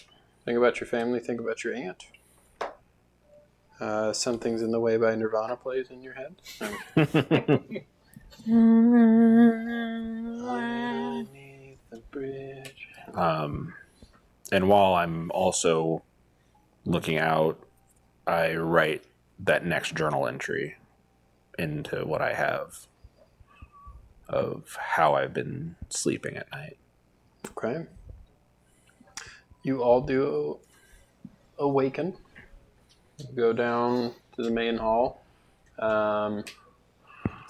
think about your family, think about your aunt. Something's in the Way by Nirvana plays in your head. Underneath the bridge. And while I'm also looking out, I write that next journal entry into what I have of how I've been sleeping at night. Okay. You all do awaken. Go down to the main hall.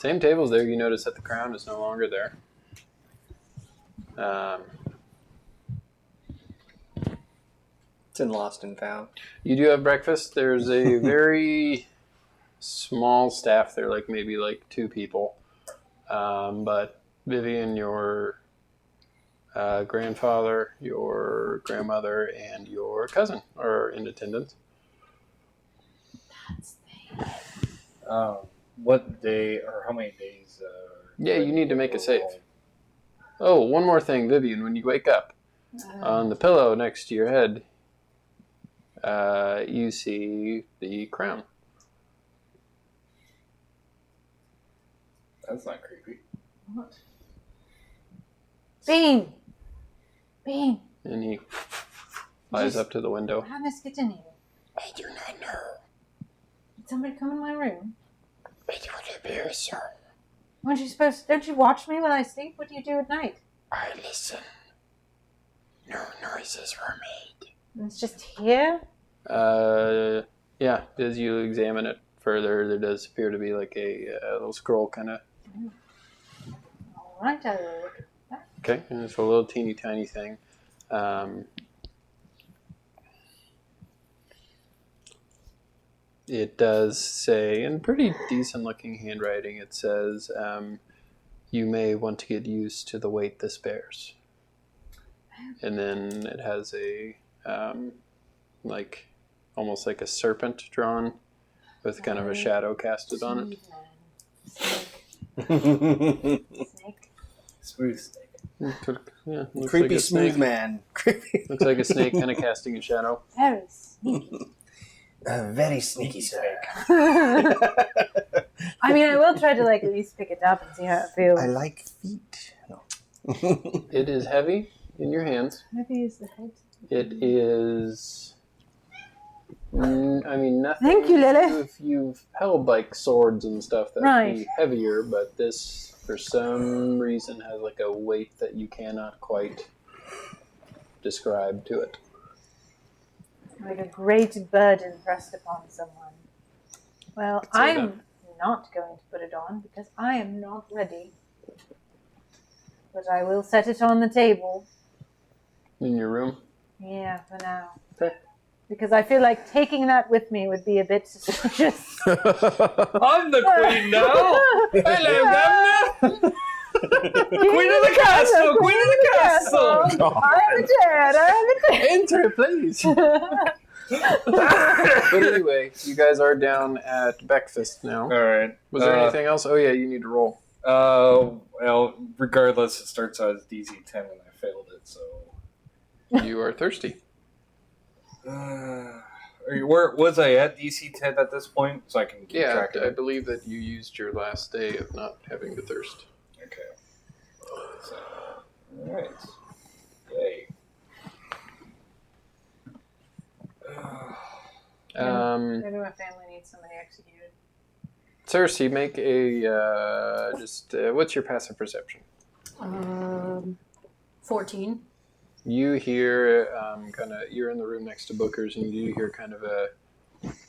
Same tables there. You notice that the crown is no longer there. It's in Lost and Found. You do have breakfast. There's a very small staff there, like maybe like 2 people. But Vivian, your grandfather, your grandmother, and your cousin are in attendance. What day or how many days? Yeah, you need to make a save. Oh, one more thing, Vivian. When you wake up, on the pillow next to your head, you see the crown. That's not creepy. What? Bean! Bean! And he flies up to the window. How did this get in here? I do not know. Did somebody come in my room? It would appear so. Weren't you supposed to, don't you watch me when I sleep? What do you do at night? I listen. No noises were made. It's just here? Yeah, as you examine it further, there does appear to be like a little scroll kind of. Alright, I will look at that. Okay, and it's a little teeny tiny thing. It does say, in pretty decent looking handwriting, it says, you may want to get used to the weight this bears. And then it has a, like, almost like a serpent drawn with kind of a shadow casted on it. Snake. Smooth steak. Yeah, looks Creepy like a smooth snake. man. Creepy. Looks like a snake kind of casting a shadow. Very sneaky. Very sneaky snake. I mean, I will try to like at least pick it up and see how it feels. I like feet. No. It is heavy in your hands. Maybe use the head. It is. I mean, nothing. Thank you, Lily. If you've held like swords and stuff, that'd Right. be heavier, but this, for some reason, has like a weight that you cannot quite describe to it. Like a great burden pressed upon someone. Well, say I'm not going to put it on because I am not ready. But I will set it on the table. In your room. Yeah, for now. Okay. Because I feel like taking that with me would be a bit suspicious. I'm the queen now. Hello, Governor. Queen of the castle. Queen of the castle. I am a dead. I am a dead. Enter, please. But anyway, you guys are down at breakfast now. All right. Was there anything else? Oh yeah, you need to roll. Well, regardless, it starts out as DC 10 and I failed it, so. You are thirsty. Where was I at DC 10 at this point? So I can keep Yeah, track of I it. believe that you used your last day of not having to thirst. Okay. So, alright. Yay. Maybe my family needs somebody executed. Cersei, make a what's your passive perception? 14. You hear you're in the room next to Booker's, and you do hear kind of a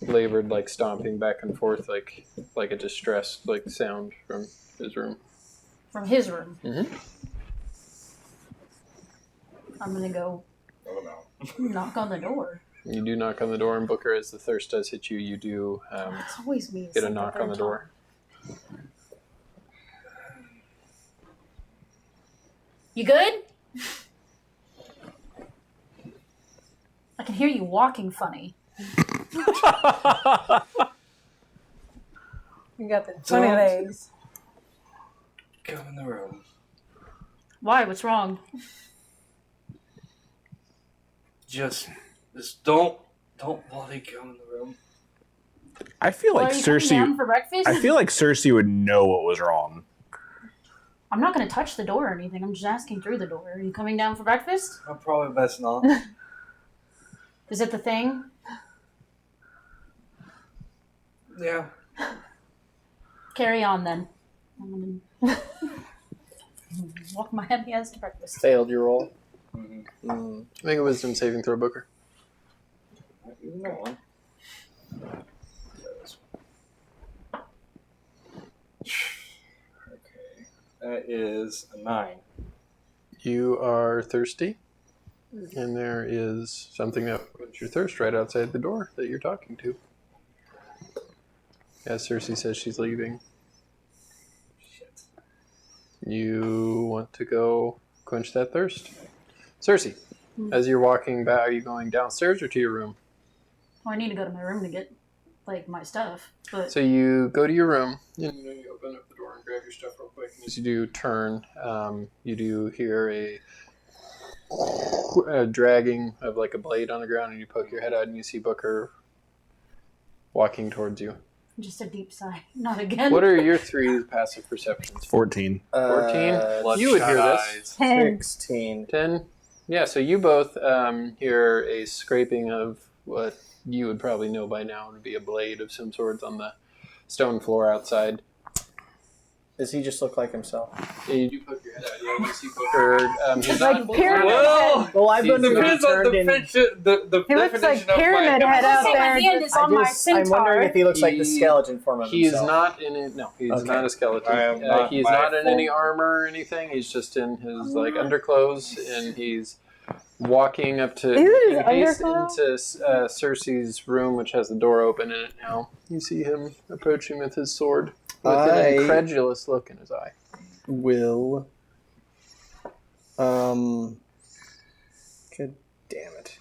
labored like stomping back and forth, like a distressed like sound from his room. From his room. Mm-hmm. I'm gonna go Oh no. knock on the door. You do knock on the door, and Booker, as the thirst does hit you, you do It's always me. get a knock on the door. You good? I can hear you walking funny. You got the funny Don't. legs. Come in the room. Why? What's wrong? Just don't bloody come in the room. I feel Well, like are you coming down Cersei. for breakfast? I feel like Cersei would know what was wrong. I'm not gonna touch the door or anything. I'm just asking through the door. Are you coming down for breakfast? I'm probably best not. Is it the thing? Yeah. Carry on then. I'm gonna walk my heavy ass to breakfast. Failed your roll. Mm-hmm. Make a wisdom saving throw, Booker. Even that one. That is a 9. You are thirsty, and there is something that quenches your thirst right outside the door that you're talking to. As Cersei says she's leaving. Shit. You want to go quench that thirst? Cersei, as you're walking back, are you going downstairs or to your room? Well, I need to go to my room to get like my stuff. But So you go to your room, and you open up the door and grab your stuff real quick. And as you do turn, you do hear a dragging of like a blade on the ground, and you poke your head out, and you see Booker walking towards you. just a deep sigh. Not again. What are your 3 passive perceptions? 14. 14? You would hear this. 10. 16. 10? Yeah, so you both hear a scraping of what you would probably know by now would be a blade of some sort on the stone floor outside. Does he just look like himself? Yeah, you do poke your head out. Yeah, you see Booker. He's Like not pyramid Well, head. Well, I've been depends on turned the, in. the He looks definition like pyramid of my head out Say my there. hand is on my I'm wondering if centaur. he looks like the He- skeleton form of He is himself. not in it. No, he's Okay. not a skeleton. I am not He's my not in any full- armor or anything. He's just in his like underclothes, and he's walking up to Ooh, in haste underclothes? into Cersei's room, which has the door open in it now. You see him approaching with his sword with an incredulous look in his eye. Will. Good damn it.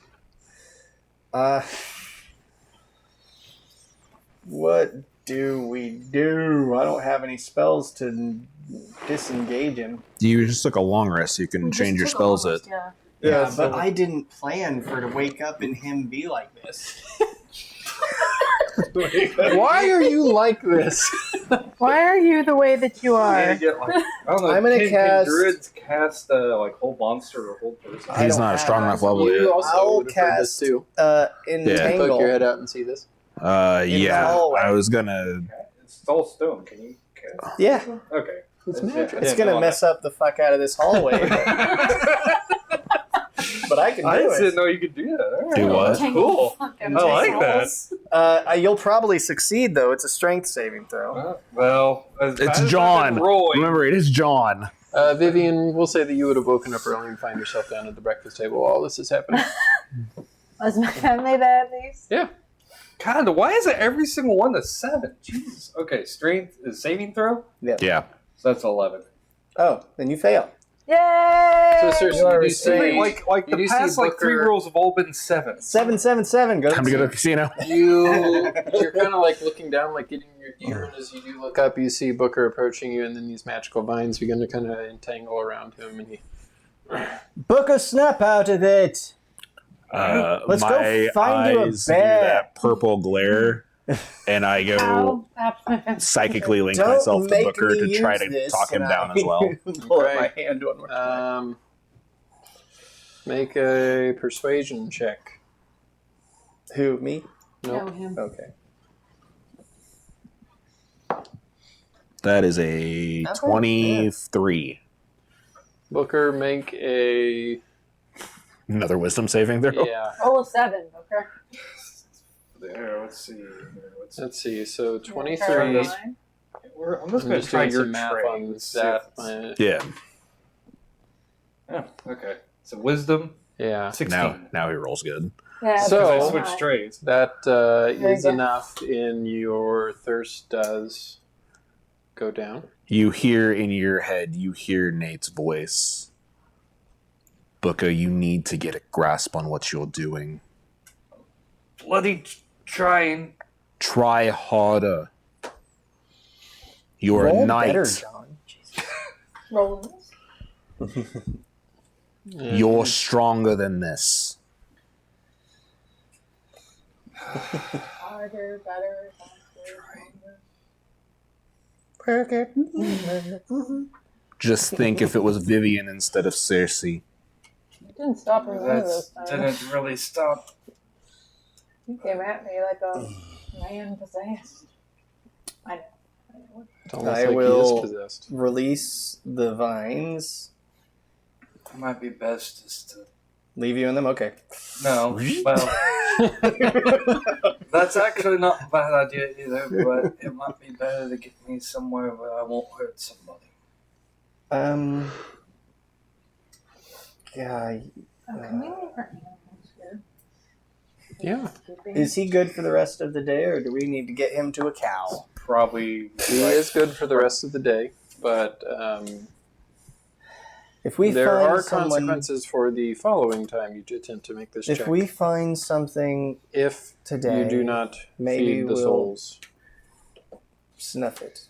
What do we do? I don't have any spells to disengage him. You just took a long rest. You can We just change your took spells almost, at. yeah. Yeah, so- but I didn't plan for to wake up and him be like this. Why are you like this? Why are you the way that you I are? get, like, I don't know. I'm gonna can cast- druids cast like whole monster or whole person? I He's don't not a strong have- enough level You yet. also I'll would have heard this cast too. entangle. Poke your head out and see this. in the Yeah. hallway. I was gonna. It's all stone. Can you cast? Yeah, Okay. It's Yeah, magic. it's yeah, gonna no, mess up the fuck out of this hallway, but I can I do didn't it. know you could do that. All right. Do what? That's cool. Fucking I like that. assholes. You'll probably succeed though. It's a strength saving throw. Well, as bad It's as I've John. been rolling- Remember, it is John. Vivian, we'll say that you would have woken up early and find yourself down at the breakfast table while all this is happening. Was my family there at least? Yeah. God, why is it every single one a 7? Jesus. Okay, strength is saving throw, Yeah. so that's 11. Oh, then you fail. Yay! So seriously, You are you do restrained. see, Like you the do see past like 3 Booker- rolls have all been 7s. 777. Go Time to go to the casino. you're kind of like looking down, like getting your gear, and as you do look up, you see Booker approaching you, and then these magical vines begin to kind of entangle around him, and he Book a snap out of it. Let's go my find you a eyes do bear. that purple glare, and I go psychically link myself to make Booker me to try use to this, talk him and down I as well. Pull up Right. my hand one more time. make a persuasion check. Who, me? Nope. Know him. Okay. That is a Okay, 23. Booker, make a Another wisdom saving throw. yeah. Roll a 7, okay? There, let's see. Let's see. So Try 23. this. I'm I'm just going to try doing your some math on trades. that. Yeah. Oh, okay. So wisdom, Yeah. 16. Now he rolls good. Yeah, So- I Oh. switched trades. That Very is good. enough in your thirst does go down. You hear in your head, you hear Nate's voice. Booker, you need to get a grasp on what you're doing. Bloody trying. Try harder. You're Roll a knight. better, John. roll You're stronger than this. harder, better, Just think if it was Vivian instead of Cersei. It didn't stop in one of That those times. didn't really stop. He came at me like a man possessed. I know. It's almost I like will- he is possessed. Release the vines. It might be best just to. Leave you in them? Okay. No. Well, that's actually not a bad idea either, but it might be better to get me somewhere where I won't hurt somebody. Yeah. Can we leave our animals here? Yeah. Is he good for the rest of the day, or do we need to get him to a cow? Probably. He is good for the rest of the day, but If we there find are someone, consequences for the following time you attempt to make this if check. we find something If today, you do not maybe feed the we'll souls. snuff it.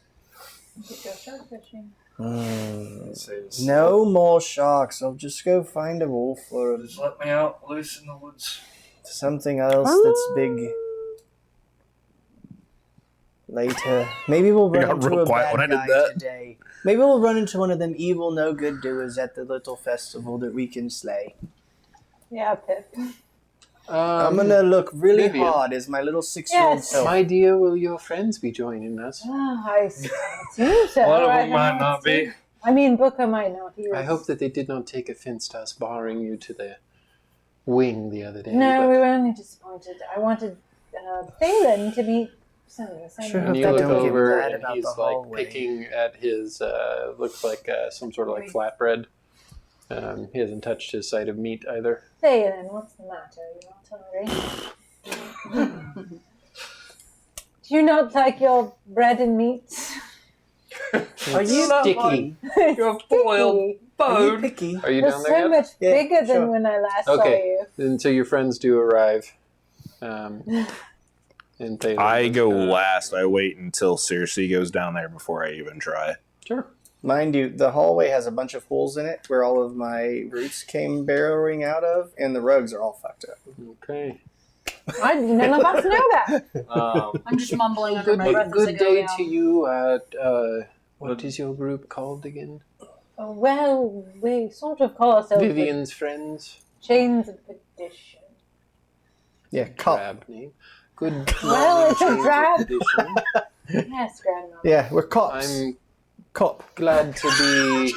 Go shark fishing. No more sharks. I'll just go find a wolf or Just let me out loose in the woods. something else that's big. Later, maybe we'll run got into real a quiet bad when I did guy that. today. Maybe we'll run into one of them evil, no good doers at the little festival that we can slay. Yeah, Pip. I'm gonna look really Vivian. hard as my little 6-year-old Yes. self. My dear, will your friends be joining us? I see so. One of I them might have not be. seen- I mean, Booker might not. He I was- hope that they did not take offense to us barring you to the wing the other day. No, but- we were only disappointed. I wanted Phelan to meet Sammy. Sure. And If you they look don't get over mad and about he's the like hallway. picking at his looks like some sort of like flatbread. He hasn't touched his side of meat either. Phelan, what's the matter? You're not hungry? Do you not like your bread and meat? Are you sticky? You're boiled Are you bone. picky? Are you You're down so there yet? much Yeah, bigger than sure. when I last saw Okay. you. And so your friends do arrive. And they I go last. I wait until Circe goes down there before I even try. Sure. Mind you, the hallway has a bunch of holes in it where all of my roots came burrowing out of, and the rugs are all fucked up. Okay. None of us know that. I'm just mumbling under my breath as I Good go day down. to you. What is your group called again? Well, we sort of call ourselves Vivian's friends. the Chains of Perdition. Yeah, cop. Drab name. Good. Well, morning, it's a Chains of drab. Perdition. Yes, Grandma. Yeah, we're cops. I'm Cop. glad to be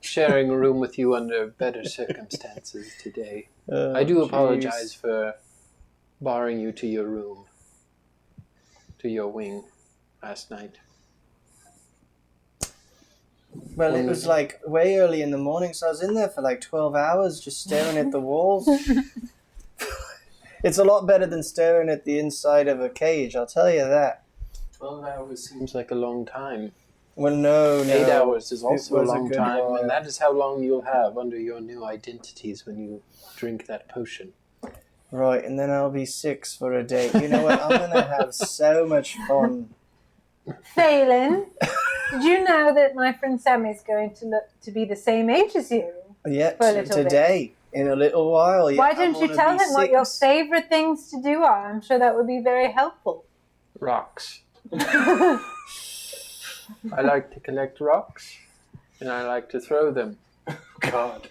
sharing a room with you under better circumstances today. I do apologize for barring you to your room, to your wing last night. Well, it was like way early in the morning, so I was in there for like 12 hours just staring at the walls. It's a lot better than staring at the inside of a cage, I'll tell you that. 12 hours seems like a long time. Well, no. 8 hours is It also a was a long good time, while. and that is how long you'll have under your new identities when you drink that potion. Right, and then I'll be 6 for a date. You know what? I'm going to have so much fun. Phelan, did you know that my friend Sammy's going to look to be the same age as you? Yet, For a little today, in a little while. Yeah, Why I'm don't you gonna tell be him what your 6. favorite things to do are? I'm sure that would be very helpful. Rocks. I like to collect rocks, and I like to throw them. God.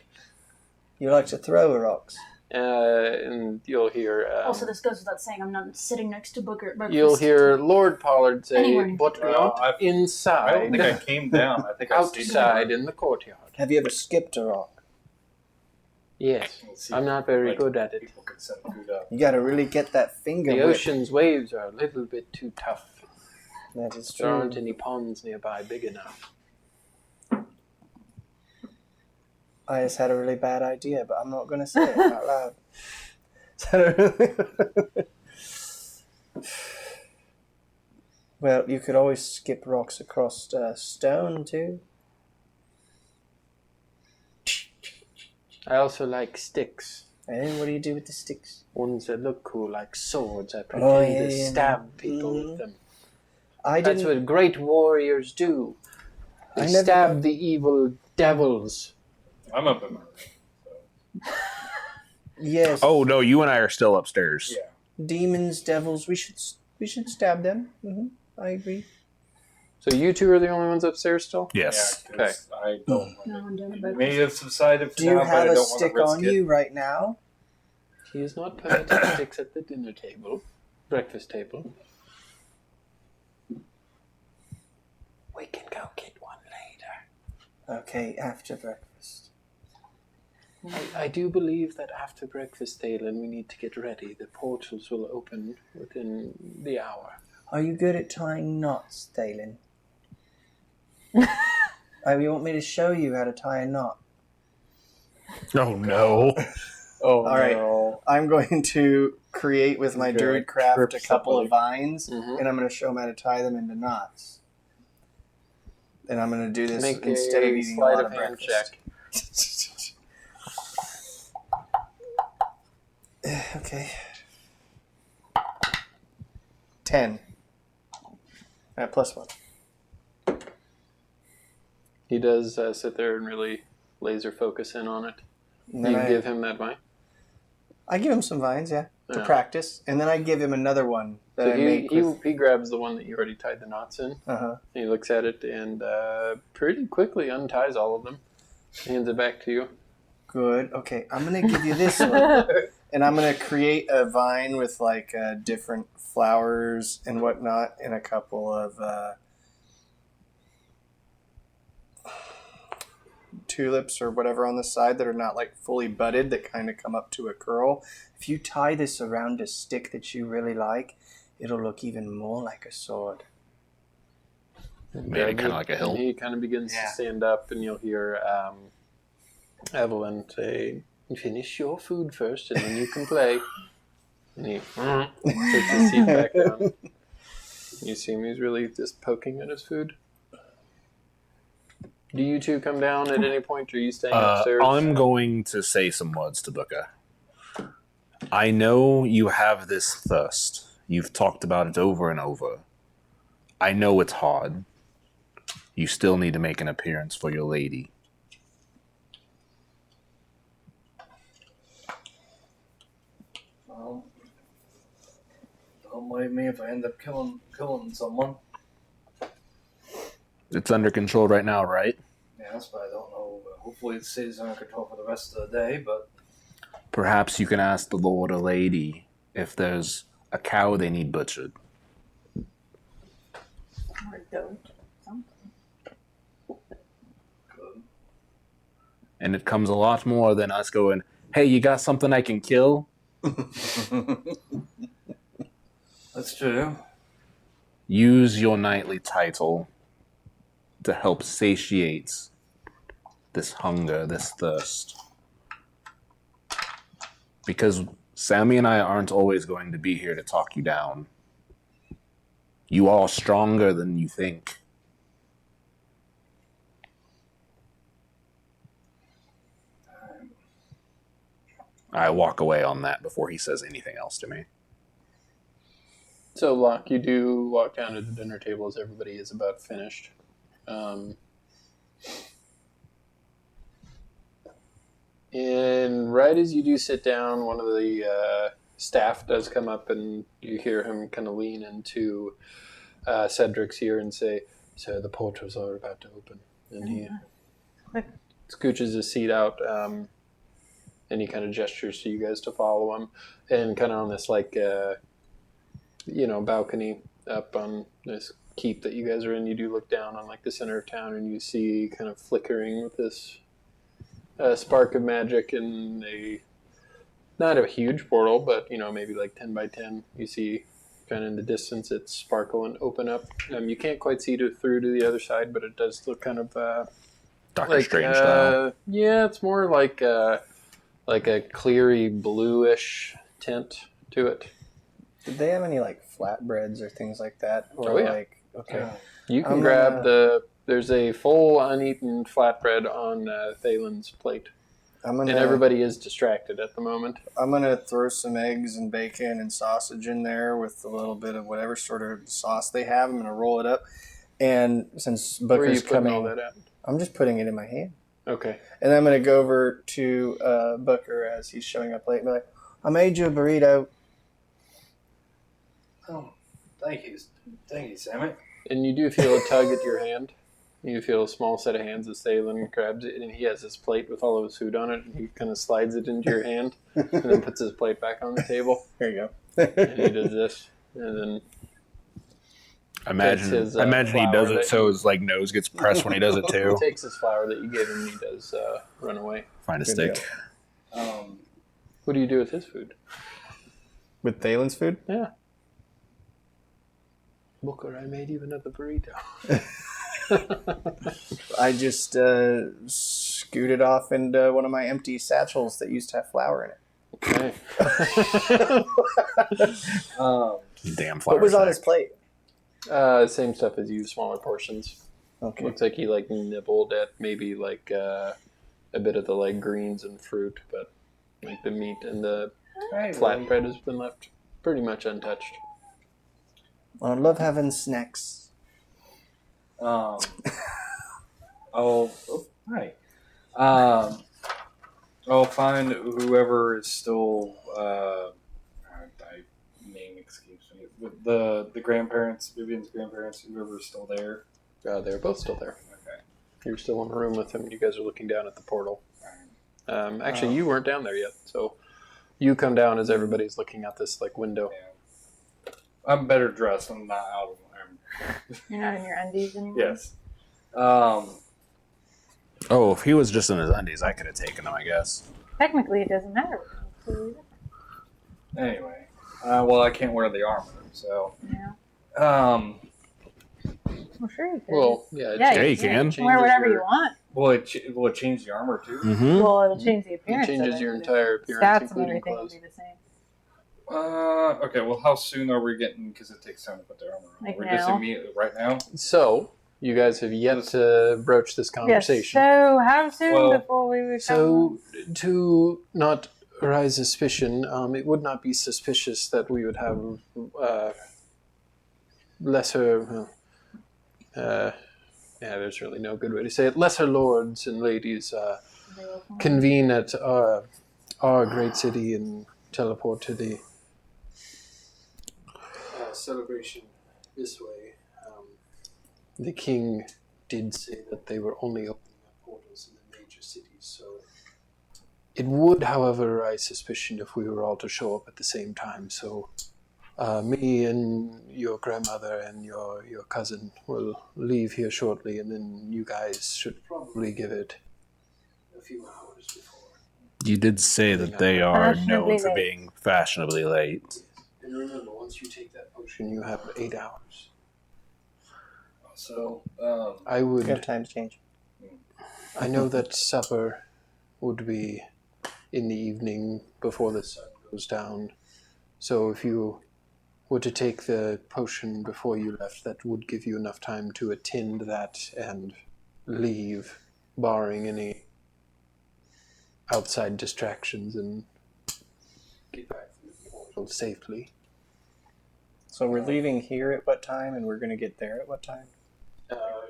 You like to throw rocks. And you'll hear. Also, this goes without saying, I'm not sitting next to Booker at breakfast. You'll hear Lord Pollard say, Anywhere. "But Well, not I don't inside, think I came down. I think I stayed outside in the courtyard." Have you ever skipped a rock? Yes, We'll see I'm not very if, good at it. People can set food up. You got to really get that finger The whip. ocean's waves are a little bit too tough. That is There true. aren't any ponds nearby big enough. I just had a really bad idea, but I'm not going to say it out loud. Well, you could always skip rocks across stone too. I also like sticks. And what do you do with the sticks? Ones that look cool, like swords. I pretend Oh, yeah, to yeah, stab people Mhm. with them. I That's didn't. what great warriors do. They I never- stab the evil devils. I'm up in my room. Yes. Oh no, you and I are still upstairs. Yeah. Demons, devils. We should stab them. I agree. So you two are the only ones upstairs still? Yes. Yeah, 'cause I don't. No, I'm doing it It breakfast. may have subsided for Do you now, but I have don't a want stick to risk on it. you right now? He is not permitted sticks at the dinner table, breakfast table. We can go get one later. Okay, after breakfast. I do believe that after breakfast, Thalen, we need to get ready. The portals will open within the hour. Are you good at tying knots, Thalen? You want me to show you how to tie a knot? Oh no. Oh, All right. no. I'm going to create with my You're gonna druid craft trip a couple of somebody. vines, Mhm. and I'm going to show them how to tie them into knots. And I'm going to do this Make instead of a eating a sleight lot of of hand breakfast. check. Okay. 10. +1. He does sit there and really laser focus in on it. And You then give him that vine? I give him some vines, to Yeah. practice, and then I give him another one that So I make with. he grabs the one that you already tied the knots in. Uh-huh. He looks at it and pretty quickly unties all of them. Hands it back to you. Good. Okay, I'm gonna give you this one, and I'm gonna create a vine with like different flowers and whatnot, and a couple of tulips or whatever on the side that are not like fully budded, that kind of come up to a curl. If you tie this around a stick that you really like, it'll look even more like a sword. Made it kind of like a hill. And he kind of begins to stand up, and you'll hear Evelyn say, "Finish your food first, and then you can play." And he puts his seat back down. You see him; he's really just poking at his food. Do you two come down at any point, or are you staying upstairs? I'm going to say some words to Booker. I know you have this thirst. You've talked about it over and over. I know it's hard. You still need to make an appearance for your lady. Well, don't blame me if I end up killing someone. It's under control right now, right? Yes, but I don't know. Hopefully it stays under control for the rest of the day, but Perhaps you can ask the Lord or Lady if there's a cow they need butchered. Or don't. Something. good. And it comes a lot more than us going, "Hey, you got something I can kill?" That's true. Use your knightly title to help satiate this hunger, this thirst. Because Sammy and I aren't always going to be here to talk you down. You are stronger than you think. I walk away on that before he says anything else to me. So, Locke, you do walk down to the dinner table as everybody is about finished. And right as you do sit down, one of the staff does come up, and you hear him kind of lean into Cedric's ear and say, "So the portals are about to open." And he scooches his seat out, and he kind of gestures to you guys to follow him. And kind of on this, like, balcony up on this keep that you guys are in, you do look down on, like, the center of town, and you see kind of flickering with this spark of magic and not a huge portal, but maybe like 10 by 10. You see kind of in the distance it sparkle and open up. You can't quite see through to the other side, but it does look kind of Doctor Strange style. Yeah, it's more like a cleary bluish tint to it. Did they have any like flatbreads or things like that? Or, Oh, yeah. Like, okay. You can I'm grab gonna- there's a full uneaten flatbread on Thalen's plate. And Everybody is distracted at the moment. I'm gonna throw some eggs and bacon and sausage in there with a little bit of whatever sort of sauce they have. I'm gonna roll it up, and since Where are you Booker's putting coming, all that at? I'm just putting it in my hand, Okay. and I'm gonna go over to Booker as he's showing up late and be like, "I made you a burrito." Oh, thank you, Sammy. And you do feel a tug at your hand. You feel a small set of hands as Thalen grabs it, and he has his plate with all of his food on it, and he kind of slides it into your hand, and then puts his plate back on the table, There you and he go. does this, and then I imagine his, he does flower it that- so his like nose gets pressed when he does it he too. takes his flower that you gave him, and he does run away. Find a Good stick. What do you do with his food? With Thalen's food? Yeah. Booker, I made you another burrito. I just scooted off into one of my empty satchels that used to have flour in it. Okay. Damn flower What was on sack. his plate? Same stuff as you, smaller portions. Okay. Looks like he like nibbled at maybe like a bit of the like greens and fruit, but like the meat and the flatbread has been left pretty much untouched. I love having snacks. Hi. I'll find whoever is still. Name escapes me. The grandparents, Vivian's grandparents, whoever's still there. They're both still there. Okay. You're still in the room with him. You guys are looking down at the portal. Actually, you weren't down there yet, so you come down as everybody's looking out this like window. Yeah. I'm better dressed. I'm not out of my. You're not in your undies anymore? Yes. Oh, if he was just in his undies, I could have taken him, I guess. Technically, it doesn't matter. Anyway. Well, I can't wear the armor, so. Yeah. Um. Well, sure you could. Well, yeah, Yeah, you can. Wear whatever you want. Will it change the armor too? Mm-hmm. Well, it'll change the It appearance. changes of it, your but entire appearance, stats and including everything will clothes. be the same. Okay. Well, how soon are we getting? Because it takes time to put the armor on. Like We're just now? immediately right now. So, you guys have yet to broach this Yes. conversation. So, how soon Well, before we would So, to not arise suspicion, it would not be suspicious that we would have lesser. There's really no good way to say it. Lesser lords and ladies convene at our great city and teleport to the celebration this way. The king did say that they were only opening up portals in the major cities, so it would, however, arise suspicion if we were all to show up at the same time. So me and your grandmother and your cousin will leave here shortly, and then you guys should probably give it a few hours before. You did say that they are known Fashionably for late. being fashionably late. And remember, once you take that potion, you have 8 hours. So, I We have would. times change. I know that supper would be in the evening before the sun goes down. So if you were to take the potion before you left, that would give you enough time to attend that and leave, barring any outside distractions, and get back to the portal safely. So we're leaving here at what time, and we're going to get there at what time?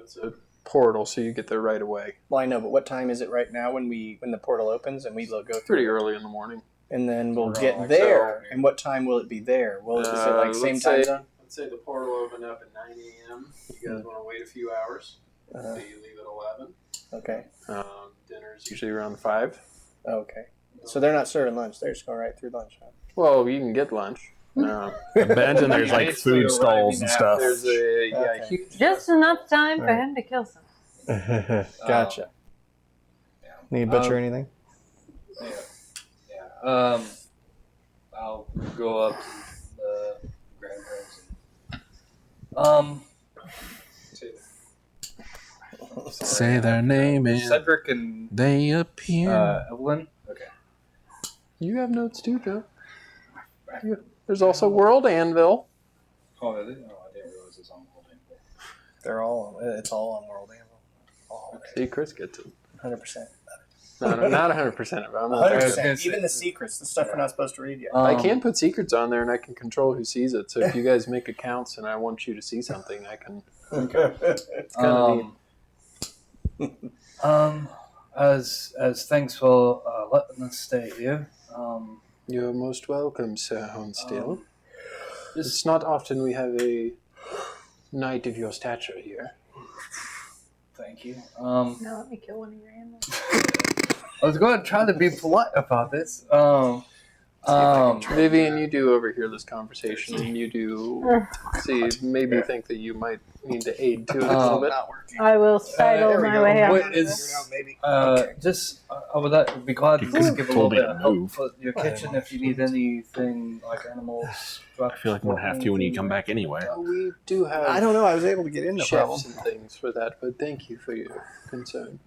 It's a portal, so you get there right away. Well, I know, but what time is it right now when the portal opens and we go through? Pretty early in the morning. And then we'll Around, get like, there. 7. And what time will it be there? Will it be like same time zone? Let's say the portal opened up at 9 a.m. You guys want to wait a few hours? So you leave at 11. Okay. Dinner's usually around 5. Okay. So they're not serving lunch. They're just going right through lunch. Huh? Well, you can get lunch. Imagine there's like Basically food stalls and stuff. There's a Okay. huge. Just enough time for Alright. him to kill some. Gotcha. yeah. Need to butcher anything? Yeah. I'll go up to the grandparents. Say their name and Cedric and they appear. Evelyn. Okay. You have notes too, Joe. There's also World Anvil. Oh, I didn't realize it's on the whole thing. They're all. It's all on World Anvil. All See, Chris gets it. 100%. No, not 100%. But I'm not 100%. Even the secrets, the stuff we're not supposed to read yet. I can put secrets on there, and I can control who sees it. So if you guys make accounts, and I want you to see something, I can. It's kind of neat. As thanks for letting us stay here. You're most welcome, Sir Hornsteel. It's not often we have a knight of your stature here. Thank you. No, let me kill one of your animals. I was going to try to be polite about this. Vivian, you do overhear this conversation, and you do maybe think that you might need to aid to it a little bit. I will sidle my way out. What is just? I would be glad to just give a little bit of help for your kitchen if you need anything like animals. I feel like I'm gonna have to when you come back anyway. We do have. I don't know. I was able to get in the problem. chefs and things for that, but thank you for your concern.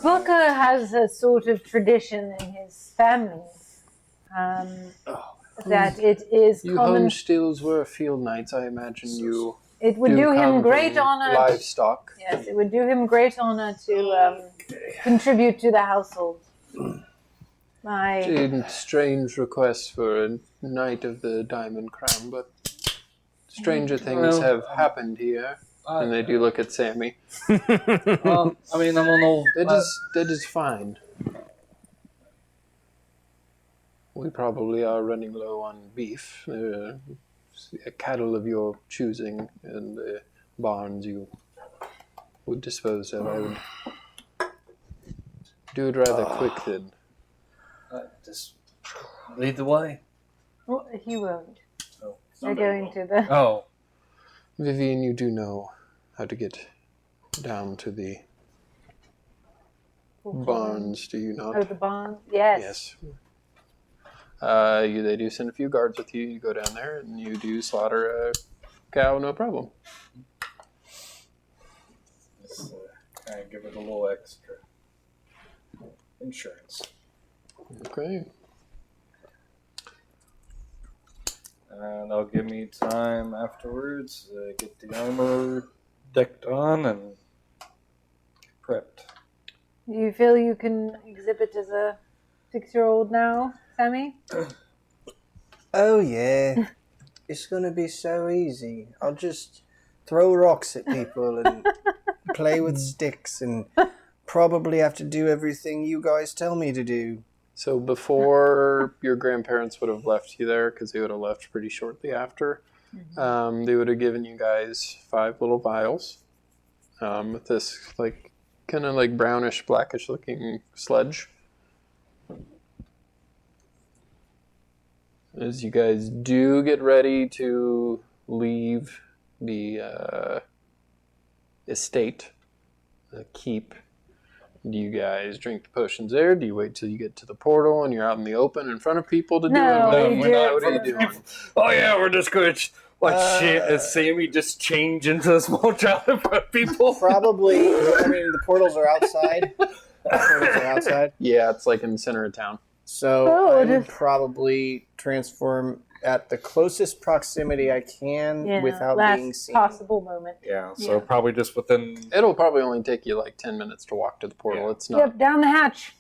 Booker has a sort of tradition in his family that it is You common. Homestills were field knights. I imagine you It would do him come great from honor. livestock. Yes, it would do him great honor to contribute to the household. A strange request for a knight of the Diamond Crown, but stranger things have happened here. And they do look at Sammy. Well, I mean, I'm on old. That is fine. We probably are running low on beef. Cattle of your choosing and the barns you would dispose of. I would do it rather quick then. Just lead the way. Well, he won't. Oh. They're going to the. Oh. Vivian, you do know how to get down to the barns, do you not? Oh, the barn? Yes. Yes. They do send a few guards with you. You go down there and you do slaughter a cow, no problem. Just kind of give it a little extra insurance. Okay. And they'll give me time afterwards to get the armor decked on and prepped. Do you feel you can exhibit as a 6-year-old now, Sammy? Oh, yeah. It's going to be so easy. I'll just throw rocks at people and play with sticks and probably have to do everything you guys tell me to do. So before your grandparents would have left you there, because they would have left pretty shortly after, they would have given you guys 5 little vials with this kind of brownish, blackish looking sludge. As you guys do get ready to leave the estate, the keep, do you guys drink the potions there? Do you wait till you get to the portal and you're out in the open in front of people to do it? No, we're not. What are you doing? Oh yeah, we're just going to Sammy just change into a small child in front of people. Probably. I mean, the portals are outside. Yeah, it's like in the center of town. So I would probably transform at the closest proximity I can without being seen. Possible moment. Yeah, so probably just within. It'll probably only take you 10 minutes to walk to the portal. Yeah. It's not. Yep, down the hatch.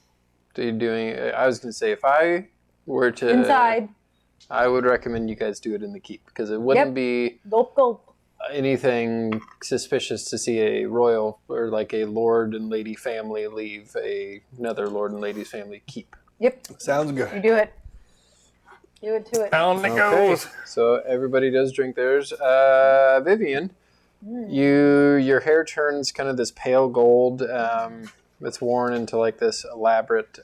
Doing. I was going to say, if I were to Inside. I would recommend you guys do it in the keep because it wouldn't be Gulp, gulp. anything suspicious to see a royal or a lord and lady family leave another lord and lady's family keep. Yep. Sounds good. You do it. Do it to it. Down it goes. So everybody does drink theirs. Vivian, your hair turns kind of this pale gold. It's worn into this elaborate,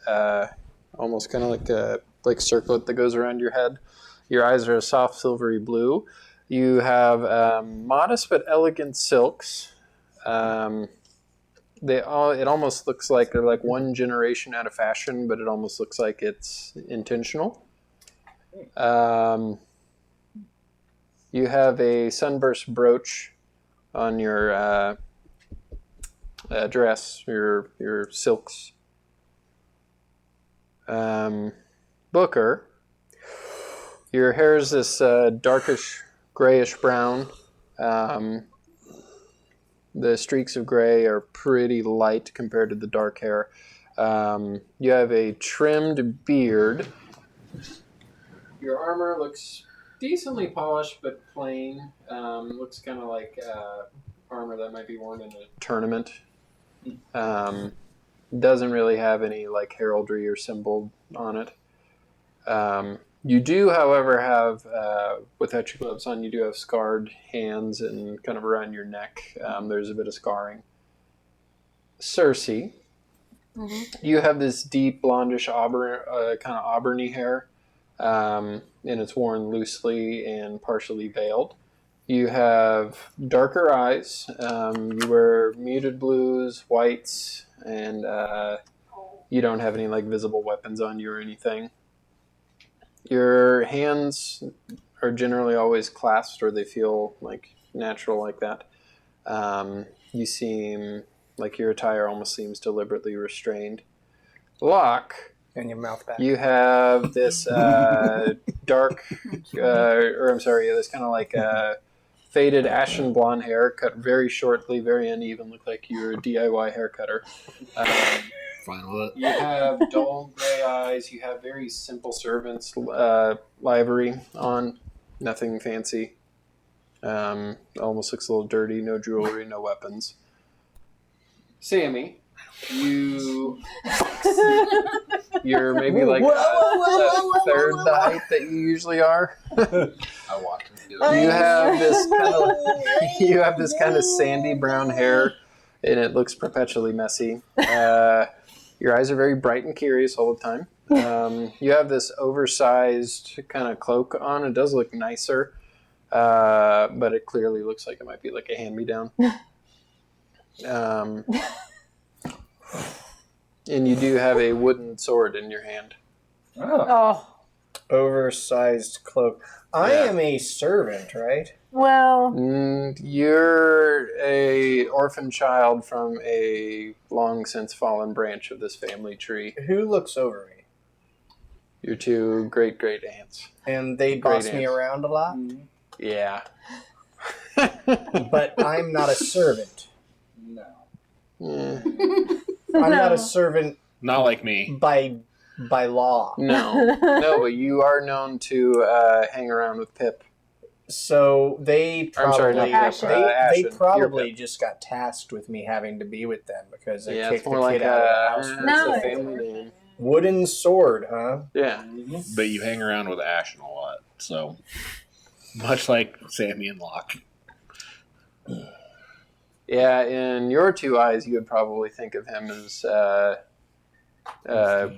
almost kind of like circlet that goes around your head. Your eyes are a soft silvery blue. You have modest but elegant silks. It almost looks like they're one generation out of fashion, but it almost looks like it's intentional. You have a sunburst brooch on your dress, your silks. Booker, your hair is this darkish grayish brown. The streaks of gray are pretty light compared to the dark hair. You have a trimmed beard. Your armor looks decently polished but plain. Looks kind of like armor that might be worn in a tournament. Doesn't really have any heraldry or symbol on it. You do, however, have, without your gloves on, you do have scarred hands and kind of around your neck. There's a bit of scarring. Cersei, you have this deep blondish kind of auburny hair. and it's worn loosely and partially veiled. You have darker eyes. You wear muted blues, whites, and you don't have any like visible weapons on you or anything. Your hands are generally always clasped, or they feel like natural like that. You seem like your attire almost seems deliberately restrained. Locke, And your mouth back. you have this dark, this kind of like faded ashen blonde hair, cut very shortly, very uneven, look like you're a DIY hair cutter. Fine with it. You have dull gray eyes. You have very simple servant's livery on, nothing fancy. Almost looks a little dirty. No jewelry, no weapons. Sammy, you're maybe like a third the height that you usually are. I walked into it. You have this kind of sandy brown hair, and it looks perpetually messy. Your eyes are very bright and curious all the time. You have this oversized kind of cloak on. It does look nicer, but it clearly looks like it might be like a hand-me-down. And you do have a wooden sword in your hand. Oh, Oversized cloak. I Yeah. am a servant, right? well, You're a orphan child from a long since fallen branch of this family tree. Who looks over me? Your two great aunts. And they Great boss me ants. around a lot? Yeah. But I'm not a servant. No. Yeah. I'm not a servant Not like me. by law. No, but you are known to hang around with Pip. So they I'm sorry, probably not Ashen. Pip. they Ashen. Your probably Pip. just got tasked with me having to be with them because they Yeah, kicked it's the more like kid out of the house. a, for No, it's a it's family name. Wooden sword, huh? Yeah. But you hang around with Ashen a lot, so much like Sammy and Locke. Yeah, in your two eyes, you would probably think of him as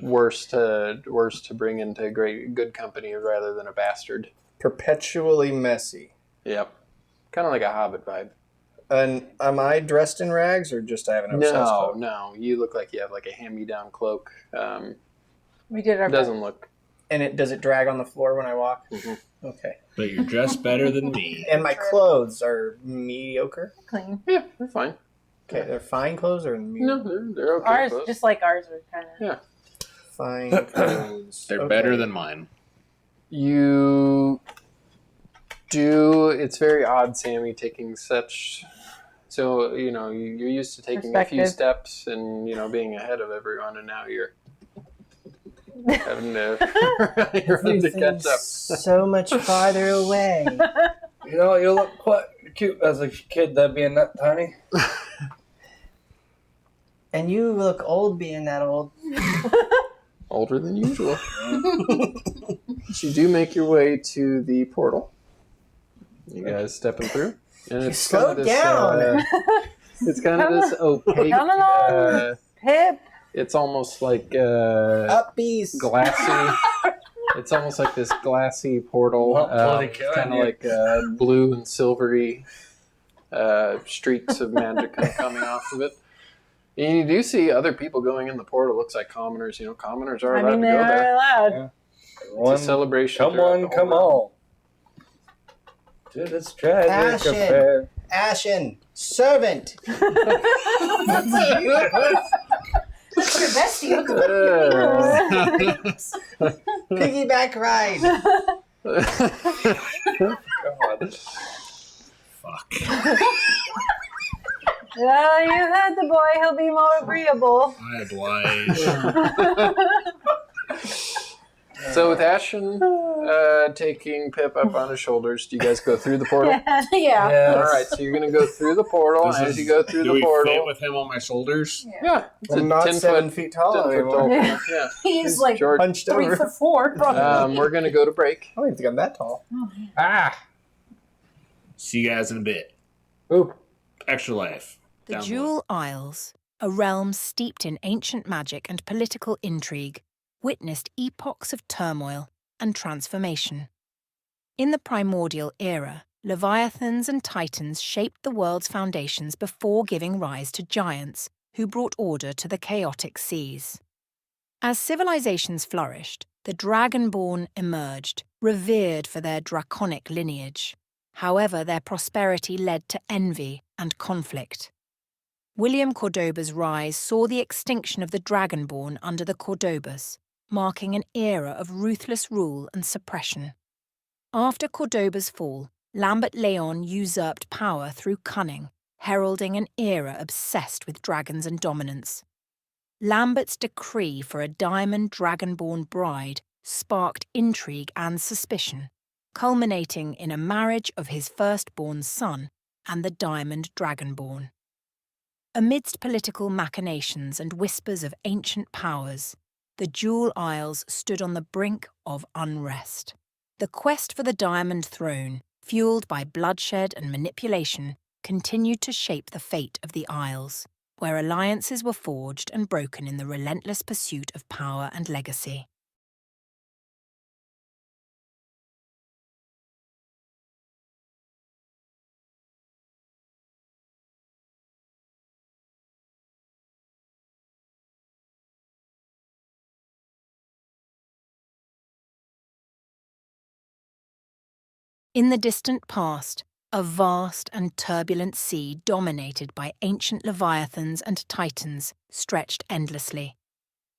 worse to bring into good company rather than a bastard. Perpetually messy. Yep, kind of like a Hobbit vibe. And am I dressed in rags or just I have an oversized cloak? No, you look like you have like a hand-me-down cloak. we did our Doesn't look. And does it drag on the floor when I walk? Mhm. Okay. But you're dressed better than me. And my clothes are mediocre? clean. Yeah, they're fine. Okay, they're fine clothes or mediocre? No, they're okay. Ours, clothes. just like ours, are kind of. Yeah. Fine clothes. They're Okay. better than mine. You do. It's very odd, Sammy, taking such. So you're used to taking a few Perspective. steps and being ahead of everyone, and now you're having to catch up. So much farther away. You look quite cute as a kid, that being that tiny. And you look old being that old. Older than usual. So you do make your way to the portal. You guys stepping through, and it's Slow kind of down. it's kind of this opaque. Come along. Pip. It's almost like Up beast. glassy. It's almost like this glassy portal, Well, bloody killing kind of you. like blue and silvery streaks of magic kind of coming off of it. And you do see other people going in the portal. Looks like commoners. Commoners are I allowed mean, to they go are there. allowed. It's a celebration. Come throughout on, the whole come realm. on. Dude, it's tragic Ashen. affair. Ashen. Servant. That's your bestie. What the Piggyback ride. God. Fuck. Well, you had the boy. He'll be more agreeable. I oblige. So with Ashen taking Pip up on his shoulders, do you guys go through the portal? yeah. All right, so you're going to go through the portal. As you go through do the we fit portal, with him on my shoulders? yeah, it's I'm a not 10 7 foot, feet tall 10 foot anymore. tall. Yeah. Yeah, He's like George. Punched 3 over. foot 4, probably. We're going to go to break. I don't even think I'm that tall. Ah! See you guys in a bit. Oop. Extra life. The Down Jewel Isles, a realm steeped in ancient magic and political intrigue, witnessed epochs of turmoil and transformation. In the primordial era, Leviathans and Titans shaped the world's foundations before giving rise to giants, who brought order to the chaotic seas. As civilizations flourished, the Dragonborn emerged, revered for their draconic lineage. However, their prosperity led to envy and conflict. William Cordoba's rise saw the extinction of the Dragonborn under the Cordobas, marking an era of ruthless rule and suppression. After Cordoba's fall, Lambert Leon usurped power through cunning, heralding an era obsessed with dragons and dominance. Lambert's decree for a diamond dragonborn bride sparked intrigue and suspicion, culminating in a marriage of his firstborn son and the diamond dragonborn. Amidst political machinations and whispers of ancient powers, the Jewel Isles stood on the brink of unrest. The quest for the Diamond Throne, fueled by bloodshed and manipulation, continued to shape the fate of the Isles, where alliances were forged and broken in the relentless pursuit of power and legacy. In the distant past, a vast and turbulent sea dominated by ancient Leviathans and Titans stretched endlessly.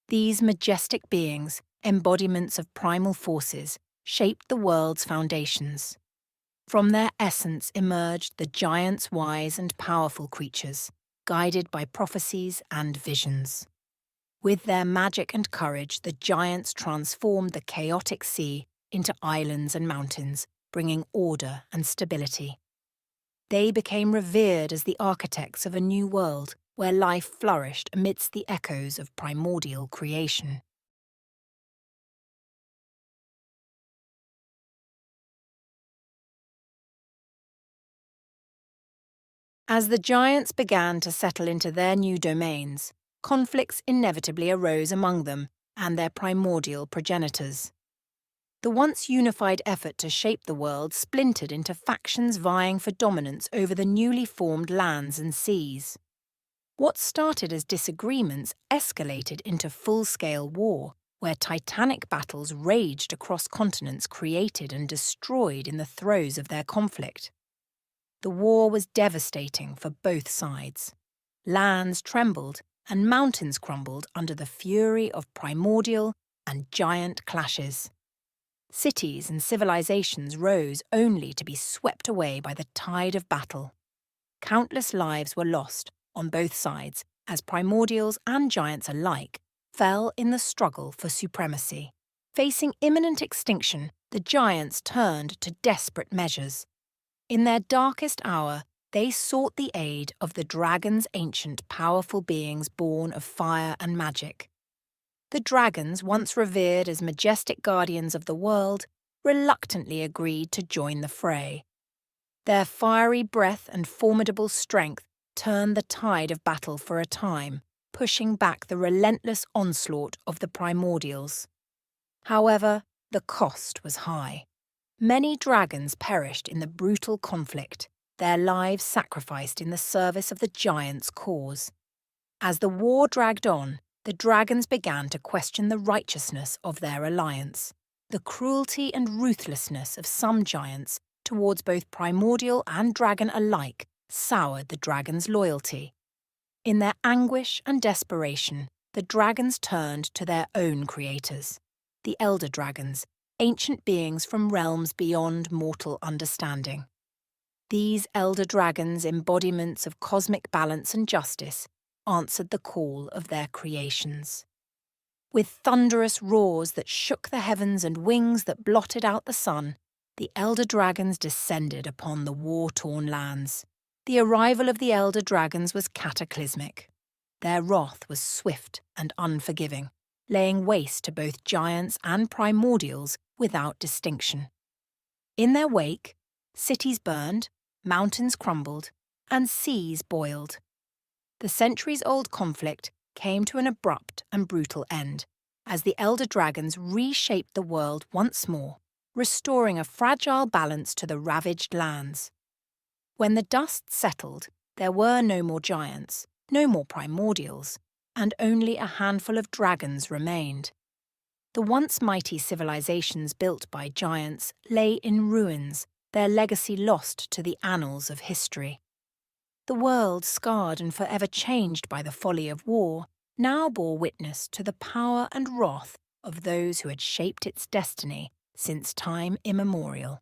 These majestic beings, embodiments of primal forces, shaped the world's foundations. From their essence emerged the giants' wise and powerful creatures, guided by prophecies and visions. With their magic and courage, the giants transformed the chaotic sea into islands and mountains, bringing order and stability. They became revered as the architects of a new world where life flourished amidst the echoes of primordial creation. As the giants began to settle into their new domains, conflicts inevitably arose among them and their primordial progenitors. The once unified effort to shape the world splintered into factions vying for dominance over the newly formed lands and seas. What started as disagreements escalated into full-scale war, where titanic battles raged across continents created and destroyed in the throes of their conflict. The war was devastating for both sides. Lands trembled and mountains crumbled under the fury of primordial and giant clashes. Cities and civilizations rose only to be swept away by the tide of battle. Countless lives were lost on both sides as primordials and giants alike fell in the struggle for supremacy. Facing imminent extinction, the giants turned to desperate measures. In their darkest hour, they sought the aid of the dragon's ancient powerful beings born of fire and magic. The dragons, once revered as majestic guardians of the world, reluctantly agreed to join the fray. Their fiery breath and formidable strength turned the tide of battle for a time, pushing back the relentless onslaught of the primordials. However, the cost was high. Many dragons perished in the brutal conflict, their lives sacrificed in the service of the giants' cause. As the war dragged on, the dragons began to question the righteousness of their alliance. The cruelty and ruthlessness of some giants towards both primordial and dragon alike soured the dragons' loyalty. In their anguish and desperation, the dragons turned to their own creators, the elder dragons, ancient beings from realms beyond mortal understanding. These elder dragons, embodiments of cosmic balance and justice, answered the call of their creations. With thunderous roars that shook the heavens and wings that blotted out the sun, the elder dragons descended upon the war-torn lands. The arrival of the elder dragons was cataclysmic. Their wrath was swift and unforgiving, laying waste to both giants and primordials without distinction. In their wake, cities burned, mountains crumbled, and seas boiled. The centuries-old conflict came to an abrupt and brutal end, as the elder dragons reshaped the world once more, restoring a fragile balance to the ravaged lands. When the dust settled, there were no more giants, no more primordials, and only a handful of dragons remained. The once mighty civilizations built by giants lay in ruins, their legacy lost to the annals of history. The world, scarred and forever changed by the folly of war, now bore witness to the power and wrath of those who had shaped its destiny since time immemorial.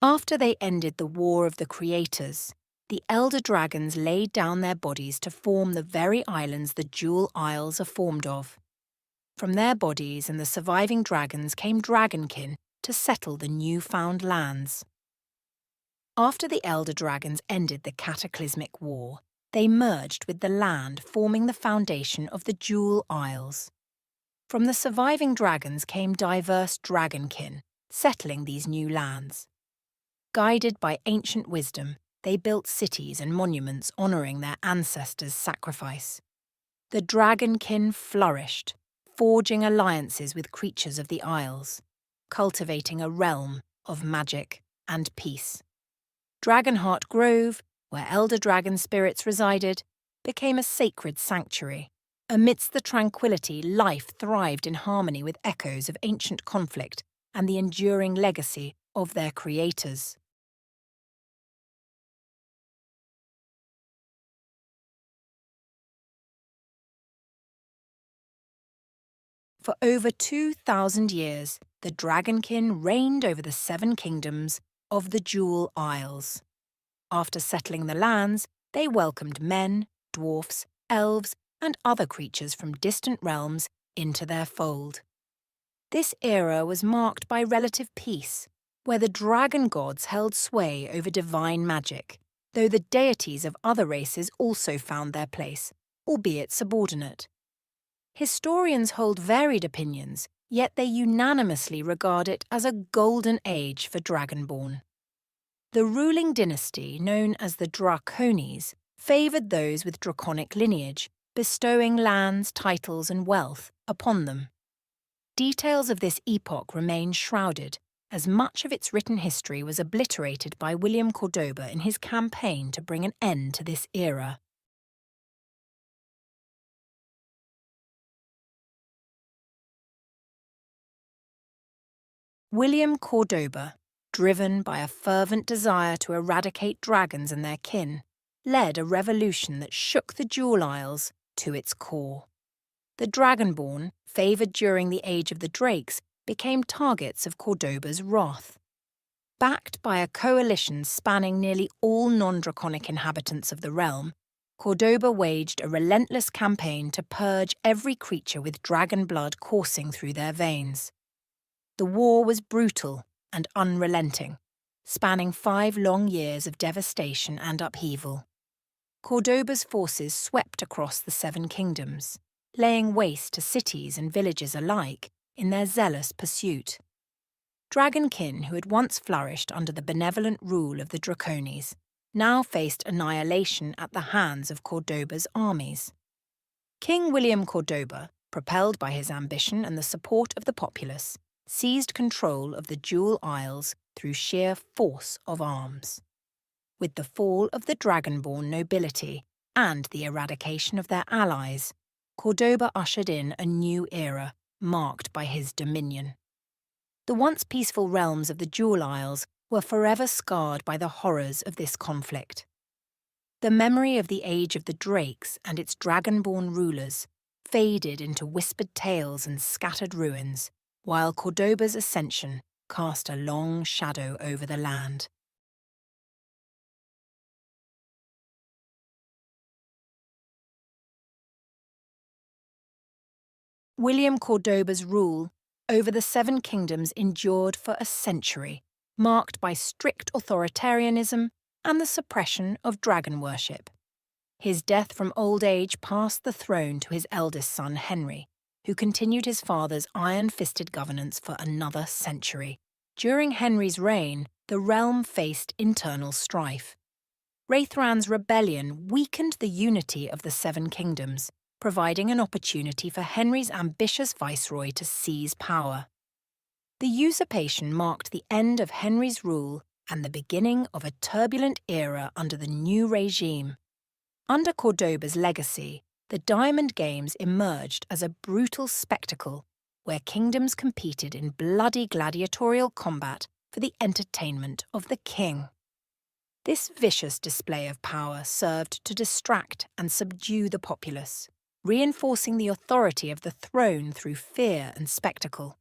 After they ended the War of the Creators, the elder dragons laid down their bodies to form the very islands the Jewel Isles are formed of. From their bodies and the surviving dragons came dragonkin to settle the newfound lands. After the elder dragons ended the cataclysmic war, they merged with the land, forming the foundation of the Jewel Isles. From the surviving dragons came diverse dragonkin, settling these new lands. Guided by ancient wisdom, they built cities and monuments honouring their ancestors' sacrifice. The dragonkin flourished, forging alliances with creatures of the Isles, cultivating a realm of magic and peace. Dragonheart Grove, where elder dragon spirits resided, became a sacred sanctuary. Amidst the tranquility, life thrived in harmony with echoes of ancient conflict and the enduring legacy of their creators. For over 2,000 years, the dragonkin reigned over the 7 kingdoms of the Jewel Isles. After settling the lands, they welcomed men, dwarfs, elves, and other creatures from distant realms into their fold. This era was marked by relative peace, where the dragon gods held sway over divine magic, though the deities of other races also found their place, albeit subordinate. Historians hold varied opinions, yet they unanimously regard it as a golden age for Dragonborn. The ruling dynasty, known as the Draconis, favoured those with draconic lineage, bestowing lands, titles and wealth upon them. Details of this epoch remain shrouded, as much of its written history was obliterated by William Cordoba in his campaign to bring an end to this era. William Cordoba, driven by a fervent desire to eradicate dragons and their kin, led a revolution that shook the Jewel Isles to its core. The Dragonborn, favoured during the Age of the Drakes, became targets of Cordoba's wrath. Backed by a coalition spanning nearly all non-draconic inhabitants of the realm, Cordoba waged a relentless campaign to purge every creature with dragon blood coursing through their veins. The war was brutal and unrelenting, spanning 5 long years of devastation and upheaval. Cordoba's forces swept across the 7 kingdoms, laying waste to cities and villages alike in their zealous pursuit. Dragonkin, who had once flourished under the benevolent rule of the Draconis, now faced annihilation at the hands of Cordoba's armies. King William Cordoba, propelled by his ambition and the support of the populace, seized control of the Jewel Isles through sheer force of arms. With the fall of the Dragonborn nobility and the eradication of their allies, Cordoba ushered in a new era marked by his dominion. The once peaceful realms of the Jewel Isles were forever scarred by the horrors of this conflict. The memory of the Age of the Drakes and its Dragonborn rulers faded into whispered tales and scattered ruins, while Cordoba's ascension cast a long shadow over the land. William Cordoba's rule over the 7 kingdoms endured for a century, marked by strict authoritarianism and the suppression of dragon worship. His death from old age passed the throne to his eldest son Henry, who continued his father's iron-fisted governance for another century. During Henry's reign, the the realm faced internal strife. Wraithran's rebellion weakened the unity of the Seven Kingdoms, providing an opportunity for Henry's ambitious viceroy to seize power. The usurpation marked the end of Henry's rule and the beginning of a turbulent era under the new regime. Under Cordoba's legacy, the Diamond Games emerged as a brutal spectacle where kingdoms competed in bloody gladiatorial combat for the entertainment of the king. This vicious display of power served to distract and subdue the populace, reinforcing the authority of the throne through fear and spectacle.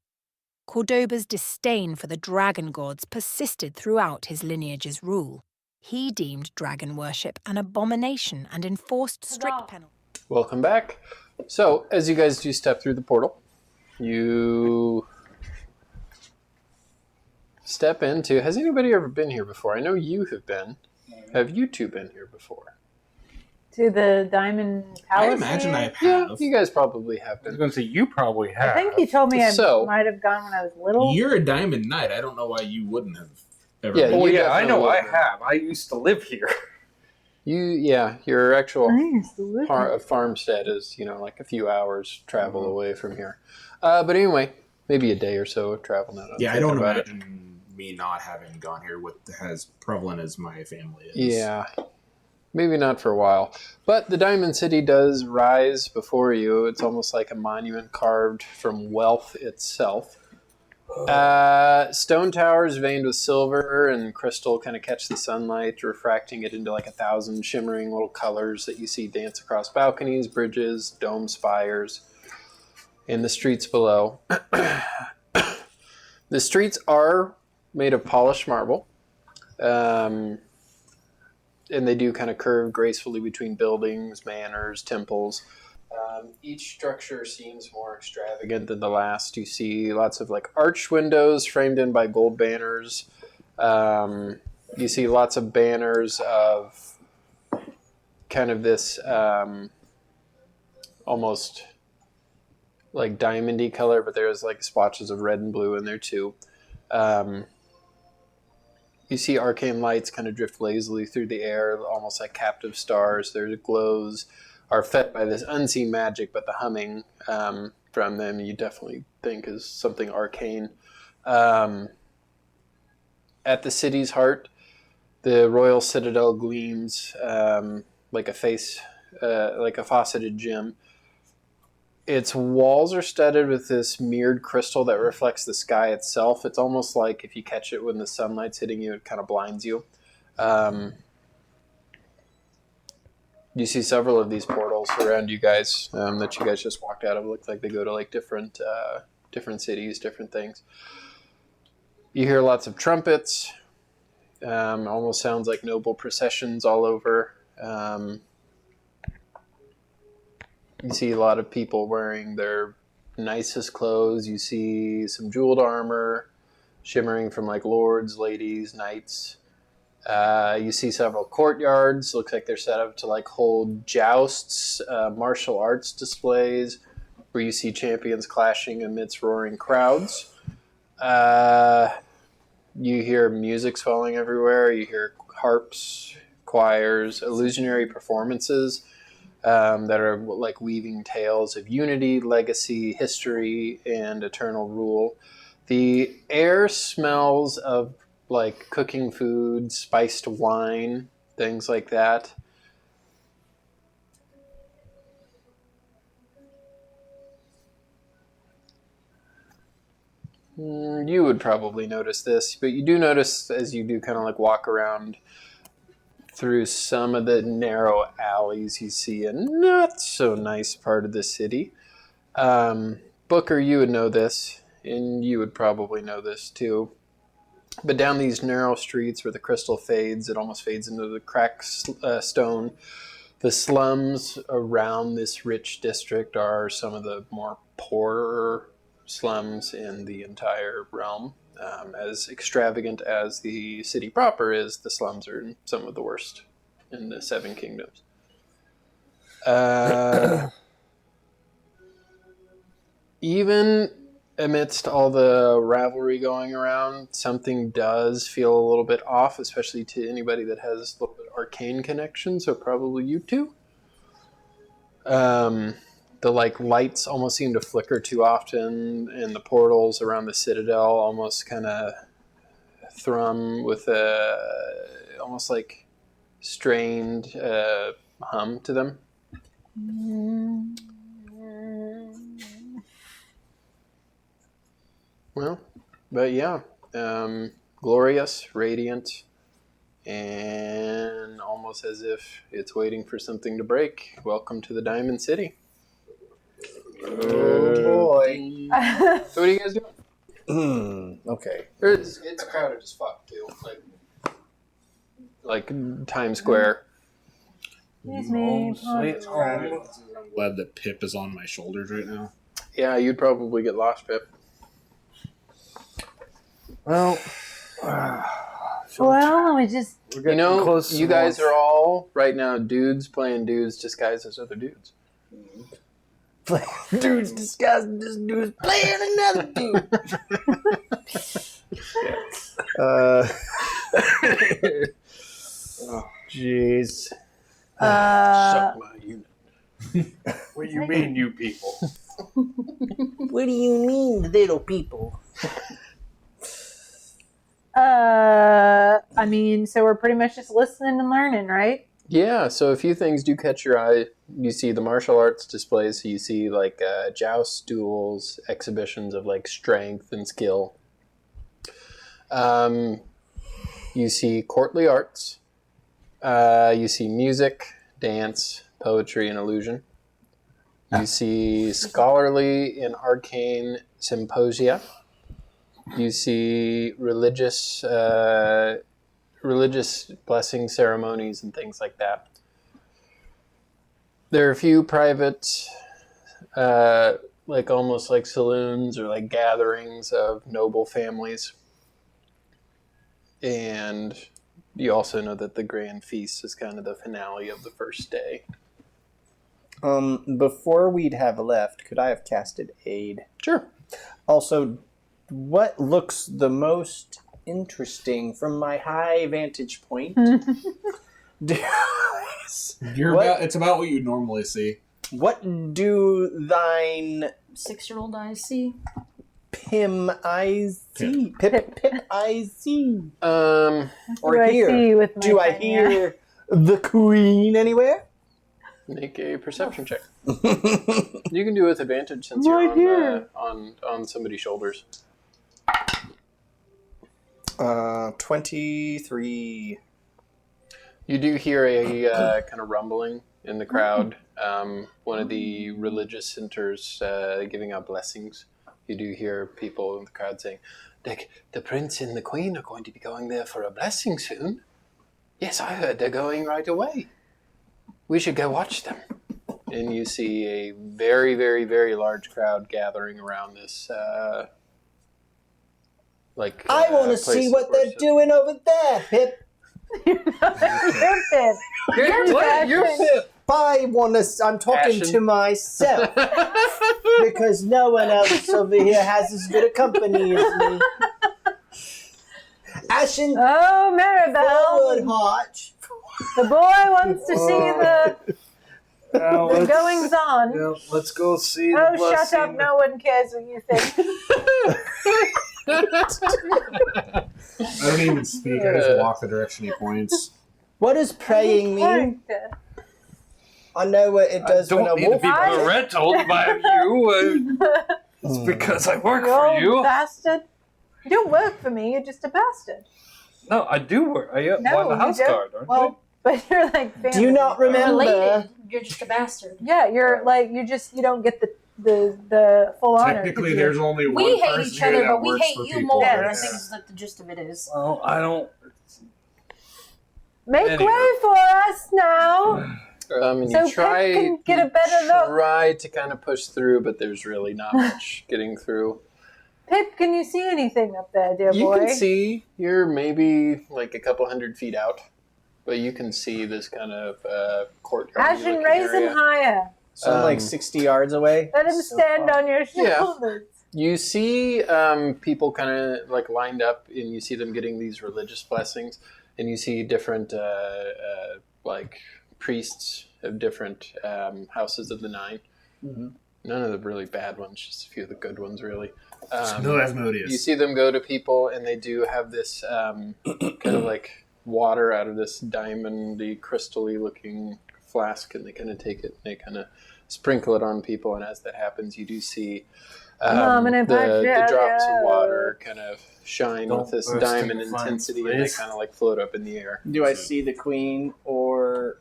Cordoba's disdain for the dragon gods persisted throughout his lineage's rule. He deemed dragon worship an abomination and enforced strict penalties. Welcome back. So, as you guys do step through the portal, you step into... Has anybody ever been here before? I know you have been. Have you two been here before? To the Diamond Palace? I imagine I Yeah, have. you guys probably have I was been. going to say, you probably have. I think you told me So- I might have gone when I was little. You're a Diamond Knight. I don't know why you wouldn't have ever. Yeah, been. Oh, you yeah, I know definitely I have. I used to live here. Your actual Nice. farmstead is, like a few hours travel away from here. But anyway, maybe a day or so of travel now. Yeah, I don't about it. imagine me not having gone here with as prevalent as my family is. Yeah, maybe not for a while. But the Diamond City does rise before you. It's almost like a monument carved from wealth itself. Stone towers veined with silver and crystal kind of catch the sunlight, refracting it into like 1,000 shimmering little colors that you see dance across balconies, bridges, dome spires, and the streets below. The streets are made of polished marble. And they do kind of curve gracefully between buildings, manors, temples. Each structure seems more extravagant than the last. You see lots of like arched windows framed in by gold banners. You see lots of banners of kind of this almost like diamondy color, but there's like splotches of red and blue in there too. You see arcane lights kind of drift lazily through the air, almost like captive stars. Their glows are fed by this unseen magic, but the humming from them you definitely think is something arcane. At the city's heart, the royal citadel gleams like a faceted gem. Its walls are studded with this mirrored crystal that reflects the sky itself. It's almost like if you catch it when the sunlight's hitting you, it kind of blinds you. You see several of these portals around you guys that you guys just walked out of. It looks like they go to like different cities, different things. You hear lots of trumpets. Almost sounds like noble processions all over. You see a lot of people wearing their nicest clothes. You see some jeweled armor shimmering from like lords, ladies, knights. You see several courtyards. Looks like they're set up to like hold jousts, martial arts displays, where you see champions clashing amidst roaring crowds. You hear music swelling everywhere. You hear harps, choirs, illusionary performances that are like weaving tales of unity, legacy, history, and eternal rule. The air smells of like cooking food, spiced wine, things like that. You would probably notice this, but you do notice as you do kind of like walk around through some of the narrow alleys, you see a not so nice part of the city. Booker, you would know this, and you would probably know this too. But down these narrow streets where the crystal fades, it almost fades into the cracked stone. The slums around this rich district are some of the more poorer slums in the entire realm. As extravagant as the city proper is, the slums are some of the worst in the Seven Kingdoms. Even amidst all the rivalry going around, something does feel a little bit off, especially to anybody that has a little bit arcane connection, so probably you two. The lights almost seem to flicker too often, and the portals around the citadel almost kind of thrum with a almost like strained hum to them. Well, but yeah, glorious, radiant, and almost as if it's waiting for something to break. Welcome to the Diamond City. Oh boy. So what are you guys doing? Okay. It's crowded as fuck too. Like Times Square. Excuse me. Sweet home. I'm glad that Pip is on my shoulders right now. Yeah, you'd probably get lost, Pip. Well, Well, we just we're You getting know, close to you guys lunch. are all right now dudes playing dudes disguised as other dudes. Dude's disgusting. This dude's playing another dude. Jeez. Suck my unit. What do you mean, you people? What do you mean, little people? I mean, so we're pretty much just listening and learning, right? Yeah, so a few things do catch your eye. You see the martial arts displays, so you see joust duels, exhibitions of strength and skill. You see courtly arts. You see music, dance, poetry, and illusion. You see scholarly and arcane symposia. You see religious blessing ceremonies and things like that. There are a few private, almost like saloons or gatherings of noble families. And you also know that the grand feast is kind of the finale of the first day. Before we'd have left, could I have casted aid? Sure. Also, what looks the most interesting from my high vantage point? It's about what you normally see. What do thine 6-year-old eyes see? Pim eyes see? Pip eyes see? Or Or do I hear? see with my Do I thing, yeah? hear the queen anywhere? Make a perception check. You can do it with advantage since Right you're here. on somebody's shoulders. 23. You do hear a kind of rumbling in the crowd. One of the religious centers giving out blessings. You do hear people in the crowd saying, the prince and the queen are going to be going there for a blessing soon. Yes, I heard they're going right away. We should go watch them. And you see a very, very, very large crowd gathering around this I want to place see of what they're worship. doing over there, Pip. You're Pip. You're Pip. I want to. I'm talking Ashen. to myself because no one else over here has as good a company as me. Ashen, Oh, forward, Maribel. Hotch. The boy wants to see the Now let's, goings on. yeah, let's go see the Oh, blessing. shut up. No one cares what you think. I don't even speak. I just walk the direction he points. What does praying mean? Character. I know what it does when a Don't need to wolf. be parental by you. It's because I work You for old you. bastard. You don't work for me. You're just a bastard. No, I do work. I'm No, the you house don't. guard, aren't Well, but you're like family. Do you not remember? Related. You're just a bastard. Yeah, you're like you don't get the full honor. Technically, there's only one We hate person each here other, that but we works hate for you people. more. Yeah. I think that's like the gist of it is. Well, I don't. Make Anyway. way for us now, And so you try, Pip can get a better look. try to kind of push through, but there's really not much getting through. Pip, can you see anything up there, dear You boy? can see you're maybe like a couple 100 feet out, but you can see this kind of courtyard. Ashen, raise him higher. So I'm like 60 yards away. Let him So stand far. on your Yeah. shoulders. You see people kind of like lined up, and you see them getting these religious blessings, and you see different like priests of different houses of the 9. Mm-hmm. None of the really bad ones, just a few of the good ones, really. No Asmodeus. You see them go to people, and they do have this kind of like water out of this diamondy, crystal-y looking flask, and they kind of take it and they kind of sprinkle it on people, and as that happens, you do see the drops of water kind of shine with this diamond intensity, and they kind of like float up in the air. Do I see the queen or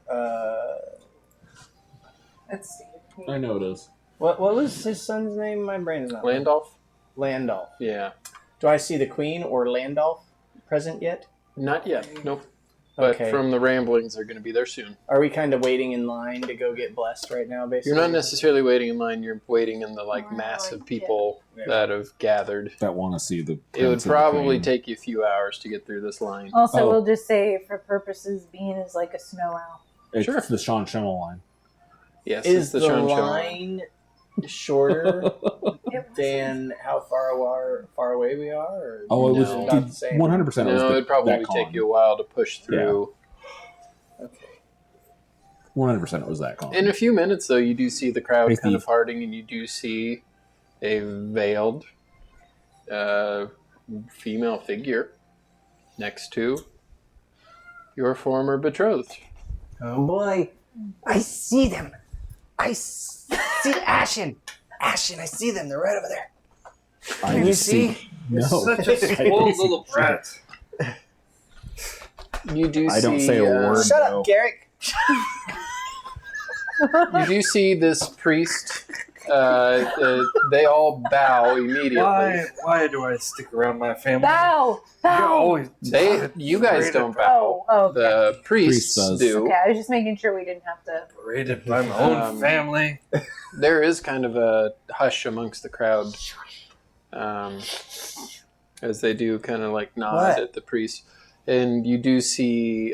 Let's see. I know it is. what was his son's name? My brain is not. Landolph? Landolph. Yeah. Do I see the queen or Landolph present yet? Not yet, nope. But Okay. from the ramblings, they're going to be there soon. Are we kind of waiting in line to go get blessed right now, basically? You're not necessarily waiting in line, you're waiting in the like mass of people that have gathered. That want to see the. It would Prince of the probably Queen. take you a few hours to get through this line. Also, Oh. we'll just say for purposes, Bean is like a snow owl. It's Sure. the Sean Schimmel line. Yes, Is it's the the Sean Show. line shorter It than how far away we are? Or Oh, it was No. about the same? 100%. No, it'd probably take you a while to push through. Okay. 100%. It was that con. In a few minutes, though, you do see the crowd Hey, kind of Steve. parting, and you do see a veiled female figure next to your former betrothed. Oh boy. I see them. I see Ashen. Ashen, I see them. They're right over there. Can you see? No. Such a spoiled little brat. You do I see, don't say a word. Shut no. up, Garrick. You do see this priest. They all bow immediately. Why do I stick around my family? Bow! You're Bow! always You guys don't bow. Oh, okay. The priests Priest does. do. Okay, I was just making sure we didn't have to. raided by my own family. There is kind of a hush amongst the crowd, as they do kind of like nod What? at the priest. And you do see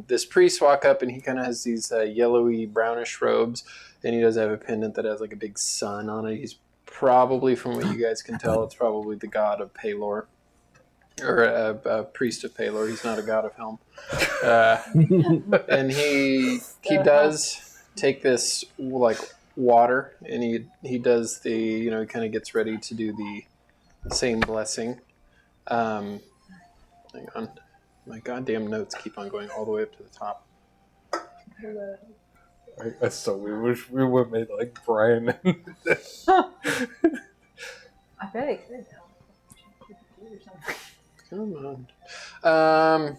this priest walk up, and he kind of has these yellowy brownish robes, and he does have a pendant that has like a big sun on it. He's probably, from what you guys can tell, it's probably the god of Palor, or a priest of Palor. He's not a god of Helm. And he does take this like water, and he does the, he kind of gets ready to do the same blessing. Hang on. My goddamn notes keep on going all the way up to the top. I so we wish we would have made like Brian. I bet I could Come on.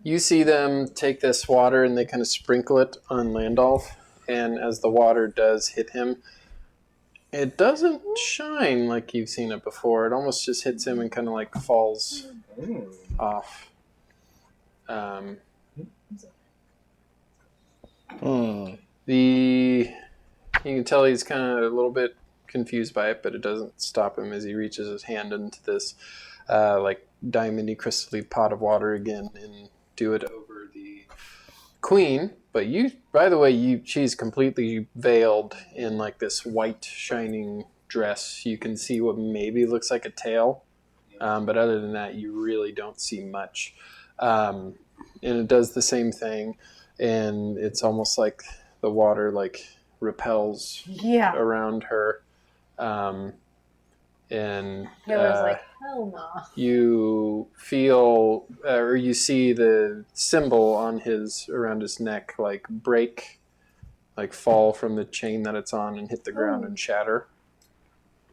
You see them take this water, and they kind of sprinkle it on Landolph, and as the water does hit him, it doesn't shine like you've seen it before. It almost just hits him and kind of like falls off. You can tell he's kind of a little bit confused by it, but it doesn't stop him as he reaches his hand into this like diamondy crystally pot of water again and do it over the queen. But you, by the way, she's completely veiled in like this white shining dress. You can see what maybe looks like a tail, but other than that, you really don't see much. And it does the same thing, and it's almost like the water like repels around her. And Taylor's like, hell no. you feel, or you see the symbol on around his neck, like break, like fall from the chain that it's on and hit the ground and shatter.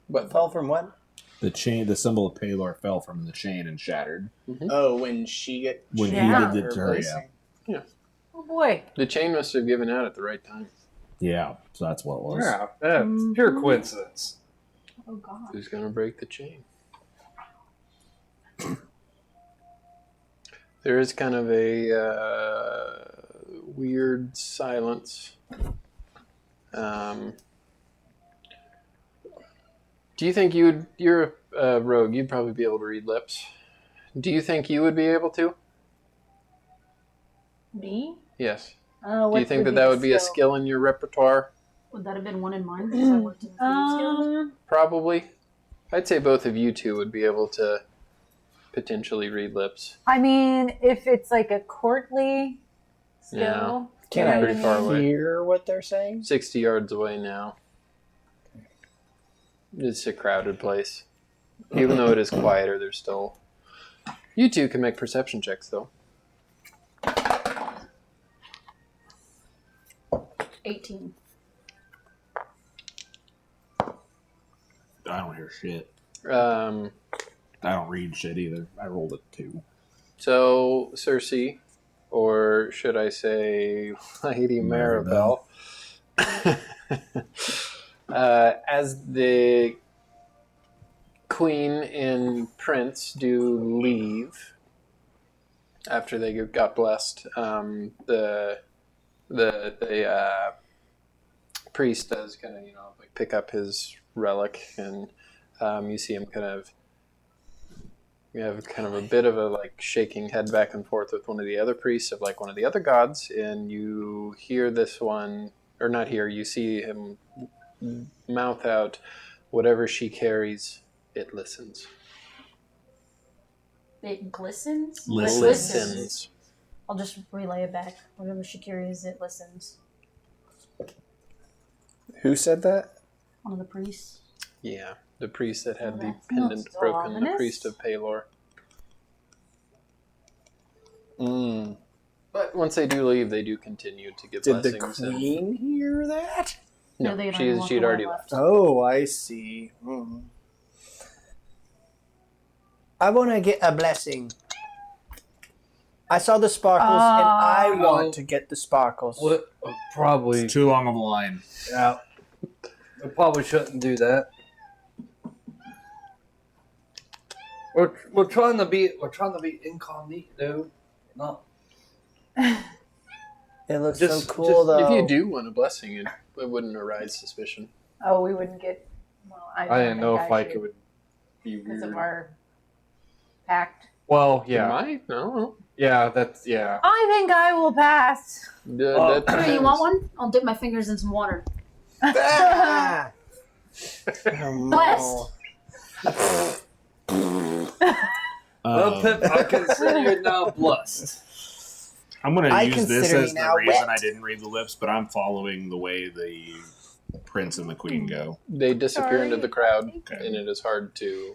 What fell from what? The symbol of Palor fell from the chain and shattered. Oh, when she get When Yeah. he did it to her, yeah. Oh boy. The chain must have given out at the right time. Yeah, so that's what it was. Yeah, that's pure coincidence. Oh god. Who's going to break the chain? There is kind of a weird silence. Do you think you're a rogue, you'd probably be able to read lips. Do you think you would be able to? Me? Yes. What Do you think that would be a skill in your repertoire? Would that have been one in mine? Because I worked in the food skill. Probably. I'd say both of you two would be able to potentially read lips. I mean, if it's like a courtly skill. Yeah. Can Yeah, I pretty far away. hear what they're saying? 60 yards away now. It's a crowded place. Even though it is quieter, there's still... You two can make perception checks, though. 18. I don't hear shit. Um, I don't read shit either. I rolled a 2. so, Cersei, or should I say Lady Maribel, as the Queen and Prince do leave after they got blessed, the priest does kind of like pick up his relic, and you see him you have kind of a bit of a like shaking head back and forth with one of the other priests of like one of the other gods, and you hear this one, or not hear, you see him mouth out, "Whatever she carries, it listens." It glistens? Listens. I'll just relay it back. Whatever she carries, it listens. Who said that? One of the priests. Yeah, the priest that had the That's pendant so broken, the ominous. priest of Palor. Mm. But once they do leave, they do continue to give Did the blessings. and- queen hear that? No, they don't walk she'd away already left. left. Oh, I see. Mm. I want to get a blessing. I saw the sparkles, and I want to get the sparkles. What? Probably. It's too long of a line. Yeah. We probably shouldn't do that. We're trying to be incognito, not. It looks Just- so cool, just- though. If you do want a blessing, it wouldn't arise suspicion. Oh, we wouldn't get. Well, I didn't know if I it would be because weird. of our pact. Well, Yeah. yeah, Might? No. yeah, that's yeah. I think I will pass. That Here, you want one? I'll dip my fingers in some water. Ah! Blessed. Well, Pip, I consider you now blessed. I'm going I to use this consider as me the now reason wet. I didn't read the lips, but I'm following the way the prince and the queen go. They disappear into the crowd, Okay. and it is hard to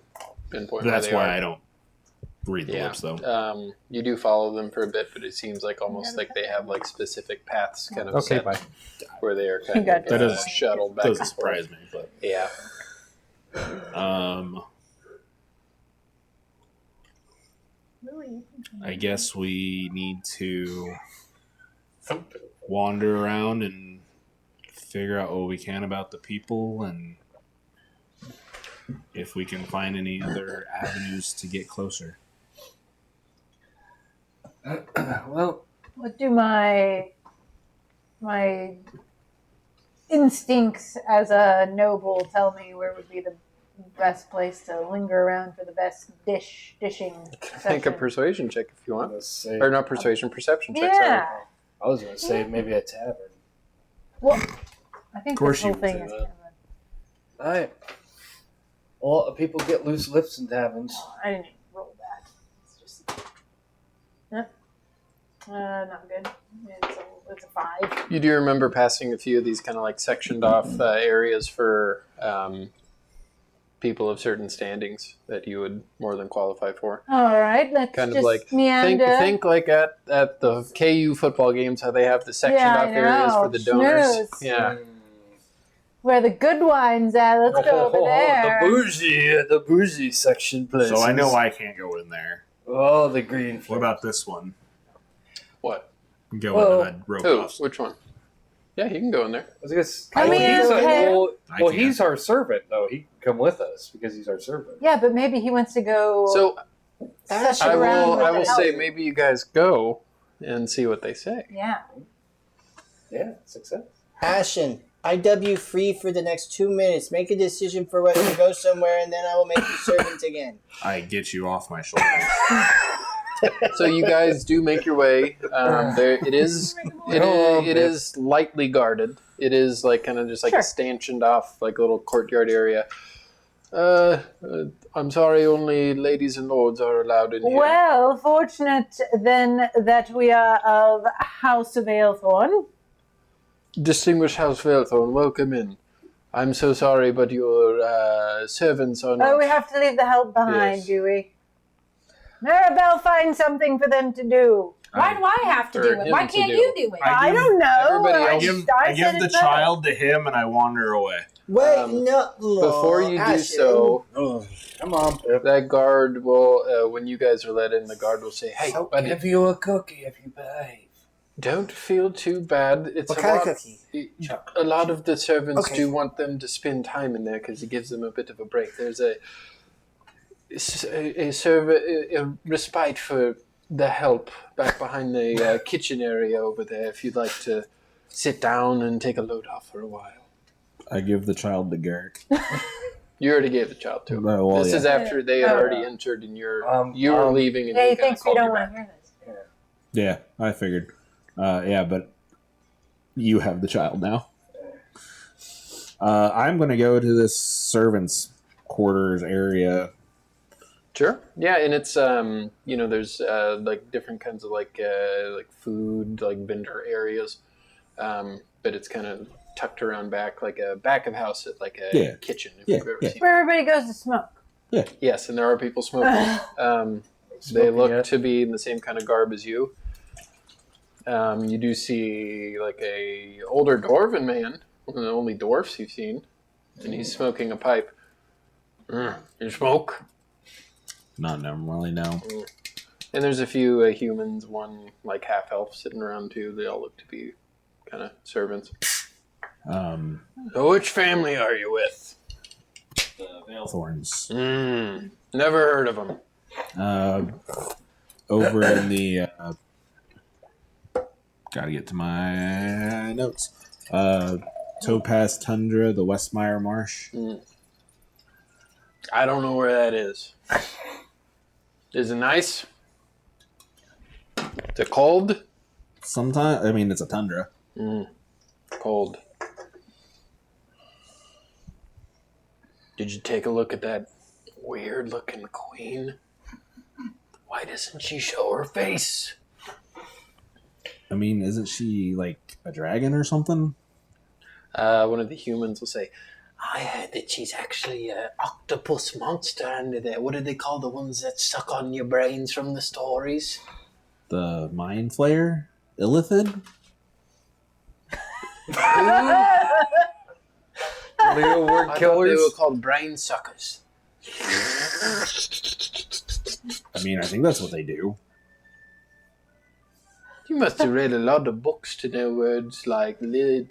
pinpoint That's where they why are. I don't read the Yeah. lips, though. You do follow them for a bit, but it seems like almost like they have like specific paths kind of Okay, set bye. where they are kind got of That doesn't- shuttled back Doesn't and forth. surprise me, but Yeah. I guess we need to wander around and figure out what we can about the people, and if we can find any other avenues to get closer. Well, What do my instincts as a noble tell me where would be the best place to linger around for the best dishing Make a session? persuasion check if you want. let's say, Or not persuasion, perception check, Yeah. I was gonna say maybe a tavern. Well, I think Of course this whole you would thing say is that. kind of Alright. Well, people get loose lips in taverns. I didn't even roll that. It's just not good. It's a 5. You do remember passing a few of these kind of like sectioned off areas for people of certain standings that you would more than qualify for. All right, let's Kind of just like meander. think like at the KU football games how they have the sectioned Yeah, I off areas know. for the donors. Schmooze. Yeah. Where the good wine's at. Let's go over there. The bougie section places. So I know I can't go in there. Oh, the green. What about this one? What? Go Whoa. in the rope Who? house. Which one? Yeah, he can go in there. I was gonna say, I mean, he's okay. well, I can't. he's our servant, though. He can come with us because he's our servant. Yeah, but maybe he wants to go. So sesh I around will with I the will help. say maybe you guys go and see what they say. Yeah. Yeah, success. Ashen, IW free for the next 2 minutes. Make a decision for whether to go somewhere, and then I will make you servant again. I get you off my shoulders. So you guys do make your way. There, it is lightly guarded. It is like kind of just like Sure. stanchioned off, like a little courtyard area. I'm sorry, only ladies and lords are allowed in here. Well, fortunate then that we are of House of Aelthorn. Distinguished House Velthorn, welcome in. I'm so sorry, but your servants are not... Oh, we have to leave the help behind, Yes. do we? Maribel, find something for them to do. Why do I have to do For it? him Why to can't do. you do it? I don't know. everybody I else- give, I I give said the it first. child to him and I wander away. Wait, Um, no. Before you do Ashen. so, Oh, come on, Pip. that guard will, when you guys are let in, the guard will say, hey, I'll buddy, give you a cookie if you behave. don't feel too bad. It's What a kind lot, of cookie? A lot of the servants Okay. do want them to spend time in there because it gives them a bit of a break. There's a respite for the help back behind the kitchen area over there if you'd like to sit down and take a load off for a while. I give the child to Garrick. You already gave the child to him. Oh, well, This yeah. is after they had Oh. already entered and you were leaving and Yeah, he he kind of thinks we called don't you want back. to hear this. Yeah, I figured. Yeah, but you have the child now. I'm going to go to this servants' quarters area. Sure. Yeah, and it's there's like different kinds of like food like vendor areas, but it's kind of tucked around back like a back of house at like a Yeah. kitchen. If Yeah, you've ever yeah. seen. Where everybody goes to smoke. Yes, and there are people smoking. They Smoking look yet? to be in the same kind of garb as you. You do see like a older dwarven man, one of the only dwarfs you've seen, and he's smoking a pipe. You smoke? Not normally, no. And there's a few humans, one like half elf sitting around too. They all look to be kind of servants. So which family are you with? The Veilthorns. Never heard of them. Over in the... gotta get to my notes. Topaz Tundra, the Westmire Marsh. I don't know where that is. Is it nice? Is it cold? Sometimes, I mean, it's a tundra. Cold. Did you take a look at that weird-looking queen? Why doesn't she show her face? I mean, isn't she like a dragon or something? One of the humans will say, I heard that she's actually an octopus monster under there. What do they call the ones that suck on your brains from the stories? The Mind Flayer? Illithid? Little word I thought killers. they were called brain suckers. I mean, I think that's what they do. You must have read a lot of books to know words like Alithard.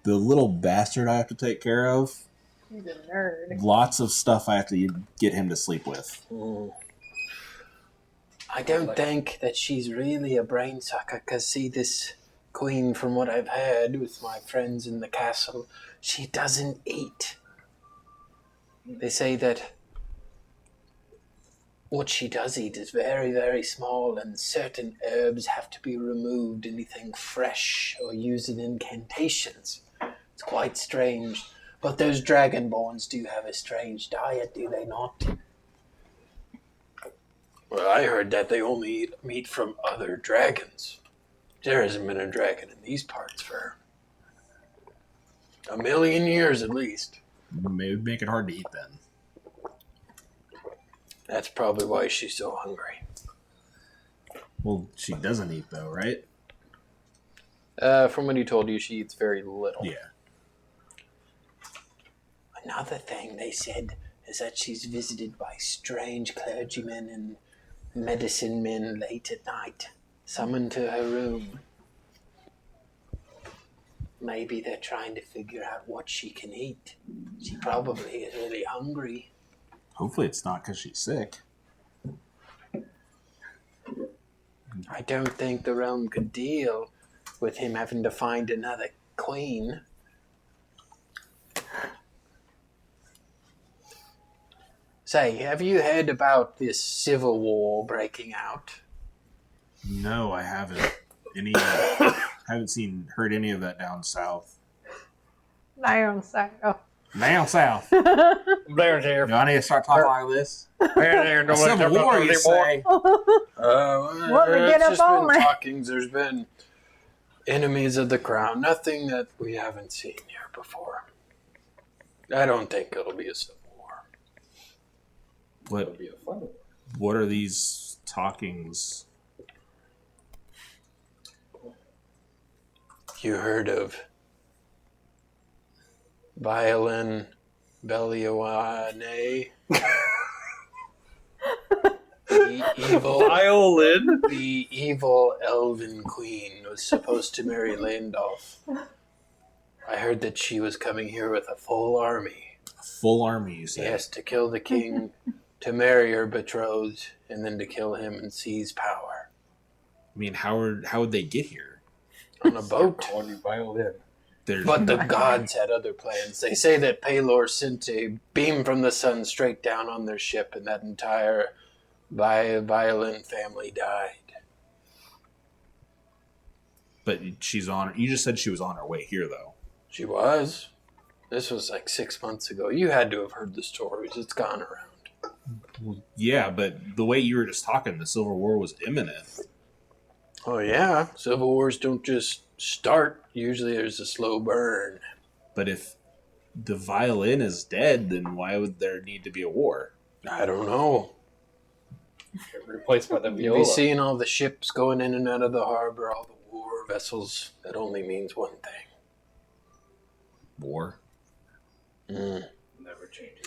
The little bastard I have to take care of. He's a nerd. Lots of stuff I have to get him to sleep with. I don't think that she's really a brain sucker, because see, this queen, from what I've heard with my friends in the castle, she doesn't eat. They say that what she does eat is very, very small, and certain herbs have to be removed, anything fresh, or used in incantations. It's quite strange. But those dragonborns do have a strange diet, do they not? Well, I heard that they only eat meat from other dragons. There hasn't been a dragon in these parts for 1,000,000 years at least. Maybe make it hard to eat then. That's probably why she's so hungry. Well, she doesn't eat though, right? From what he told you, she eats very little. Yeah. Another thing they said is that she's visited by strange clergymen and medicine men late at night, summoned to her room. Maybe they're trying to figure out what she can eat. She probably is really hungry. Hopefully it's not because she's sick. I don't think the realm could deal with him having to find another queen. Say, have you heard about this civil war breaking out? No, I haven't. Haven't heard any of that down south. Down south. Now south. There. Do I need to start talking like this? There. A civil war, you say? What we get It's up just all been night. talkings. There's been enemies of the crown. Nothing that we haven't seen here before. I don't think it'll be a civil war. What are these talkings? You heard of Violin Bellioane? The evil elven queen was supposed to marry Landolf. I heard that she was coming here with a full army. A full army, you say? Yes, to kill the king, to marry her betrothed, and then to kill him and seize power. I mean, how would they get here? On a boat. But the gods had other plans. They say that Pelor sent a beam from the sun straight down on their ship, and that entire violent family died. But she's on. You just said she was on her way here, though. She was. This was like 6 months ago. You had to have heard the stories. It's gone around. Well, yeah, but the way you were just talking, the Civil War was imminent. Oh, yeah. Civil wars don't just start. Usually there's a slow burn. But if the violin is dead, then why would there need to be a war? I don't know. Replaced by the You'll viola. be seeing all the ships going in and out of the harbor, all the war vessels. That only means one thing. War? Mm. Never changes.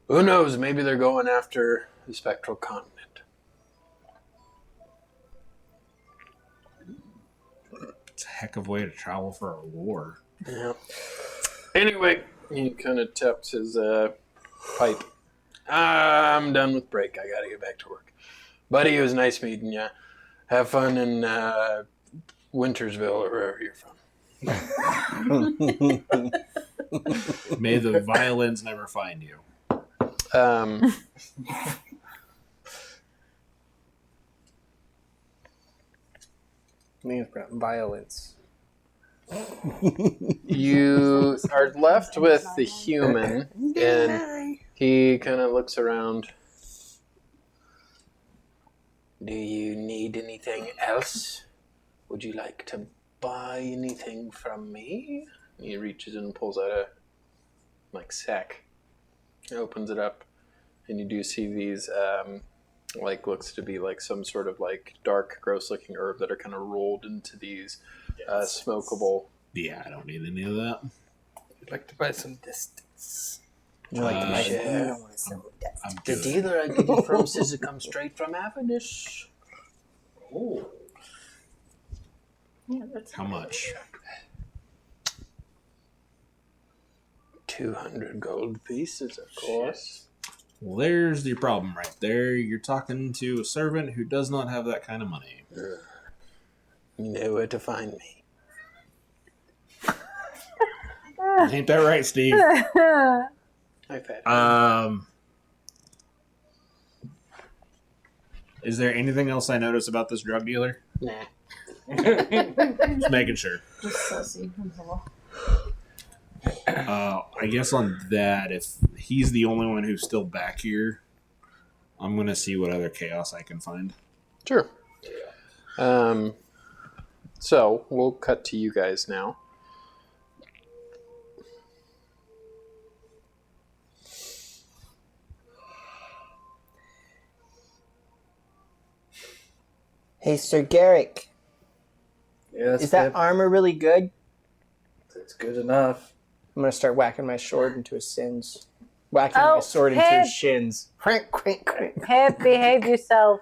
Who knows? Maybe they're going after the spectral continent. It's a heck of a way to travel for a war. Yeah. Anyway, he kind of taps his pipe. I'm done with break. I gotta get back to work. Buddy, it was nice meeting you. Have fun in Wintersville or wherever you're from. May the violins never find you. Violence. You are left with the human, and he kind of looks around. Do you need anything else? Would you like to buy anything from me? He reaches in and pulls out a sack. He opens it up, and you do see these looks to be like some sort of like dark, gross-looking herb that are kind of rolled into these smokable. Yeah, I don't need any of that. I'd like to buy some distance. You like to buy Yeah. it? You don't want to sell it. I'm The good. dealer I get it from says it comes straight from Avonish. Oh. Yeah, that's How much? 200 gold pieces, of course. Well, there's your problem right there. You're talking to a servant who does not have that kind of money. You know where to find me. Ain't that right, Steve? I've had Is there anything else I notice about this drug dealer? Nah. Just making sure. just sussy. I guess on that, if he's the only one who's still back here, I'm going to see what other chaos I can find. Sure. So we'll cut to you guys now. Hey, Sir Garrick, Yes, is that Pip, armor really good? it's good enough. I'm gonna start whacking my sword into his shins. Whacking Oh, my sword into Pip. his shins. Crank, crank, crank. Pip, behave yourself.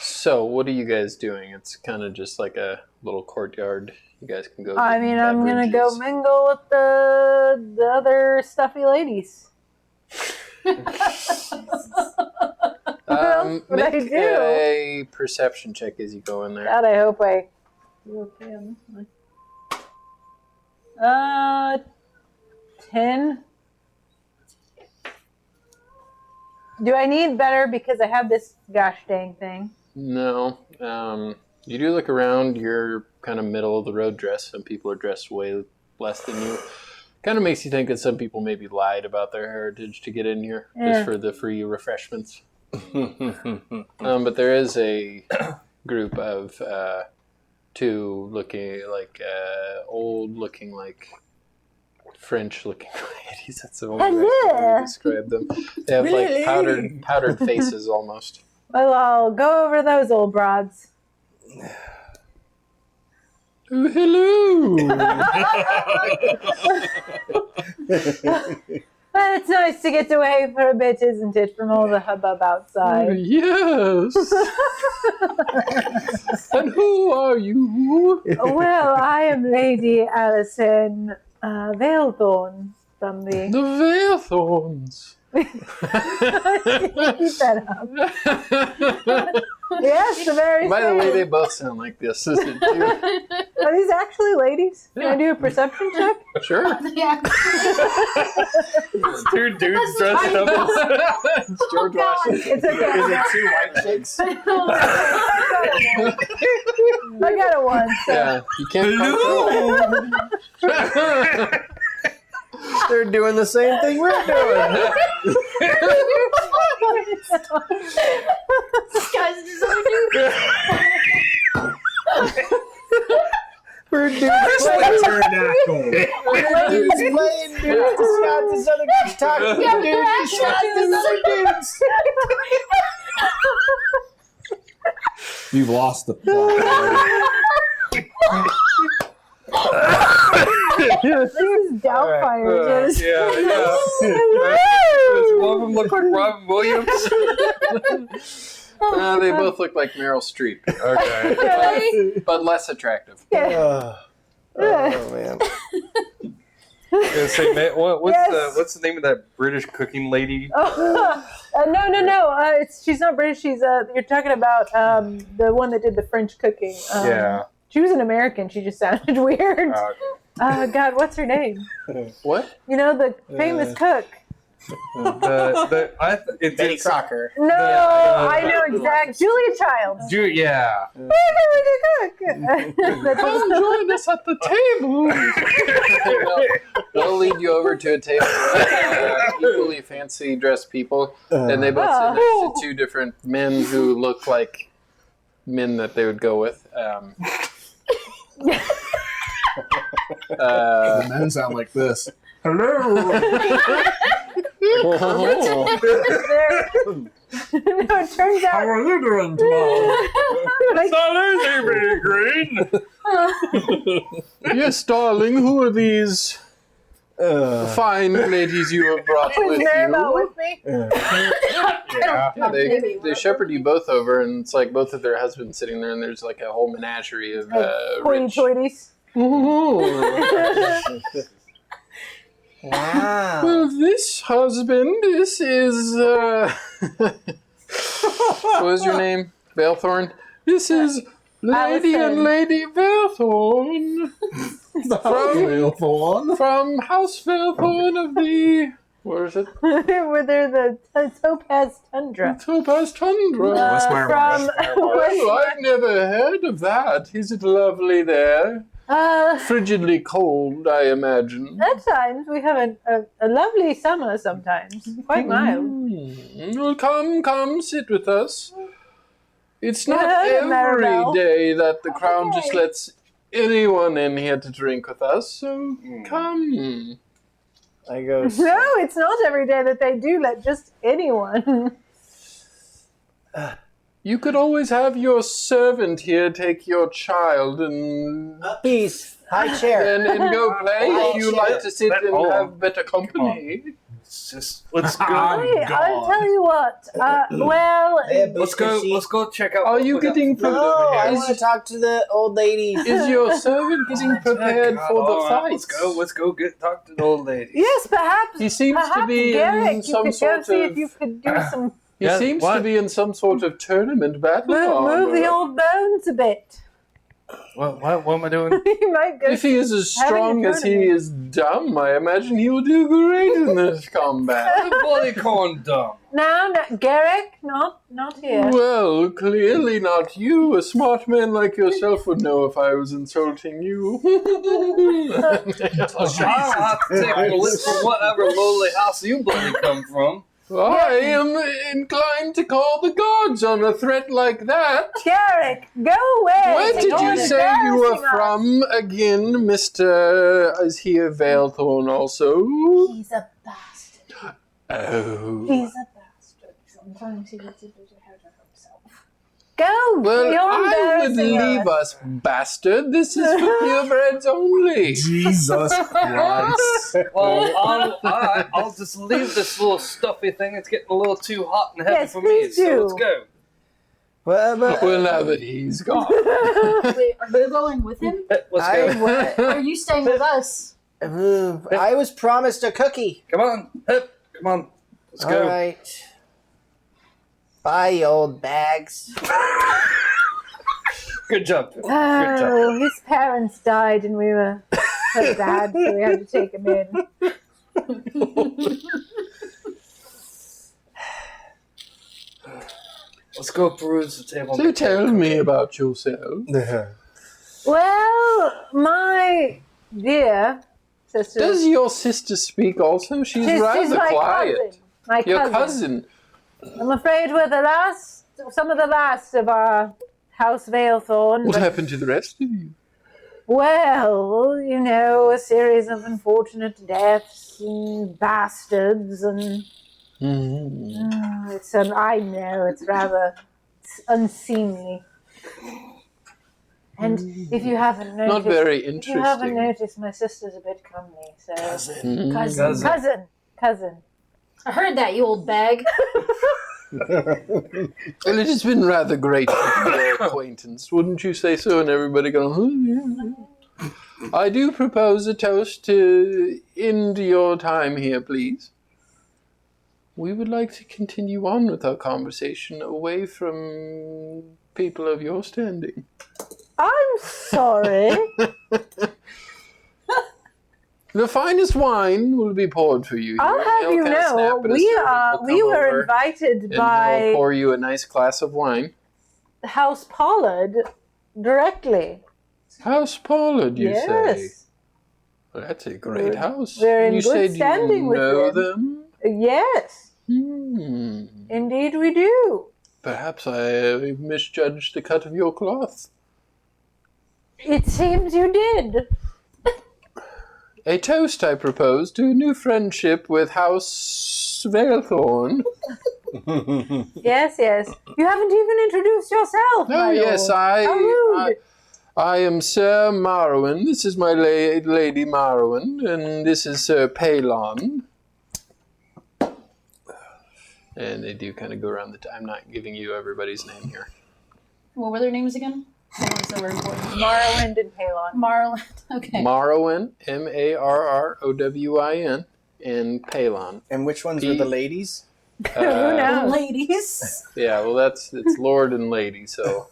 So what are you guys doing? It's kind of just like a little courtyard. You guys can go. I get mean, I'm gonna go beverages. mingle with the other stuffy ladies. else would I Make do? a perception check as you go in there. God, I hope I do okay on this one. 10. Do I need better because I have this gosh dang thing? No. You do look around. You're kind of middle of the road dress. Some people are dressed way less than you. Kind of makes you think that some people maybe lied about their heritage to get in here just for the free refreshments. But there is a group of two looking like old looking like French looking ladies. That's the only way to describe them. They have like powdered faces almost. Well, I'll go over those old broads. Oh, hello. Well, it's nice to get away for a bit, isn't it, from all the hubbub outside? Yes. And who are you? Well, I am Lady Alison Valethorn from the... The Valethorns. Keep that up. Yes, the very By the same. way, they both sound like this. Is it too? Are these actually ladies? Can I do a perception check? Sure. Yeah. Two dudes dressed up as It's George Washington. It's okay. Is it 2 white chicks? I got a 1. So. Yeah, you can't control. They're doing the same thing we're doing. Guys, this is what we do. We're doing Ladies ladies playing dudes disguised as other dudes talking to dudes disguised as other dudes. You've lost the plot. This is Doubtfire. Does one of them look like Robin Williams? They both look like Meryl Streep, Okay. but less attractive. Oh man. I was gonna say, man, Yes. what's the name of that British cooking lady? No. She's not British. She's you're talking about the one that did the French cooking. Yeah. She was an American. She just sounded weird. Okay. God, what's her name? What? You know, the famous cook. Betty Crocker. No, I know exactly. Julia Childs. Yeah. Join us at the table. They'll lead you over to a table of equally fancy dressed people, and they both sit next to two different men who look like men that they would go with. The men sound like this. Hello. No, it turns out. How are you doing tomorrow? Yes, darling, who are these fine ladies you have brought Was with Maribel you? with me? Yeah, they shepherd you both over, and it's like both of their husbands sitting there, and there's like a whole menagerie of rich... Hoity-toities. Wow. Well, this husband, this is, what was your name? Valethorn? This is Lady Alison. and Lady Valethorn. From House Valethorn of the, where is it? Where they're the Topaz Tundra. Topaz Tundra. From Oh, I've never heard of that. Is it lovely there? Frigidly cold, I imagine. At times we have a lovely summer sometimes. Quite mild. Well, come, sit with us. It's not Yeah, every Maribel. day that the Crown just lets anyone in here to drink with us, so come. I go. No, it's not every day that they do let just anyone. You could always have your servant here take your child and Peace. High chair. and go play if you like to sit and Oh. have better company. Let's go. Hey, I'll tell you what. Well, Let's go check out. Are you getting No, I prepared? want to talk to the old lady. Is your servant getting prepared for the fight? Let's go talk to the old lady. yes, perhaps. He seems to perhaps be Garrick, in you some could sort go see of. if you could do some He Yeah, seems what? to be in some sort of tournament battle. move the armor. old bones a bit. What am I doing? You might go. If he is as strong as he is dumb, I imagine he will do great in this combat. The bloody corn dumb. No, Garrick, not here. Well, clearly not you. A smart man like yourself would know if I was insulting you. I'll have to take a lick from whatever lowly house you bloody come from. I am inclined to call the gods on a threat like that. Garrick, go away. Where did You're you say you were embarrassing us. from again, Mr. Is he a Veilthorn also? He's a bastard. Oh. He's a bastard. Sometimes he gets a bit ahead of himself. Go. Well, You're I would embarrassing leave us, bastard. This is for purebreds only. Jesus Christ. Well, I'll just leave this little stuffy thing. It's getting a little too hot and heavy Yes, for me. please So do. let's go. Well, now that he's gone. Wait, are you going with him? Let's go. Or are you staying with us? I was promised a cookie. Come on. Come on. Let's go. All right. Bye, you old bags. Good job. Good job. Oh, his parents died and we were so bad, so we had to take him in. Let's go peruse the table. So tell me about yourself. Well, my dear sister. Does your sister speak also? She's rather my quiet. cousin. My Your cousin. I'm afraid we're some of the last of our House Veilthorn. What but- happened to the rest of you? Well, you know, a series of unfortunate deaths and bastards and I know it's rather unseemly. And if you haven't noticed, Not very if you haven't interesting. noticed, my sister's a bit comely. So cousin. I heard that, you old bag. Well, it has been rather great with your acquaintance, wouldn't you say so? And everybody going, oh, yeah. I do propose a toast to end your time here, please. We would like to continue on with our conversation away from people of your standing. I'm sorry. The finest wine will be poured for you. I'll here. have He'll you kind of know, snap at a servant. we He'll come were over invited and by he'll pour you a nice glass of wine. House Pollard directly. House Pollard, you say? Yes. Well, that's a great house. We're in you good say, do standing you with know them. them? Yes, Hmm. indeed we do. Perhaps I misjudged the cut of your cloth. It seems you did. A toast, I propose, to a new friendship with House Veilthorn. Yes. You haven't even introduced yourself. Oh, my yes, lord. How rude. I am Sir Marwyn. This is my Lady Marwyn, and this is Sir Palon. And they do kind of go around the time. I'm not giving you everybody's name here. What were their names again? The ones that were important. Morrowind and Palon. Marlon. Okay. Marwyn, Marrowyn, and Palon. And which ones were the ladies? Who knows? Ladies. Yeah, well, it's Lord and Lady, so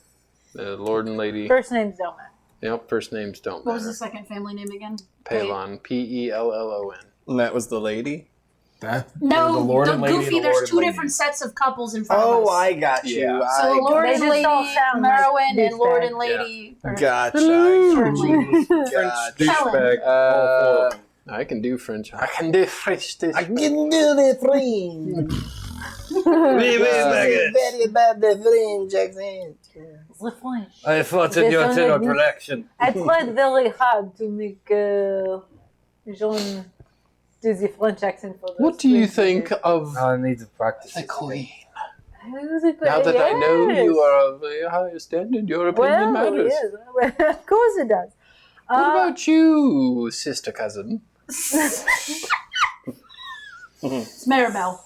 the Lord and Lady. First names don't matter. Yep, first names don't What was the matter. second family name again? Palon, Pellon. And that was the lady? No, The Lord the and Lady, Goofy. the There's Lord and two Lady. different sets of couples in front of us. Oh, I got you. Yeah. So the Lord They and just Lady all sound like Marwyn and Lord and douchebags. Lady. or- Gotcha. Gotcha. Douchebag. I can do French. I can do French. I can do the French. Very bad the French accent. The French. I thought in They your sound tenor like me. production. I tried very hard to make Jean do the French accent for the What do you Swiss think British. of I need to practice. the Queen? Who's a Now that I know yes. you are of a higher standard, your opinion Well, matters. yes, of course it does. What about you, sister cousin? It's Maribel.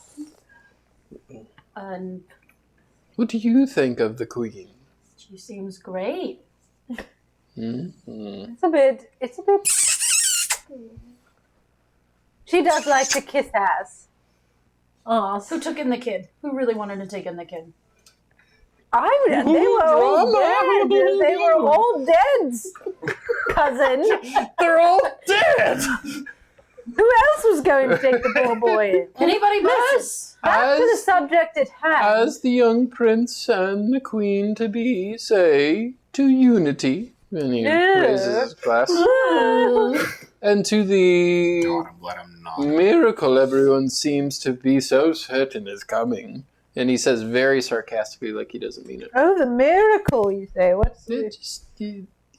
And What do you think of the Queen? she seems great. Mm-hmm. It's a bit. She does like to kiss ass. Oh, Who took in the kid? Who really wanted to take in the kid? They were all dead. They were all dead, cousin. They're all dead. Who else was going to take the poor boy in? Anybody but us? Back to the subject at hand. As the young prince and the queen to be say to unity, and he raises his glass, and to the Let him not. miracle everyone seems to be so certain is coming. And he says very sarcastically, like he doesn't mean it. Oh, the miracle, you say? What's the...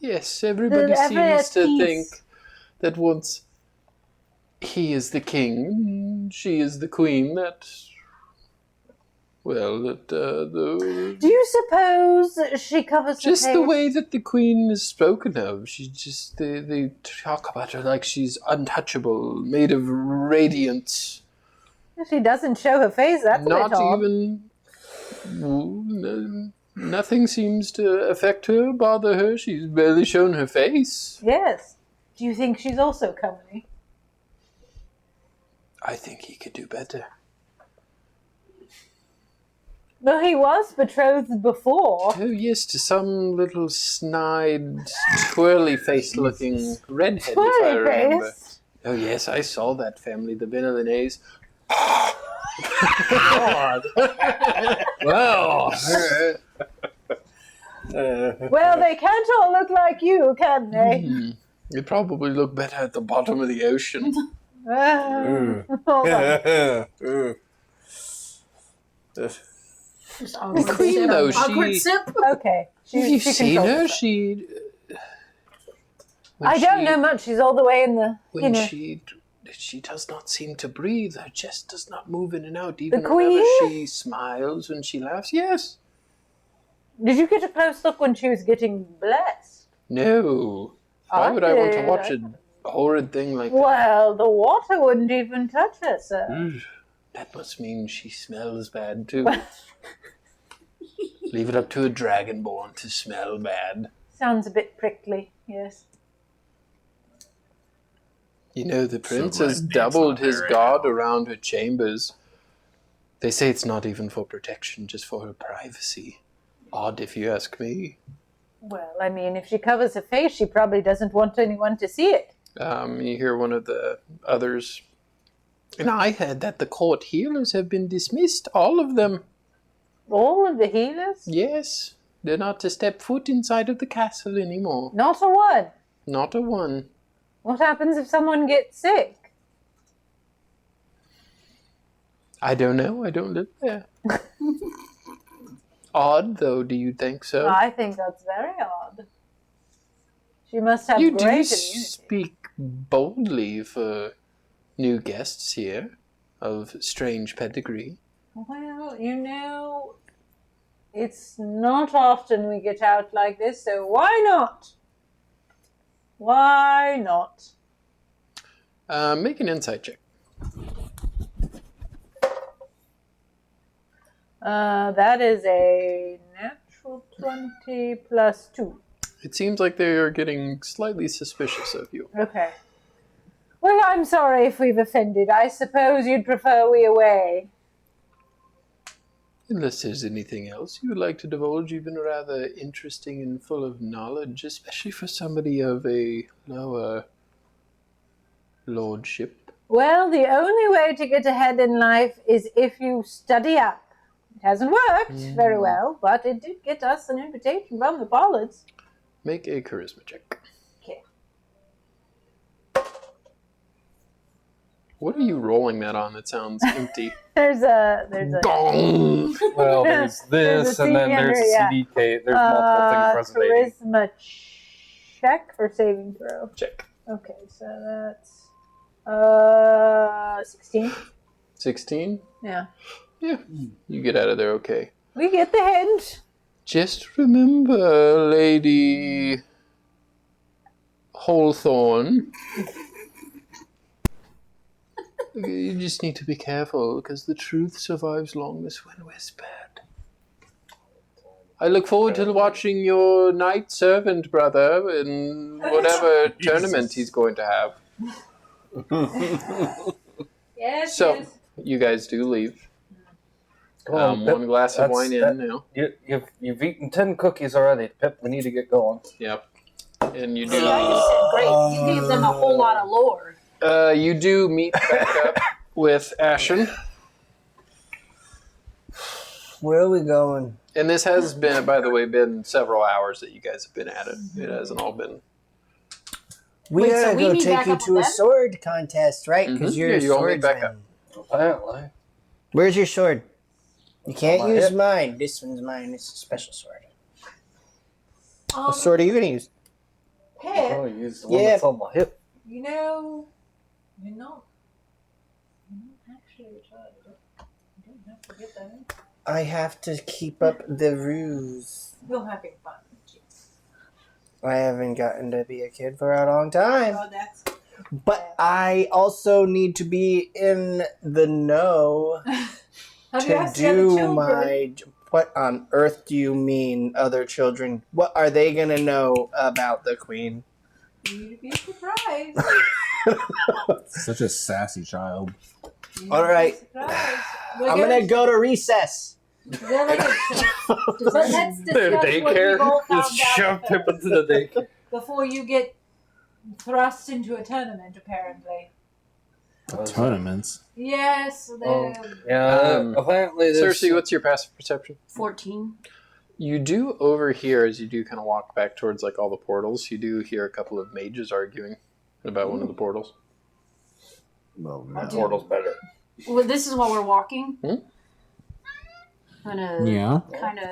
Yes, everybody seems to think that once he is the king, she is the queen, that... Well, that Do you suppose she covers the just face? the way that the queen is spoken of. She just they talk about her like she's untouchable, made of radiance. She doesn't show her face, that's Not a bit odd. even nothing seems to affect her, bother her. She's barely shown her face. Yes. Do you think she's also comely? I think he could do better. Well, he was betrothed before. Oh yes, to some little snide, twirly-faced looking redhead, if I remember. Face. Oh yes, I saw that family, the Benelinaise. Well, Well, they can't all look like you, can they? They probably look better at the bottom of the ocean. Hold on. Just awkward Queen, sip. though, Awkward she- sip. Okay. Have you she seen controls her? herself. When I don't know much. She's all the way in the, When she does not seem to breathe, her chest does not move in and out. Even queen? whenever she smiles, when she laughs, yes. Did you get a close look when she was getting blessed? No. Why would I want to did. watch a horrid thing like that? Well, the water wouldn't even touch her, sir. That must mean she smells bad too. Leave it up to a dragonborn to smell bad. Sounds a bit prickly, yes. You know, the prince glad has Nate's doubled not his there right guard now. around her chambers. They say it's not even for protection, just for her privacy. Odd, if you ask me. Well, I mean, if she covers her face, she probably doesn't want anyone to see it. You hear one of the others. And I heard that the court healers have been dismissed, all of them. All of the healers? Yes, they're not to step foot inside of the castle anymore. Not a one. Not a one. What happens if someone gets sick? I don't know, I don't live there. Odd, though, do you think so? I think that's very odd. She must have You great do immunity. speak boldly for new guests here of strange pedigree. Well, you know, it's not often we get out like this, so why not? Why not? Make an insight check. That is a natural 20 plus 2. It seems like they are getting slightly suspicious of you. Okay. Well, I'm sorry if we've offended. I suppose you'd prefer we away. Unless there's anything else you would like to divulge, you've been rather interesting and full of knowledge, especially for somebody of a lower lordship. Well, the only way to get ahead in life is if you study up. It hasn't worked very well, but it did get us an invitation from the Pollards. Make a charisma check. Okay. What are you rolling that on that sounds empty? There's a Gong! well, there's There's this, a and then CD there's under, yeah. CDK. There's multiple things resonating. charisma check or saving throw. Check. Okay, so that's 16. 16? Yeah. Yeah, you get out of there okay. We get the hint. Just remember, Lady Hawthorne. You just need to be careful, because the truth survives longest when whispered. I look forward to watching your knight servant brother in whatever tournament he's going to have. Yes, So, you guys do leave. Come on, Pip. One glass of That's- wine that- in now. You've eaten 10 cookies already, Pip. We need to get going. Yep. And you See, do. I just said, great. You gave them a whole lot of lore. You do meet back up with Ashen. Where are we going? And this has been, by the way, been several hours that you guys have been at it. It hasn't all been. We Wait, gotta so we go meet take back you up to with a them? sword contest, right? Because Mhm. you're Yeah, a you all meet swordsman. back up. Apparently. Where's your sword? You can't On my use hip. mine. This one's mine. It's a special sword. Um, What sword are you gonna use? I'll Pip, probably use the one Yeah. that's on my hip. you know, you're not actually a child. You don't have to get that. I have to keep up the ruse. You're having fun. I haven't gotten to be a kid for a long time. Oh, that's. But I also need to be in the know Have you to asked the other do children? my. What on earth do you mean, other children? What are they gonna know about the queen? You'd be surprised. Such a sassy child. You'd All be right. surprised. We're I'm gonna go to recess. They're like let's discuss The what daycare. we've all found Just shove out Pip into the daycare. before you get thrust into a tournament, apparently. Tournaments. Yes, Oh, yeah, apparently there's... Cersei, what's your passive perception? 14. You do overhear, as you do kind of walk back towards like all the portals, you do hear a couple of mages arguing about one of the portals. Well, My portal's better. Well, this is while we're walking. Hmm? Gonna Yeah. kind of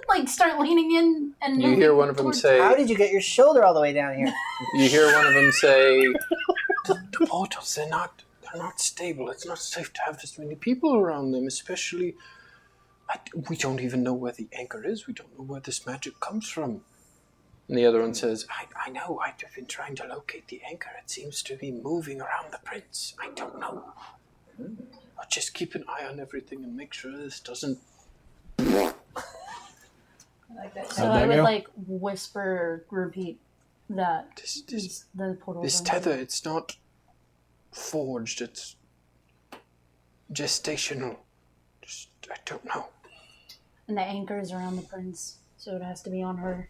like start leaning in and You hear one of them towards- say, How did you get your shoulder all the way down here? you hear one of them say, the portals, they're not stable. It's not safe to have this many people around them, especially, we don't even know where the anchor is. We don't know where this magic comes from. And the other one says, I know, I've been trying to locate the anchor. It seems to be moving around the prince. I don't know. But just keep an eye on everything and make sure this doesn't... I like that. So How'd I that would go? like whisper, repeat that the portal. This tether, it's not forged, it's gestational. Just, I don't know. And the anchor is around the prince, so it has to be on her.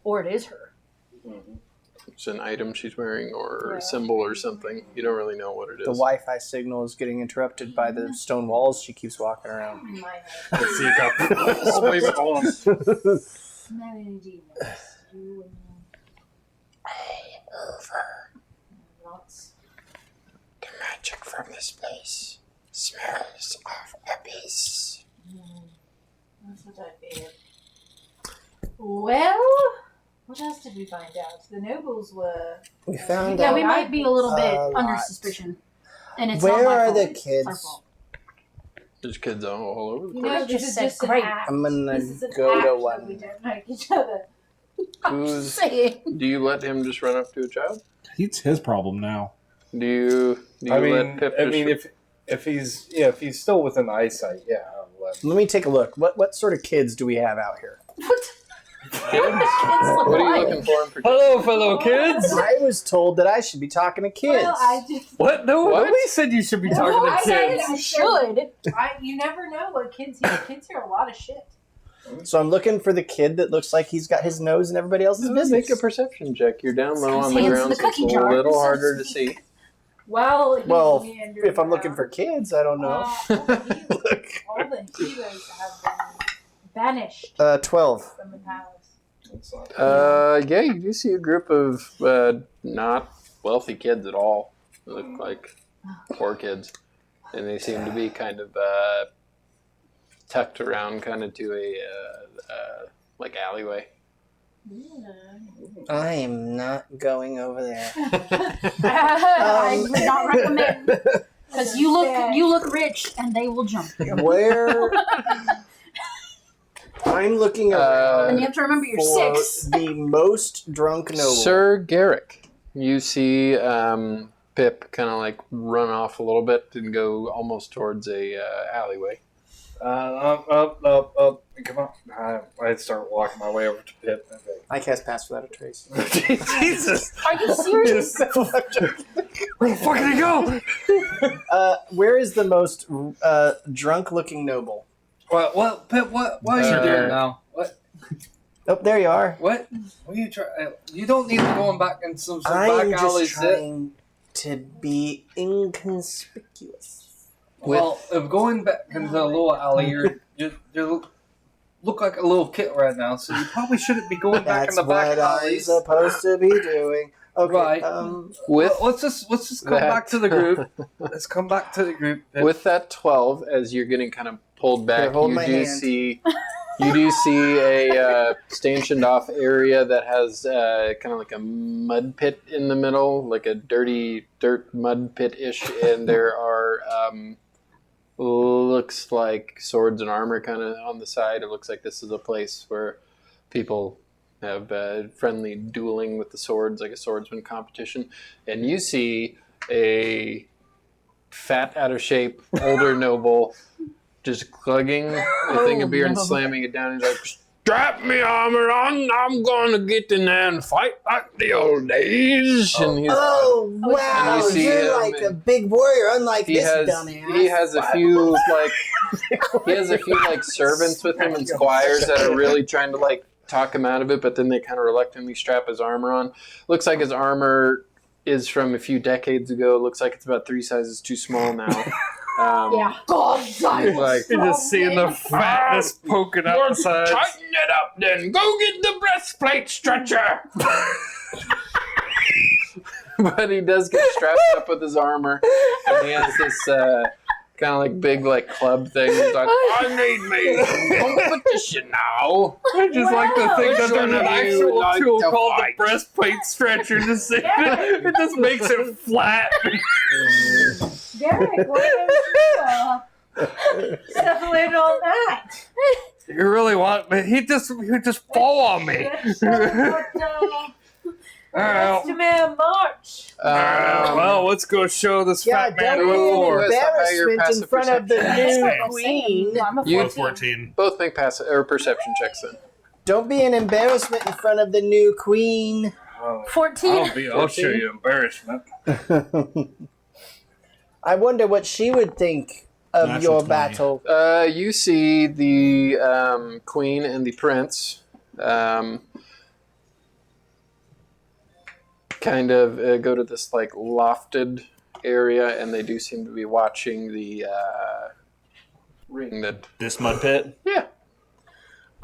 Or it is her. It's an item she's wearing or Yeah. a symbol or something. You don't really know what it is. The Wi-Fi signal is getting interrupted by the stone walls. She keeps walking around. In my head. Let's see, I'll leave it on. No energy. You and lots. The magic from this place smells of abyss. That's what I feared. Well, what else did we find out? The nobles were. We found Yeah, out. we might be a little bit a under lot. suspicion. And it's Where not my are fault. the It's our kids? fault. There's kids all over the You place. know, Just this is said just an great. act. I'm gonna This is an go to act that one. we don't like each other. Who's, Say it. do you let him just run up to a child? It's his problem now. Do you I let mean, Pip I just... mean, if he's still within eyesight, yeah, I'll let him. Let me take a look. What sort of kids do we have out here? What? Kids? What are you looking for in particular? Hello, fellow kids. I was told that I should be talking to kids. Well, I just. What? No, What? nobody said you should be No, talking I to said kids. I Should. You never know what kids hear. Kids hear a lot of shit. So I'm looking for the kid that looks like he's got his nose in everybody else's business. Make a perception check. You're down low on the Hands in ground, the so it's a cookie jar. little harder to see. Well, he's Well, meandering if I'm looking around. for kids, I don't know. all the heroes have been banished 12. from the palace. Yeah, you do see a group of not wealthy kids at all. They look like poor kids. And they seem to be kind of tucked around kind of to a like alleyway. I am not going over there. I would not recommend. Because you look rich and they will jump you. Where? I'm looking around And you have to remember you're for 6. the most drunk noble. Sir Garrick, you see Pip kind of like run off a little bit and go almost towards a alleyway. Up. Come on. I start walking my way over to Pip. I cast Pass Without a Trace. Jesus. Are you serious? Where the fuck did he go? Where is the most drunk-looking noble? What are you doing now? What? Oh, there you are. What are you trying? You don't need to go back in some I'm back just alleys. trying to be inconspicuous. Well, if going back into the little alley, you look like a little kid right now, so you probably shouldn't be going back in the back That's what I'm alleys. supposed to be doing. Okay, Right. Let's just come that- back to the group. Let's come back to the group. With that 12, as you're getting kind of pulled back, hold you my do hand. see a stanchioned off area that has kind of like a mud pit in the middle, like a dirty dirt mud pit-ish, and there are looks like swords and armor kind of on the side. It looks like this is a place where people have friendly dueling with the swords, like a swordsman competition. And you see a fat, out of shape, older noble just clugging a thing of beer and slamming it down. He's like, strap me armor on, I'm gonna get in there and fight like the old days. And he's, Oh, wow. And you see You're him, like a and big warrior, unlike he this has dumbass. he has a few like servants with him and squires that are really trying to like talk him out of it, but then they kind of reluctantly strap his armor on. Looks like his armor is from a few decades ago. Looks like it's about 3 sizes too small now. Yeah. God, Like, You're just seeing the fatness poking out the sides. tighten it up then. Go get the breastplate stretcher. But he does get strapped up with his armor, and he has this kind of like big like club thing. He's like, I need me some competition now. I just like the thing that Which there's one an of you actual like tool to called fight? the breastplate stretcher. Just it just makes it flat. Derek, why don't you separate all that? You really want me? He just fall on me. Let's start Alright, to man march. well, let's go show this Yeah, fat man don't who be an for. embarrassment in passive front of the perception. new I'm queen. a You- 14. 14. Both make perception checks then. Don't be an embarrassment in front of the new queen. 14. I'll show you embarrassment. I wonder what she would think of Natural your 20. battle. You see the queen and the prince kind of go to this like lofted area, and they do seem to be watching the ring that. This mud pit, Yeah.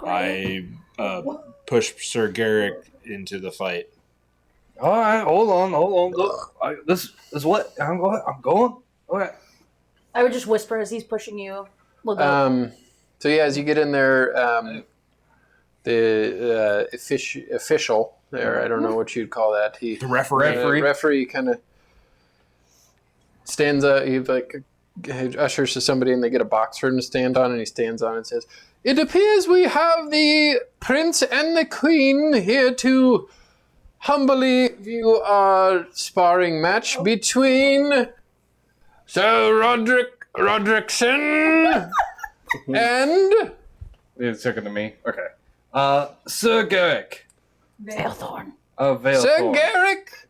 I push Sir Garrick into the fight. All right, hold on. Look, this is what I'm going. All right. I would just whisper as he's pushing you. We'll go. So yeah, as you get in there, the official there, I don't know what you'd call that. He The referee. referee kind of stands up. He like ushers to somebody, and they get a box for him to stand on, and he stands on and says, "It appears we have the prince and the queen here to humbly view our sparring match between Sir Roderickson and." It's second to me. Okay. Sir Garrick Veilthorn. of Veilthorn. Sir Garrick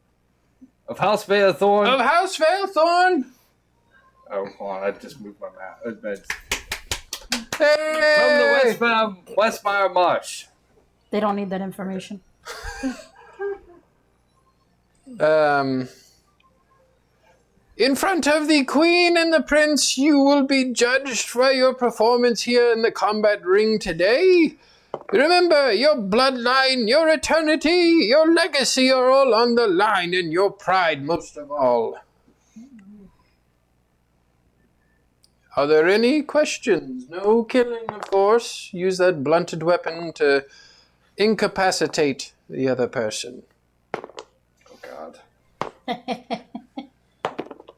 Of House Veilthorn. of House Veilthorn. Oh, hold on. I just moved my map. Hey! Come to Westmire Marsh. They don't need that information. In front of the queen and the prince, you will be judged for your performance here in the combat ring today. Remember, your bloodline, your eternity, your legacy are all on the line, and your pride most of all. Are there any questions? No killing, of course. Use that blunted weapon to incapacitate the other person. Oh, God.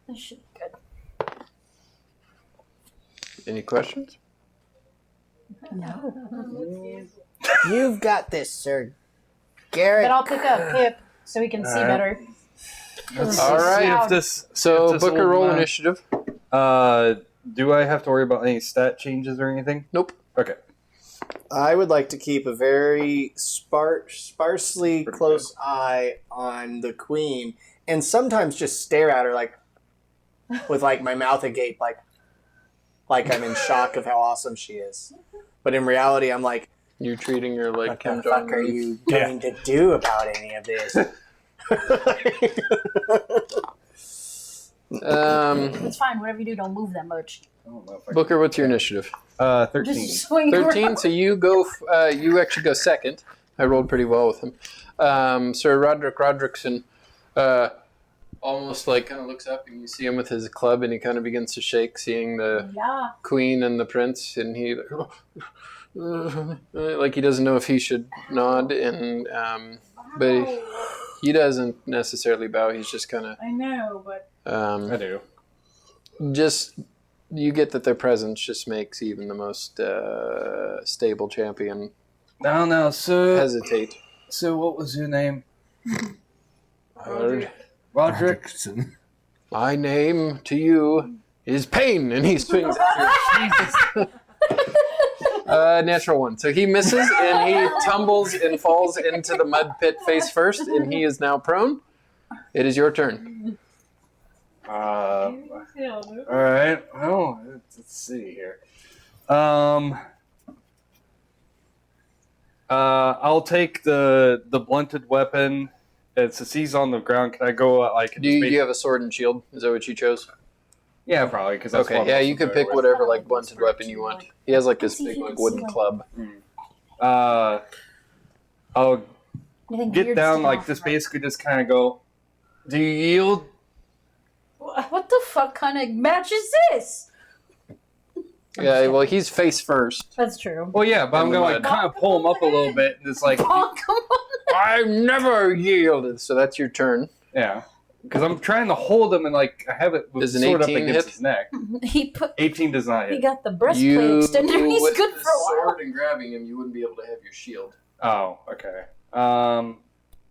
This should be good. Any questions? No. You've got this, Sir Garrick. But I'll pick up Pip so we can see better. All right. So, this book a old roll man- initiative. Do I have to worry about any stat changes or anything? Nope. Okay. I would like to keep a very sparsely close eye on the queen and sometimes just stare at her like with like my mouth agape, like I'm in shock of how awesome she is. But in reality, I'm like, You're treating her like what the Kim fuck are Jong-un. you going to do about any of this? It's fine. Whatever you do, don't move that much. I don't know if I Booker, what's your initiative? 13. Just swing 13. around. So you go. You actually go second. I rolled pretty well with him. Sir Roderick Roderickson, almost like kind of looks up and you see him with his club and he kind of begins to shake, seeing the Yeah. queen and the prince, and he like he doesn't know if he should nod, and but he doesn't necessarily bow. He's just kind of. I know, but I do. Just you get that their presence just makes even the most stable champion No, so hesitate. so what was your name? Roderick. Roderick. My name to you is pain, and he swings at you. Natural one. So he misses, and he tumbles and falls into the mud pit face first, and he is now prone. It is your turn. All right. Well, let's see here. I'll take the blunted weapon. It's a he's on the ground. Can I go like? Do you have a sword and shield? Is that what you chose? Yeah, probably. Because Okay, yeah, you can pick whatever like blunted weapon you want. He has like this big like wooden club. I'll anything get weird down still like off, this. right? Basically, just kind of go. Do you yield? What the fuck kind of match is this? Yeah, well, he's face first. That's true. Well, yeah, but I'm In the gonna like mud. kind of pull him up a little bit, and it's like, Oh, come on. I've never yielded. So that's your turn. yeah, because I'm trying to hold him and like I have it with Does an sword up 18 against hit? his neck. He put. 18 does not He hit. got the breastplate extender. He's with good the for a while. sword and grabbing him, you wouldn't be able to have your shield. Oh, okay.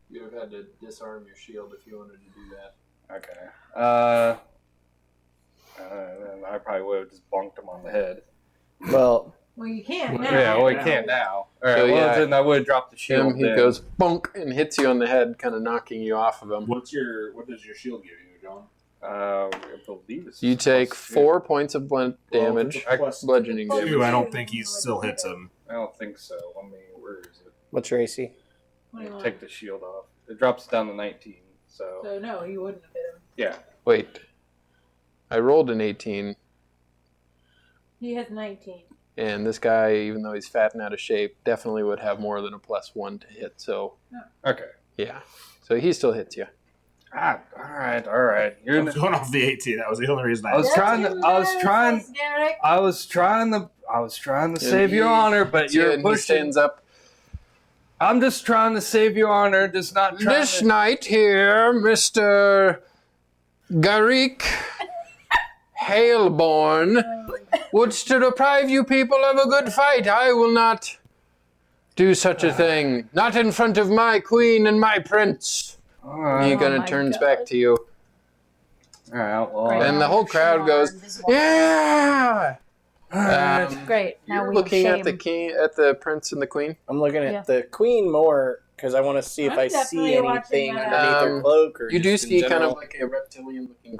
You would have had to disarm your shield if you wanted to do that. Okay. I probably would have just bonked him on the head. Well, Well, you can't now. Yeah, well, he can't now. All right, So, well, yeah. then I would have dropped the shield. Him, he then. goes bonk and hits you on the head, kind of knocking you off of him. What does your shield give you, John? I believe it's You take plus 4 points of blunt damage, Plus bludgeoning damage. 2, I don't think he still hits him. I don't think so. I mean, where is it? what's your AC? Take the shield off. It drops down to 19. So So no, you wouldn't have hit him. yeah. Wait, I rolled an 18, He has 19. and this guy, even though he's fat and out of shape, definitely would have more than a +1 to hit. So Okay. yeah, so he still hits you. Ah, all right. You're. I'm going off the 18. That was the only reason I was trying to save your honor, but you're And he pushing. stands up. I'm just trying to save your honor, just not trying This to. night here, Mr. Garik Hailborn, wouldst to deprive you people of a good fight. I will not do such a thing. Not in front of my queen and my prince. All right. He kind Oh of my turns God. back to you. All right. Well, Right. And the whole crowd goes, yeah! Great. Now You're we looking have at the shame. king, at the prince and the queen. I'm looking at Yeah. the queen more because I want to see if I'm I see definitely watching anything that. underneath her cloak. Or You do just in see kind general. of like a reptilian-looking,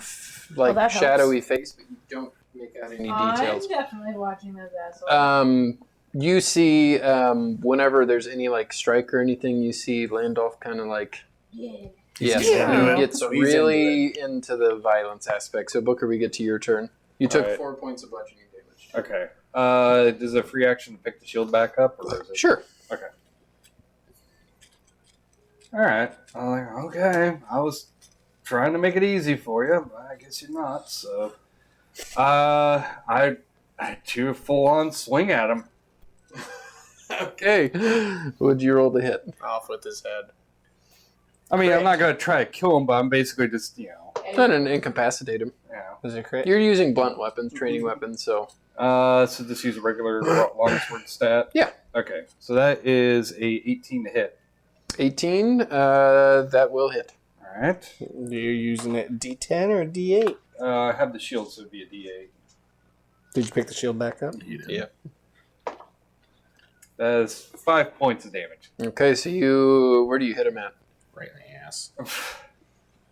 that helps. shadowy face, but you don't make out any details. I'm definitely watching those assholes. You see, whenever there's any like strike or anything, you see Landolf kind of like, Yeah. yes, Yeah. he gets So he's really into the violence aspect. So Booker, we get to your turn. You took Alright. 4 points of bludgeoning damage. Okay. Does a free action pick the shield back up, or is it? Sure. Okay. All right. I'm like, okay. I was trying to make it easy for you, but I guess you're not. So, I do a full-on swing at him. Okay. Would you roll the hit? off with his head. I mean, I'm not gonna try to kill him, but I'm basically just, Not an incapacitate him. Was it crit? You're using blunt weapons, training weapons, so So just use a regular longsword stat. Yeah. Okay. So that is a 18 to hit. 18. That will hit. All right. You're using it D10 or D8? I have the shield, so it'd be a D8. Did you pick the shield back up? Yeah. That is 5 points of damage. Okay, so where do you hit him at? Right in the ass.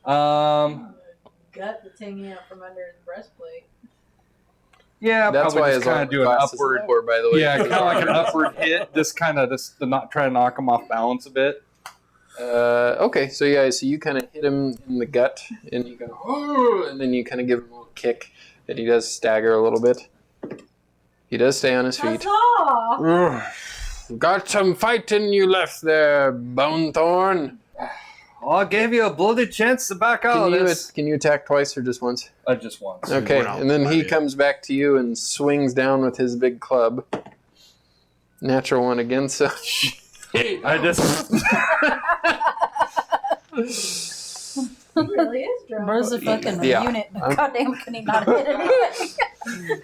Gut that's hanging out from under his breastplate. Yeah, That's probably why just his kind armor of do an class is upward. lower, by the way. Yeah, kind of like an upward hit. Just kind of to not try to knock him off balance a bit. Okay, so you kind of hit him in the gut, and you go, "Oh," and then you kind of give him a little kick, and he does stagger a little bit. He does stay on his feet. Got some fight in you left there, Bone Thorn. Well, I gave you a bloody chance to back out of this. Can you attack twice or just once? Just once. Okay, went out and then he right. comes back to you and swings down with his big club. Natural one again, so... I just. He really is drunk. Where's the fucking Yeah. unit? Goddamn, can he not hit anything?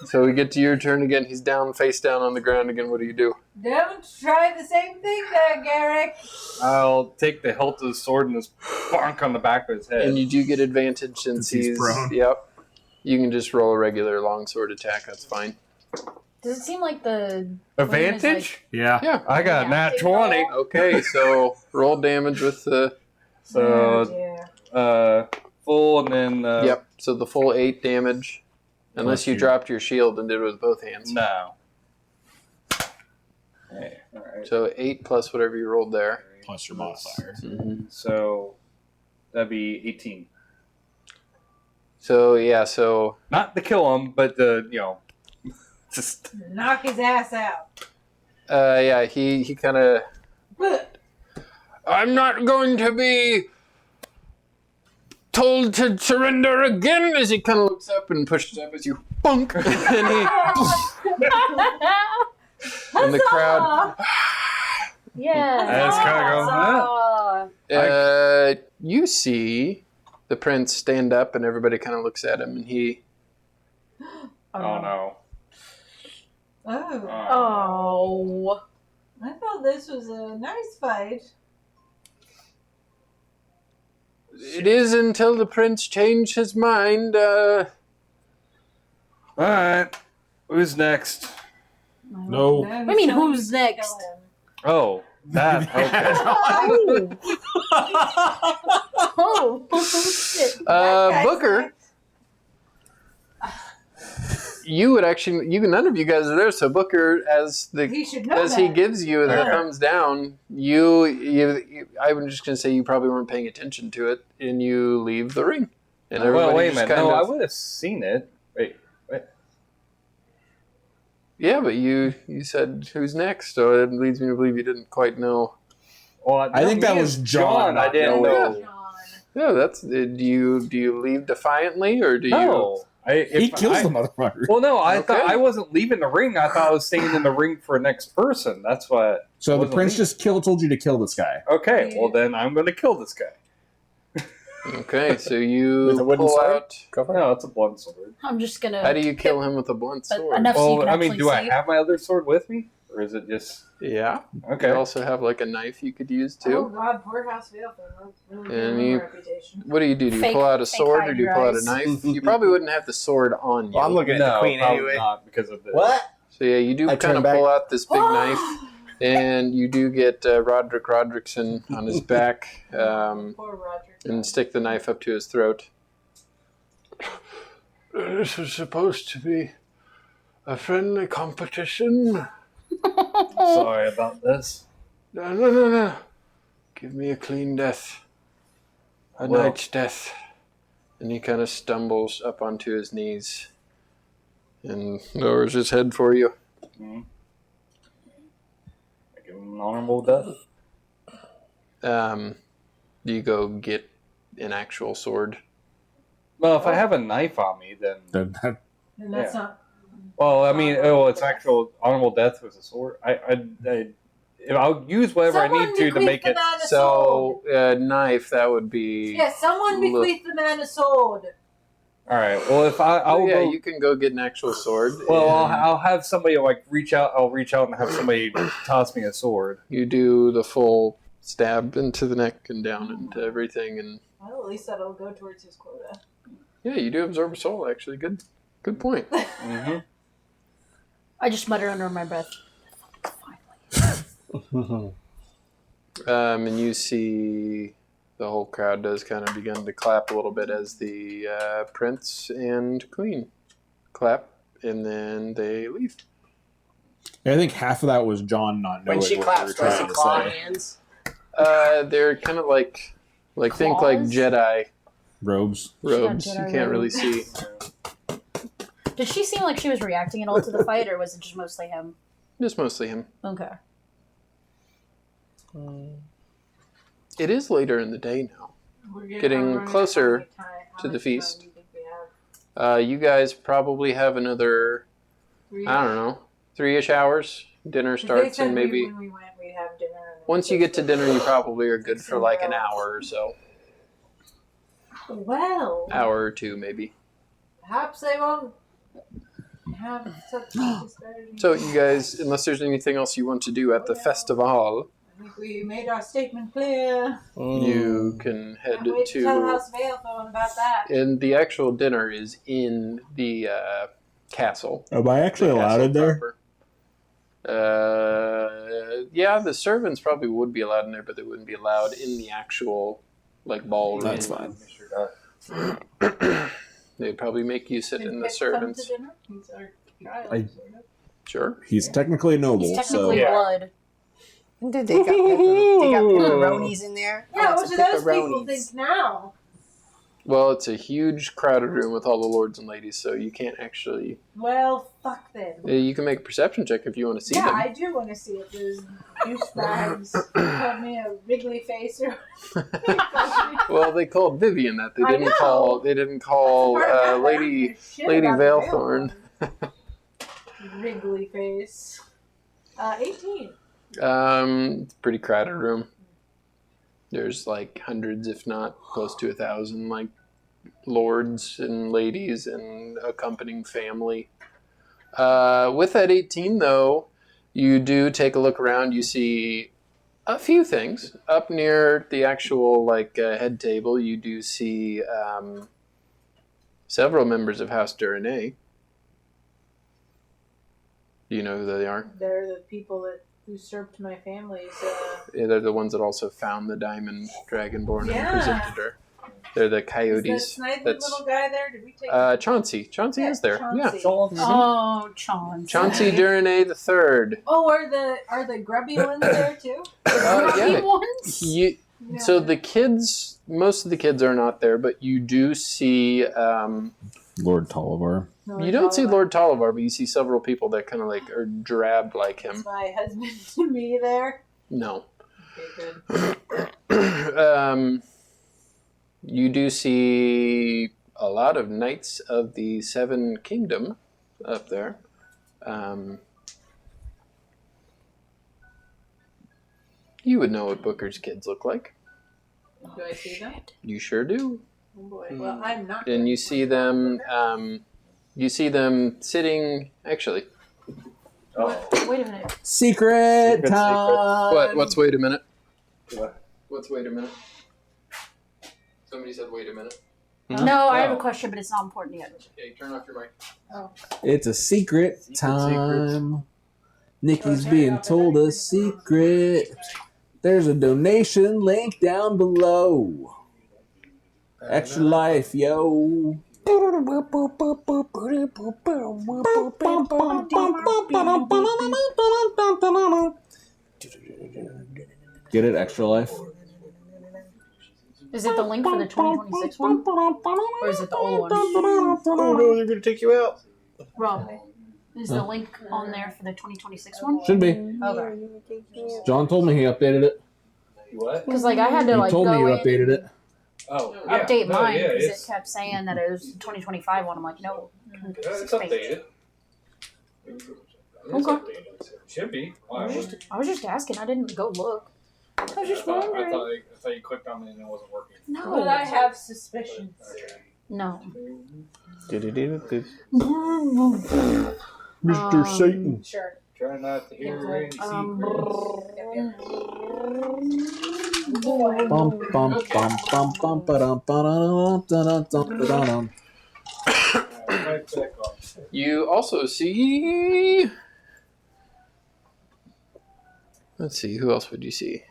So we get to your turn again. He's down, face down on the ground again. What do you do? Don't try the same thing there, Garrick. I'll take the hilt of the sword and just bonk on the back of his head. And you do get advantage since He's prone. Yep. You can just roll a regular longsword attack. That's fine. Does it seem like the Advantage? Yeah. Yeah. I got a Yeah. nat 20. Okay, so roll damage with the... So, full and then. Yep, so the full 8 damage. Unless Plus you your- dropped your shield and did it with both hands. No. Okay, alright. So 8 plus whatever you rolled there. Plus your modifier. So, that'd be 18. So, yeah, so... Not to kill him, but just. knock his ass out. Yeah, he kind of... I'm not going to be told to surrender again, as he kind of looks up and pushes up as you bunk. And the crowd... Yeah. That's kind of going, you see the prince stand up and everybody kind of looks at him and he... Oh no. Oh. I thought this was a nice fight. It is until the prince changed his mind. Alright. Who's next? No. What do you mean, who's next? Oh, that. Okay. Oh, shit. Booker, you would actually, none of you guys are there, so Booker, as He should know he that. gives you the thumbs down, I was just going to say you probably weren't paying attention to it, and you leave the ring. And everybody Well, wait a just minute. kind No, I of, would have seen it. Wait. yeah, but you said who's next, so it leads me to believe you didn't quite know. Well, I think me that and was John I not didn't knowing. know. Yeah, that's. Do you leave defiantly or do No. He kills the motherfucker. Well, no, I Okay. thought I wasn't leaving the ring. I thought I was staying in the ring for next person. That's what. So I the wasn't prince leaving. just told you to kill this guy. Okay, well then I'm going to kill this guy. you? Okay, so you With a wooden pull sword? out. No, it's a blunt sword. I'm just gonna. How do you kill him with a blunt But sword? enough so you Well, can I mean, actually do I see. have my other sword with me, or is it just Yeah. okay? You also have like a knife you could use too. Oh God, poor House Failfin. Really And ruined you- my reputation. What do? Do you Fake- pull out a fake sword or hide do you your pull out a eyes. knife? You probably wouldn't have the sword on you. Well, I'm looking at the No, queen probably anyway. not because of the. What? So yeah, you do I kind turn of back. pull out this big knife, and you do get Roderick Roderickson on his back, Poor Roger. and stick the knife up to his throat. This is supposed to be a friendly competition. Sorry about this. No. Give me a clean death. A Well- knight's death. And he kind of stumbles up onto his knees and lowers his head for you. I give him an honorable death. Do you go get an actual sword? Well, if I have a knife on me, then That- And that's Yeah. not. well, I mean, it's actual honorable death with a sword. I'll use whatever I need to make it. So, knife, that would be... Yeah, someone bequeath the man a sword. All right. Well, if I'll yeah, go. you can go get an actual sword. Well, and I'll have somebody like reach out. I'll reach out and have somebody toss me a sword. you do the full stab into the neck and down into everything, and Well, at least that'll go towards his quota. yeah, you do absorb a soul. Actually, good point. Mm-hmm. I just mutter under my breath. And you see the whole crowd does kind of begin to clap a little bit as the prince and queen clap, and then they leave. I think half of that was John not knowing When she what claps, we were does she trying to claw say. hands? They're kind of like think like Claws? Jedi Robes. robes. Jedi You can't really robes. see. Did she seem like she was reacting at all to the fight, or was it just mostly him? Just mostly him. Okay. It is later in the day now. We're Getting running closer out of time. How to the much feast. time do you think we have? You guys probably have another, 3 I don't know, 3-ish hours. Dinner They starts said in maybe. when we went, we'd have dinner. And then Once you get to dinner, you probably are good Fix for it like an up. hour or so. Well, Hour or two, maybe. perhaps they won't have such disparaging. So, you guys, unless there's anything else you want to do at the festival, I think we made our statement clear. you can head Can't wait to tell to. House Valephone about that. And the actual dinner is in the castle. Am I actually The allowed castle in there? proper. Yeah, the servants probably would be allowed in there, but they wouldn't be allowed in the actual like ballroom. That's fine. They'd probably make you sit Can in the Pip servants. Come to dinner? He's our child, I- sort of. Sure. He's technically a noble, He's so technically blood. Dude, they got pepperonis in there. Yeah, Oh, what it's do a those people pepperonis. think now? Well, it's a huge crowded room with all the lords and ladies, so you can't actually. Well, fuck them. You can make a perception check if you want to see Yeah, them. I do want to see it. Those douchebags called me a wriggly face or. Well, they called Vivian that. They I didn't know. call. They didn't call Part of that, but I don't Lady give a shit Lady about the Valethorn. Wriggly face. 18. It's a pretty crowded room. There's like hundreds, if not close to 1,000, like lords and ladies and accompanying family. With that 18, though, you do take a look around. You see a few things up near the actual like head table. You do see several members of House Durenay. Do you know who they are? They're the people that usurped my family's. Yeah, they're the ones that also found the diamond dragonborn Yeah. and presented her. They're the Is that coyotes. snidely That's little guy there? Did we take Chauncey. Chauncey Yeah, is there. Chauncey. Yeah. Oh, Chauncey. Chauncey Durenay the Third. Oh, are the grubby ones there too? Grubby Yeah. ones? You, Yeah. so the kids, most of the kids are not there, but you do see. Lord Tolliver. No, You don't see Oliver. Lord Tolliver, but you see several people that kind of like are drab like him. Is my husband to me there? No. Okay, good. You do see a lot of Knights of the Seven Kingdom up there. You would know what Booker's kids look like. Do I see them? You sure do. Oh boy. Well, I'm not. And you see them. You see them sitting. Actually, Wait a minute. Secret what? What's wait a minute? What? What's wait a minute? Somebody said wait a minute. No, I have a question, but it's not important yet. Okay, turn off your mic. It's a secret time. Nikki's Oh, being yeah. told a secret. There's a donation link down below. Extra life, yo. Get it, Extra Life? Is it the link for the 2026 one? Or is it the old one? Oh no, they're gonna take you out. Rob, is the link on there for the 2026 one? Should be. Okay. John told me he updated it. What? Because like I had to He like told me go you in updated it. Oh, and yeah. update No, mine yeah, because it's, it kept saying that it was the 2025 one. I'm like, no, it's 2026 page. updated. It's updated. It should be. Why? I was just asking. I didn't go look. I was just I wondering. thought you clicked on it and it wasn't working. But No, I have suspicions. no. Mr. Satan. Sure. Try not to hear any secrets. Bum, bum, bum, bum, bum, ba-dum, ba-dum, da-dum, dum, ba-dum. Right back on. You also see. Let's see, who else would you see?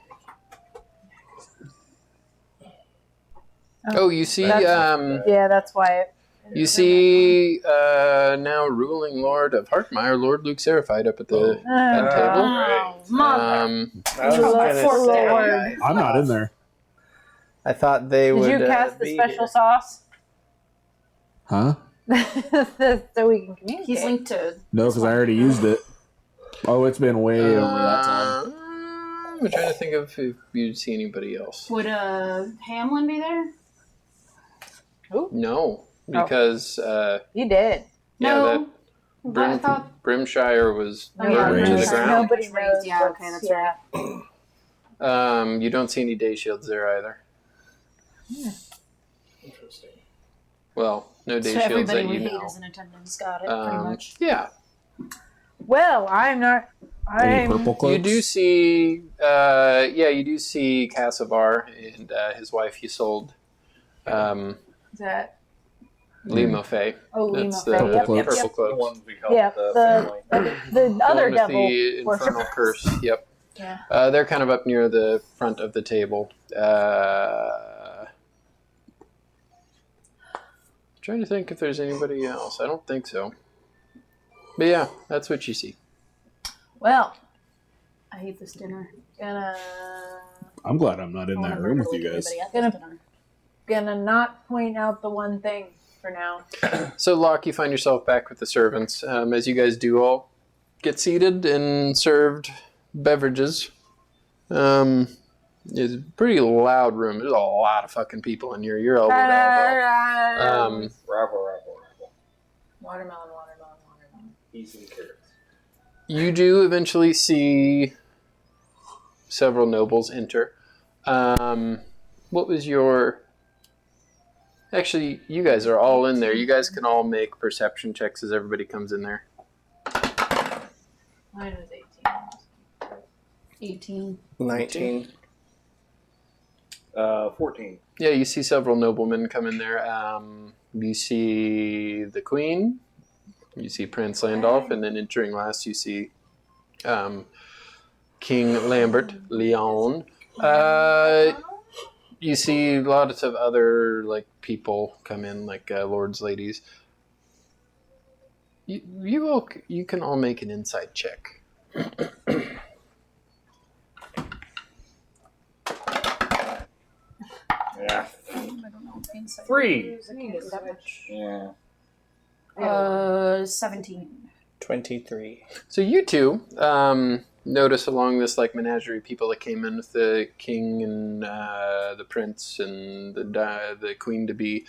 Oh, you see, Yeah, that's why it. you see now ruling Lord of Hartmire, Lord Luke Seraphite up at the head table. Oh, mother. I was gonna say, I'm not in there. I thought they Did would. you cast the be special here. sauce? Huh? So we can communicate. He's linked to. No, because I already used it. Oh, it's been way over that time. I'm trying to think of if you'd see anybody else. Would Hamlin be there? No, because You did. yeah, No. that But I thought. Brimshire was Oh, yeah, burned to the Raised. ground. Nobody Raised, knows. yeah, okay, what's- that's right. You don't see any day shields there either. Interesting. Well, no day So shields everybody that we you hate know. is in attendance. Got it, pretty much. Yeah, Well, I'm not. Any I'm. purple cloaks? you do see. You do see Cassavar and his wife. He sold. Is that? Lima Fey. Oh, Lima That's Fey. the Yep, cloaks. yep, purple yep. The cloaks. ones we helped Yeah, the family. the other One with devil. the infernal worshippers. curse. Yep. Yeah. They're kind of up near the front of the table. Trying to think if there's anybody else. I don't think so. But yeah, that's what you see. Well, I hate this dinner. gonna I'm glad I'm not in I wanna that room with murder you guys. everybody at Gonna- this dinner. gonna not point out the one thing for now. So, Locke, you find yourself back with the servants. As you guys do all get seated and served beverages. It's a pretty loud room. There's a lot of fucking people in here. You're elbow to elbow. Ravel. Watermelon. Peas and carrots. You do eventually see several nobles enter. What was your... Actually, you guys are all in there. You guys can all make perception checks as everybody comes in there. Mine was 18. 19. 14. Yeah, you see several noblemen come in there. You see the Queen. You see Prince Landolf. And then entering last, you see King Lambert Leon. You see lots of other people come in, lords, ladies. You can all make an insight check. Yeah. I don't know. Insight. 3. Yeah. Yeah. 17. 23. So you two notice along this menagerie people that came in with the king and the prince and the queen to be.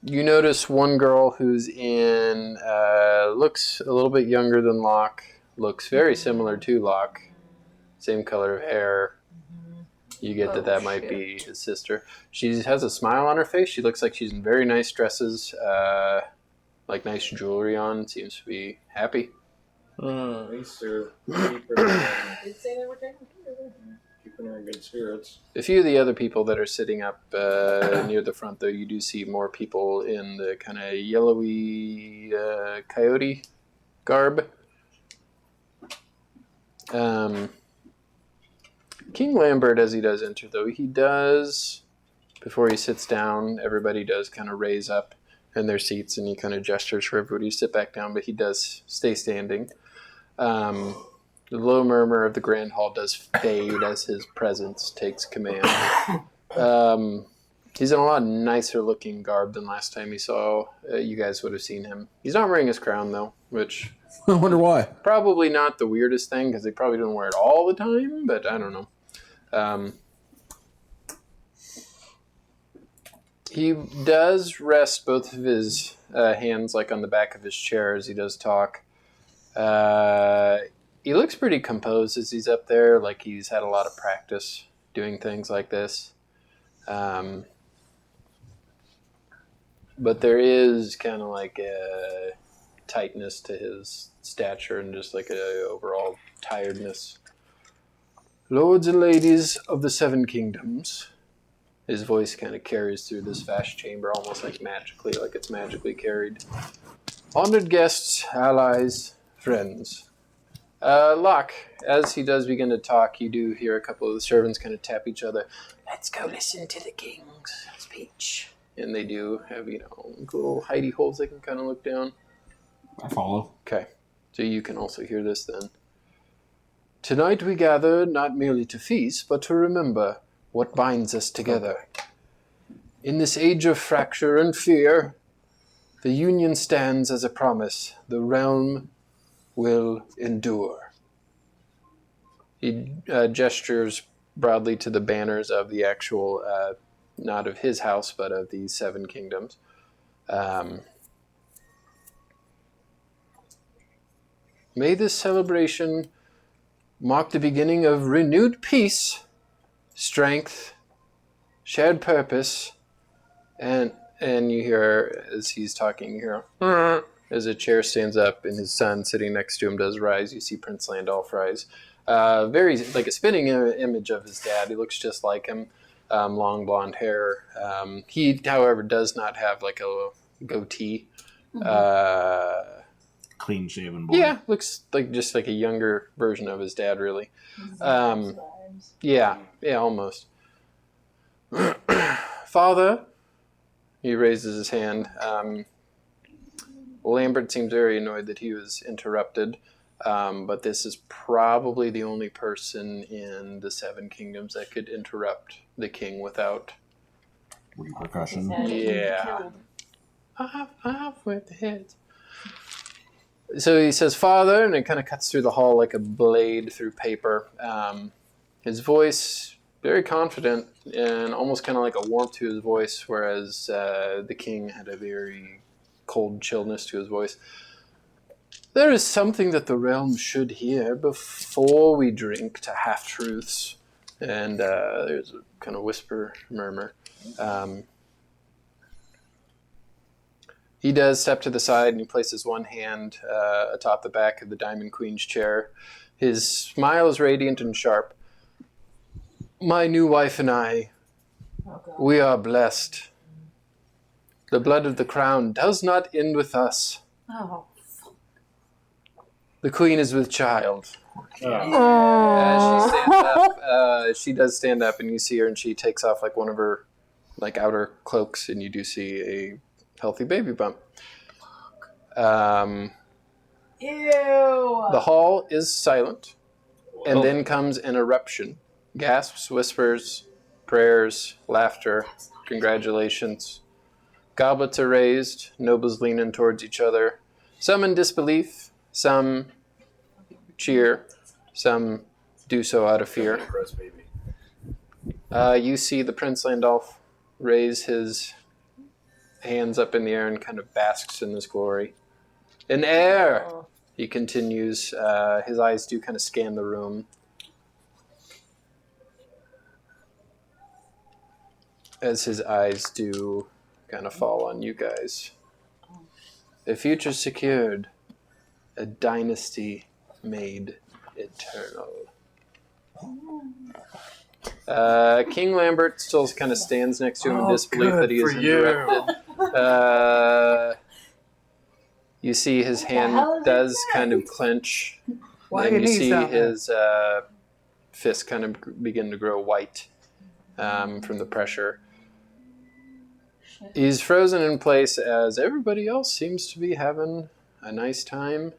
You notice one girl who's in looks a little bit younger than Locke, looks very similar to Locke, same color of hair. You get that might be his sister. She has a smile on her face. She looks like she's in very nice dresses, nice jewelry on. Seems to be happy. At least they're keeping her in good spirits. A few of the other people that are sitting up near the front, though, you do see more people in the kind of yellowy coyote garb. King Lambert, as he does enter, though, he does, before he sits down, everybody does kind of raise up in their seats, and he kind of gestures for everybody to sit back down, but he does stay standing. The low murmur of the Grand Hall does fade as his presence takes command. He's in a lot nicer looking garb than last time you saw. You guys would have seen him. He's not wearing his crown, though, which... I wonder why. Probably not the weirdest thing, because he probably doesn't wear it all the time, but I don't know. He does rest both of his hands on the back of his chair as he does talk. He looks pretty composed as he's up there, like he's had a lot of practice doing things like this. But there is kind of a tightness to his stature and just a overall tiredness. Lords and ladies of the Seven Kingdoms. His voice kind of carries through this vast chamber almost magically, like it's magically carried. Honored guests, allies, friends. Locke, as he does begin to talk, you do hear a couple of the servants kind of tap each other. Let's go listen to the king's speech. And they do have, little hidey holes they can kind of look down. I follow. Okay. So you can also hear this then. Tonight we gather not merely to feast, but to remember what binds us together. In this age of fracture and fear, the union stands as a promise. The realm will endure. He gestures broadly to the banners of the actual, not of his house, but of the 7 kingdoms. May this celebration mark the beginning of renewed peace, strength, shared purpose, and you hear, as he's talking, you hear, as a chair stands up and his son sitting next to him does rise. You see Prince Landolph rise. Very like a spitting image of his dad. He looks just like him. Long blonde hair. He, however, does not have like a goatee. Clean shaven boy. Yeah, looks like just like a younger version of his dad, really. Yeah, almost. Father, he raises his hand. Lambert seems very annoyed that he was interrupted, but this is probably the only person in the 7 kingdoms that could interrupt the king without repercussion. Yeah. Off with the heads. So he says, Father, and it kind of cuts through the hall like a blade through paper. His voice, very confident, and almost kind of like a warmth to his voice, whereas the king had a very cold chillness to his voice. There is something that the realm should hear before we drink to half-truths. And there's a kind of whisper, murmur. He does step to the side and he places one hand atop the back of the Diamond Queen's chair. His smile is radiant and sharp. My new wife and I, we are blessed. The blood of the crown does not end with us. Oh. The queen is with child. She stands up. She does stand up, and you see her, and she takes off like one of her outer cloaks, and you do see a healthy baby bump. Ew. The hall is silent, and then comes an eruption. Gasps, whispers, prayers, laughter, congratulations. Goblets are raised, nobles lean in towards each other. Some in disbelief, some cheer, some do so out of fear. You see the Prince Landolph raise his hands up in the air and kind of basks in this glory. In air, he continues. His eyes do kind of scan the room. As his eyes do kind of fall on you guys. A future secured, a dynasty made eternal. King Lambert still kind of stands next to him in disbelief that he is interrupted. You see his hand does kind of clench, and you see his fist kind of begin to grow white from the pressure. He's frozen in place as everybody else seems to be having a nice time.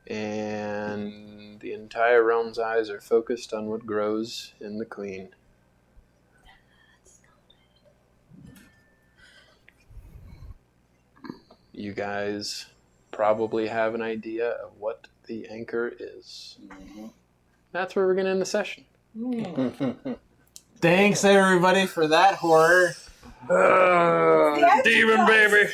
And the entire realm's eyes are focused on what grows in the queen. You guys probably have an idea of what the anchor is. That's where we're going to end the session. Thanks, everybody, for that horror. Demon baby.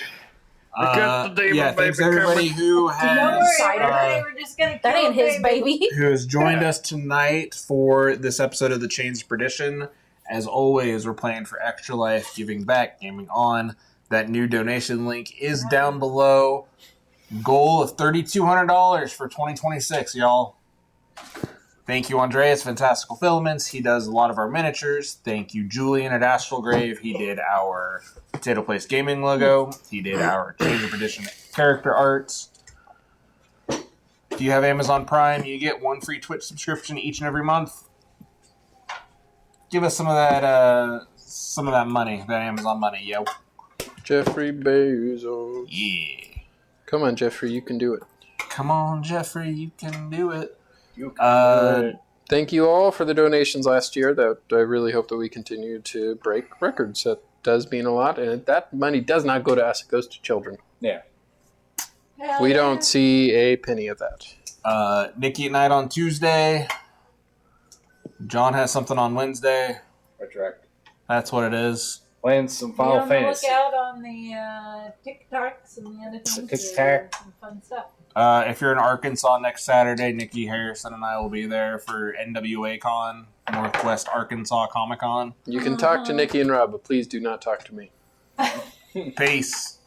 Got the demon yeah, thanks baby everybody coming. who Don't has worry, everybody. We're just gonna kill That ain't his baby. who has joined us tonight for this episode of the Chains of Perdition. As always, we're playing for Extra Life, Giving Back, Gaming On. That new donation link is down below. Goal of $3,200 for 2026, y'all. Thank you, Andreas, Fantastical Filaments. He does a lot of our miniatures. Thank you, Julian at Astral Grave. He did our Potato Place Gaming logo. He did our Chains of Perdition character arts. If you have Amazon Prime, you get 1 free Twitch subscription each and every month. Give us some of that money, that Amazon money, yo. Jeffrey Bezos. Yeah. Come on, Jeffrey, you can do it. Come on, Jeffrey, you can do it. Thank you all for the donations last year. That I really hope that we continue to break records. That does mean a lot, and that money does not go to us; it goes to children. Yeah. We don't see a penny of that. Nikki at night on Tuesday. John has something on Wednesday. Retroact. That's what it is. Playing some Be Final on the Fantasy. lookout on the TikToks and the other things. TikTok. Some fun stuff. If you're in Arkansas next Saturday, Nikki Harrison and I will be there for NWA Con, Northwest Arkansas Comic Con. You can talk to Nikki and Rob, but please do not talk to me. Peace.